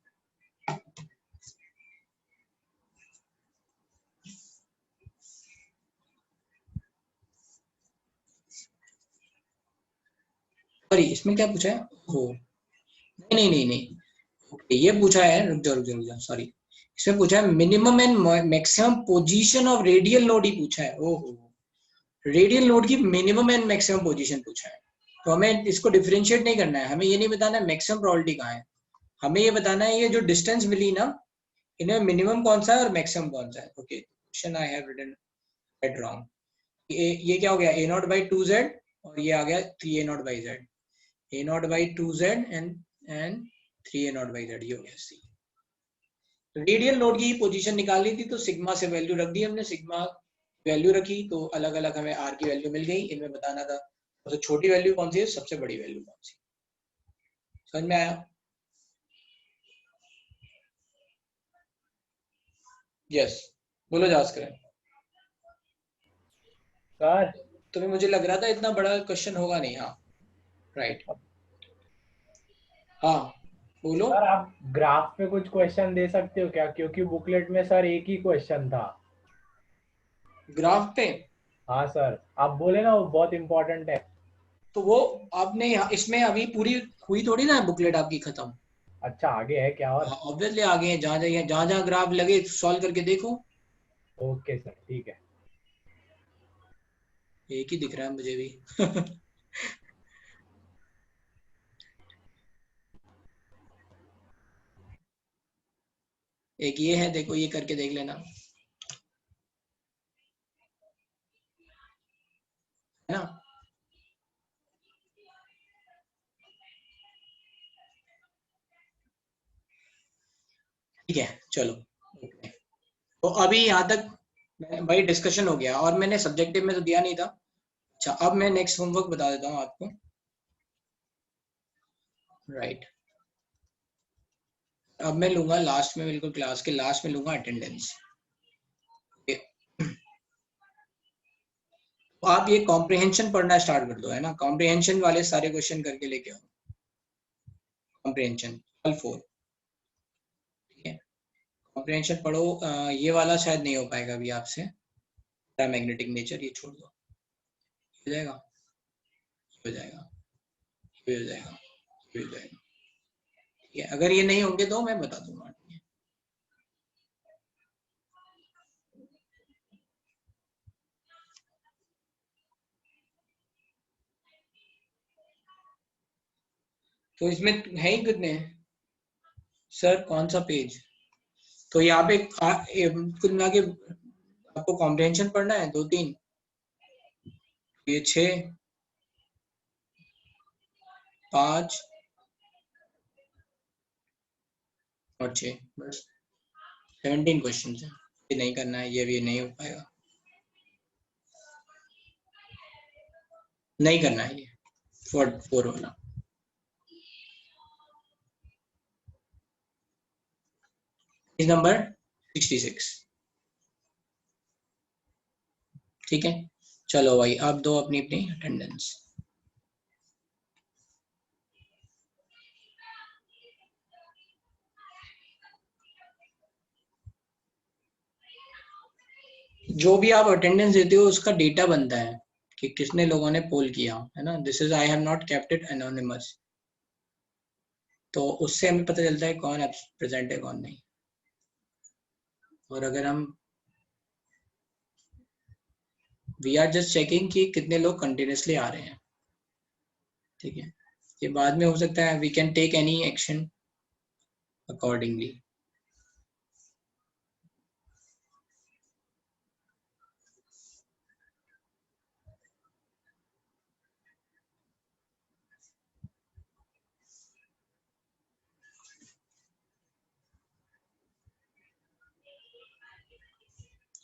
सॉरी इसमें क्या पूछा है, हो नहीं नहीं नहीं नहीं, ओके ये पूछा है, रुक जाओ सॉरी, इसमें पूछा है minimum and maximum position of radial node ही पूछा है। ओहो, रेडियल नोड की मिनिमम एंड मैक्सिमम पोजीशन पूछा है। तो हमें इसको डिफरेंशिएट नहीं करना है, हमें ये नहीं बताना मैक्सिमम प्रोबेबिलिटी कहाँ है, हमें ये बताना है ये जो डिस्टेंस मिली ना, इनमें मिनिमम कौन सा है और मैक्सिमम कौन सा है। Okay, question I have written right wrong, ये क्या हो गया a नॉट बाई 2z, और ये आ गया 3a not by z, a not by 2z and 3a not by z, ये हो गया c। रेडियल नोड की पोजीशन निकालनी थी, तो सिग्मा से वैल्यू रख दी हमने, सिग्मा वैल्यू रखी तो अलग अलग हमें r की वैल्यू मिल गई। इनमें बताना था सबसे छोटी वैल्यू कौन सी है, सबसे बड़ी वैल्यू कौन सी। समझ में आया? यस, बोलो जास्कर। सर तुम्हें मुझे लग रहा था इतना बड़ा क्वेश्चन होगा नहीं। हाँ राइट, हाँ बोलो। सर आप ग्राफ पे कुछ क्वेश्चन दे सकते हो क्या, क्योंकि बुकलेट में सर एक ही क्वेश्चन था ग्राफ पे। हाँ सर, आप बोले ना वो बहुत इंपॉर्टेंट है। तो वो आपने इसमें अभी पूरी हुई थोड़ी ना बुकलेट आपकी खत्म। अच्छा आगे है क्या और? ऑब्वियसली आगे है, जहाँ जहाँ ग्राफ लगे सॉल्व करके देखो। ओके सर ठीक है। एक ही दिख रहा है मुझे भी। एक ये है, देखो ये करके देख लेना, है ना। ठीक है चलो, तो अभी यहाँ तक भाई डिस्कशन हो गया, और मैंने सब्जेक्टिव में तो दिया नहीं था। अच्छा अब मैं नेक्स्ट होमवर्क बता देता हूँ आपको। राइट, अब मैं लूंगा लास्ट में, बिल्कुल क्लास के लास्ट में लूंगा अटेंडेंस। तो आप ये कॉम्प्रिहेंशन पढ़ना स्टार्ट कर दो, है ना, कॉम्प्रिहेंशन वाले सारे क्वेश्चन करके लेके आओ। कॉम्प्रिहेंशन ऑल 4, ठीक है, कॉम्प्रिहेंशन पढ़ो। ये वाला शायद नहीं हो पाएगा अभी आपसे, मैग्नेटिक नेचर, ये छोड़ दो, हो जाएगा, हो जाएगा, हो जाएगा, हो जाएगा, ठीक है। अगर ये नहीं होंगे तो मैं बता दूंगा। तो इसमें है ही कितने सर, कौन सा पेज? तो यहाँ पे कुल मिला के आपको कॉम्प्रिहेंशन पढ़ना है 2-3, ये 6, 5 और 6, बस 17 क्वेश्चन है। ये नहीं करना है, ये भी नहीं हो पाएगा, नहीं करना है ये 4 वाला। पेज नंबर 66, ठीक है। चलो भाई आप दो अपनी अपनी अटेंडेंस। जो भी आप अटेंडेंस देते हो उसका डेटा बनता है कि किसने लोगों ने पोल किया, है ना। This is I have not kept it anonymous, तो उससे हमें पता चलता है कौन प्रेजेंट है कौन नहीं। और अगर हम वी आर जस्ट चेकिंग कि कितने लोग कंटिन्यूसली आ रहे हैं, ठीक है। ये बाद में हो सकता है we can take any action accordingly.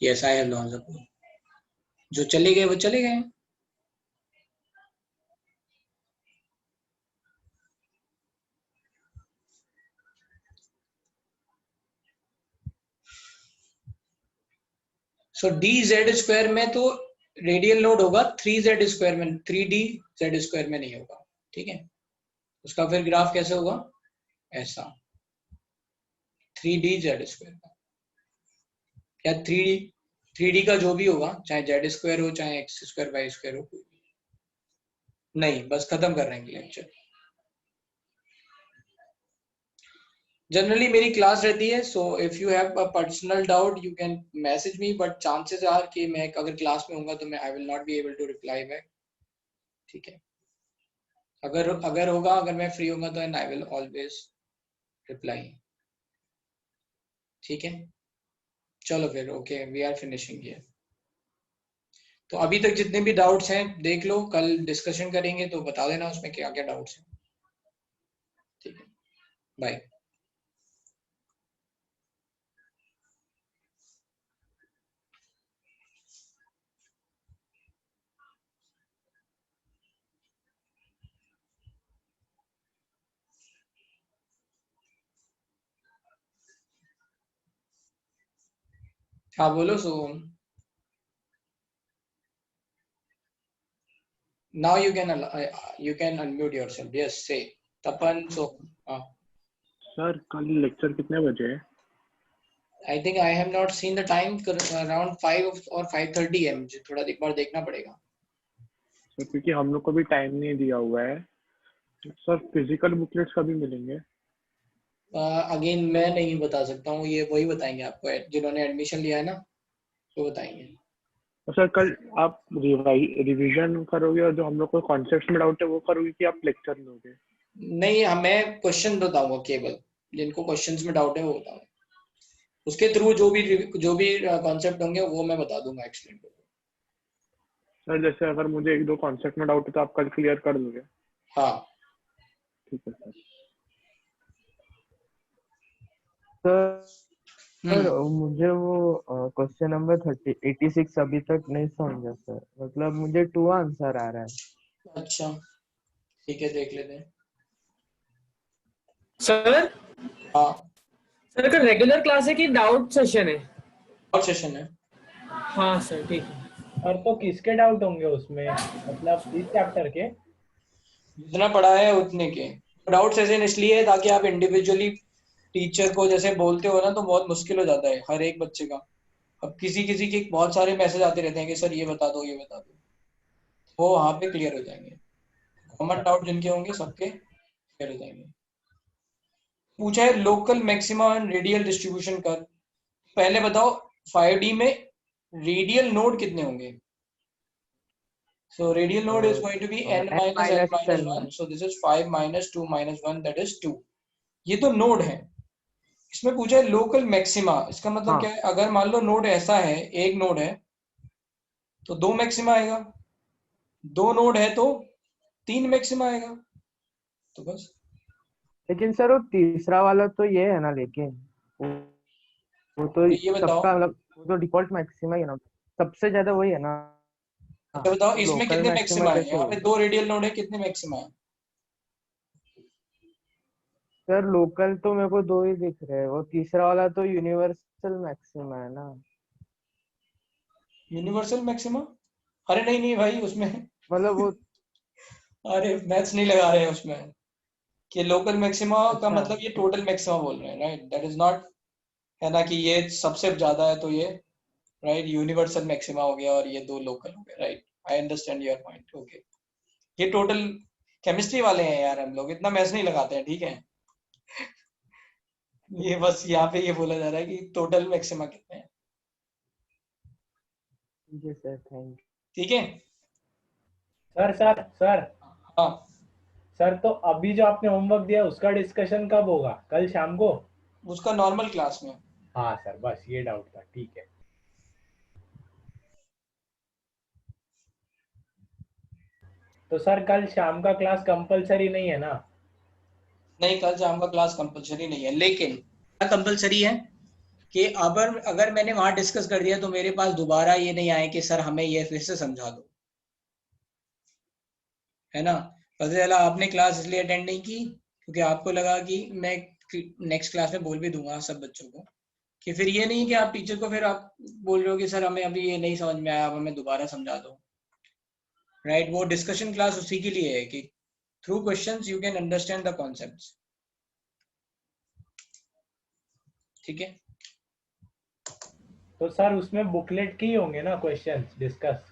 Yes I have launch the poll. जो चले गए वो चले गए। सो डी जेड स्क्वायर में तो रेडियल नोड होगा, 3z स्क्वायर में, 3d z स्क्वायर में नहीं होगा, ठीक है। उसका फिर ग्राफ कैसे होगा, ऐसा 3d z स्क्वायर का, या 3d का जो भी होगा, चाहे z स्क्वायर हो चाहे x स्क्वायर y स्क्वायर हो, नहीं बस खत्म कर रहे हैं लेक्चर। जनरली मेरी क्लास रहती है, so if you have a personal doubt you can message me, but chances are कि मैं अगर क्लास में होऊंगा तो मैं I will not be able to reply back, ठीक है। अगर होगा, अगर मैं फ्री होगा तो आई विल ऑलवेज रिप्लाई, ठीक है। चलो फिर okay, we are finishing here. तो अभी तक जितने भी डाउट्स हैं देख लो, कल डिस्कशन करेंगे तो बता देना उसमें क्या क्या डाउट्स हैं, ठीक है। बाय। हाँ बोलो सोम। Now you can unmute yourself. Yes, say. Tapan, so. Sir कल लेक्चर कितने बजे है? I think I have not seen the time. Around 5 or 5:30 है, मुझे थोड़ा एक बार देखना पड़ेगा। सर क्योंकि हम लोग को भी टाइम नहीं दिया हुआ है। सर फिजिकल बुकलेट्स कभी मिलेंगे? अगेन मैं नहीं बता सकता हूँ, ये वही बताएंगे आपको जिन्होंने एडमिशन लिया है ना, वो बताएंगे। तो सर कल आप रिवीजन करोगे और जो हम लोग को कॉन्सेप्ट्स में डाउट है वो करोगे कि आप लेक्चर लोगे? नहीं, मैं क्वेश्चन बताऊंगा, केवल जिनको क्वेश्चंस में डाउट है वो बताऊंगा, उसके थ्रू जो भी कॉन्सेप्ट होंगे वो मैं बता दूंगा, एक्सप्लेन करूंगा। सर जैसे अगर मुझे एक दो कॉन्सेप्ट में डाउट है तो आप कल क्लियर कर दोगे? हाँ ठीक है सर। सर मुझे वो क्वेश्चन नंबर 86 अभी तक नहीं समझा सर, मतलब मुझे 2 आंसर आ रहा है। अच्छा ठीक है, देख लेते हैं। सर हाँ सर का रेगुलर क्लास है कि डाउट सेशन है? डाउट सेशन है। हाँ सर ठीक है। और तो किसके डाउट होंगे उसमें, मतलब इस चैप्टर के? जितना पढ़ा है उतने के। डाउट सेशन इसलिए है ताकि आप इंडिविजुअली टीचर को जैसे बोलते हो ना तो बहुत मुश्किल हो जाता है हर एक बच्चे का। अब किसी के बहुत सारे मैसेज आते रहते हैं कि सर ये बता दो ये बता दो, वो वहां पे क्लियर हो जाएंगे। कॉमन डाउट जिनके होंगे सबके क्लियर हो जाएंगे। पूछा है local maxima and radial distribution कर। पहले बताओ 5D में रेडियल नोड कितने होंगे? So radial node is going to be n minus n minus 1. So this is 5 minus 2 minus 1, that is 2. ये तो नोड है। इसमें पूछा है लोकल मैक्सिमा, इसका मतलब क्या है? अगर मान लो नोड ऐसा है, एक नोड है तो 2 मैक्सिमा आएगा, 2 नोड है तो 3 मैक्सिमा आएगा, तो बस। लेकिन सर वो तीसरा वाला तो ये है ना, लेकिन वो तो ये बताओ, सबका मतलब वो तो डिफॉल्ट मैक्सिमा ही है ना, सबसे ज्यादा वही है ना। तो बताओ इसमें कितने मैक्सिमा है? यहाँ पे 2 रेडियल नोड है, कितने मैक्सिमा है? सर लोकल तो मेरे को 2 ही दिख रहे हैं, वो तीसरा वाला तो यूनिवर्सल मैक्सिमा है ना। Universal maxima? अरे नहीं भाई, उसमें मतलब वो अरे मैथ्स नहीं लगा रहे हैं उसमें कि लोकल मैक्सिमा का मतलब ये टोटल मैक्सिमा बोल रहे हैं, राइट? दैट इज नॉट, है ना, कि ये सबसे ज्यादा है तो ये राइट यूनिवर्सल मैक्सिमा हो गया और ये 2 लोकल हो गए, right? I understand your point. Okay, ये टोटल केमिस्ट्री वाले हैं यार, हम लोग इतना मैथ्स नहीं लगाते हैं, ठीक है। ये बस यहाँ पे ये बोला जा रहा है कि टोटल मैक्सिमा कितने हैं। जी सर, थैंक यू। ठीक है सर हाँ सर, तो अभी जो आपने होमवर्क दिया उसका डिस्कशन कब होगा? कल शाम को? उसका नॉर्मल क्लास में। हाँ सर, बस ये डाउट था, ठीक है। तो सर कल शाम का क्लास कंपलसरी नहीं है ना? नहीं, कल शाम का क्लास कंपलसरी नहीं है, लेकिन क्या कंपलसरी है कि अगर मैंने वहां डिस्कस कर दिया तो मेरे पास दोबारा ये नहीं आए कि सर हमें ये फिर से समझा दो, है ना। पता चला आपने क्लास इसलिए अटेंड नहीं की क्योंकि आपको लगा कि मैं नेक्स्ट क्लास में बोल भी दूंगा सब बच्चों को, कि फिर ये नहीं कि आप टीचर को फिर आप बोल रहे हो कि सर हमें अभी ये नहीं समझ में आया, आप हमें दोबारा समझा दो, राइट। वो डिस्कशन क्लास उसी के लिए है कि through questions you can understand the concepts, ठीक है। तो सर उसमें बुकलेट के ही होंगे ना क्वेश्चंस डिस्कस?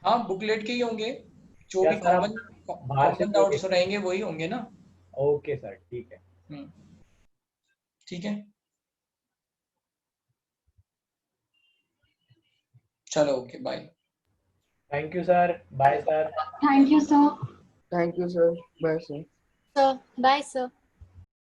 हाँ, बुकलेट के ही होंगे, जो क्या भी सर आप बाहर से कॉमन डाउट्स रहेंगे वही होंगे ना। ओके सर, ठीक है। ठीक है, चलो okay, bye. Thank you sir, bye sir. Thank you sir. Thank you sir, bye sir. Sir bye sir.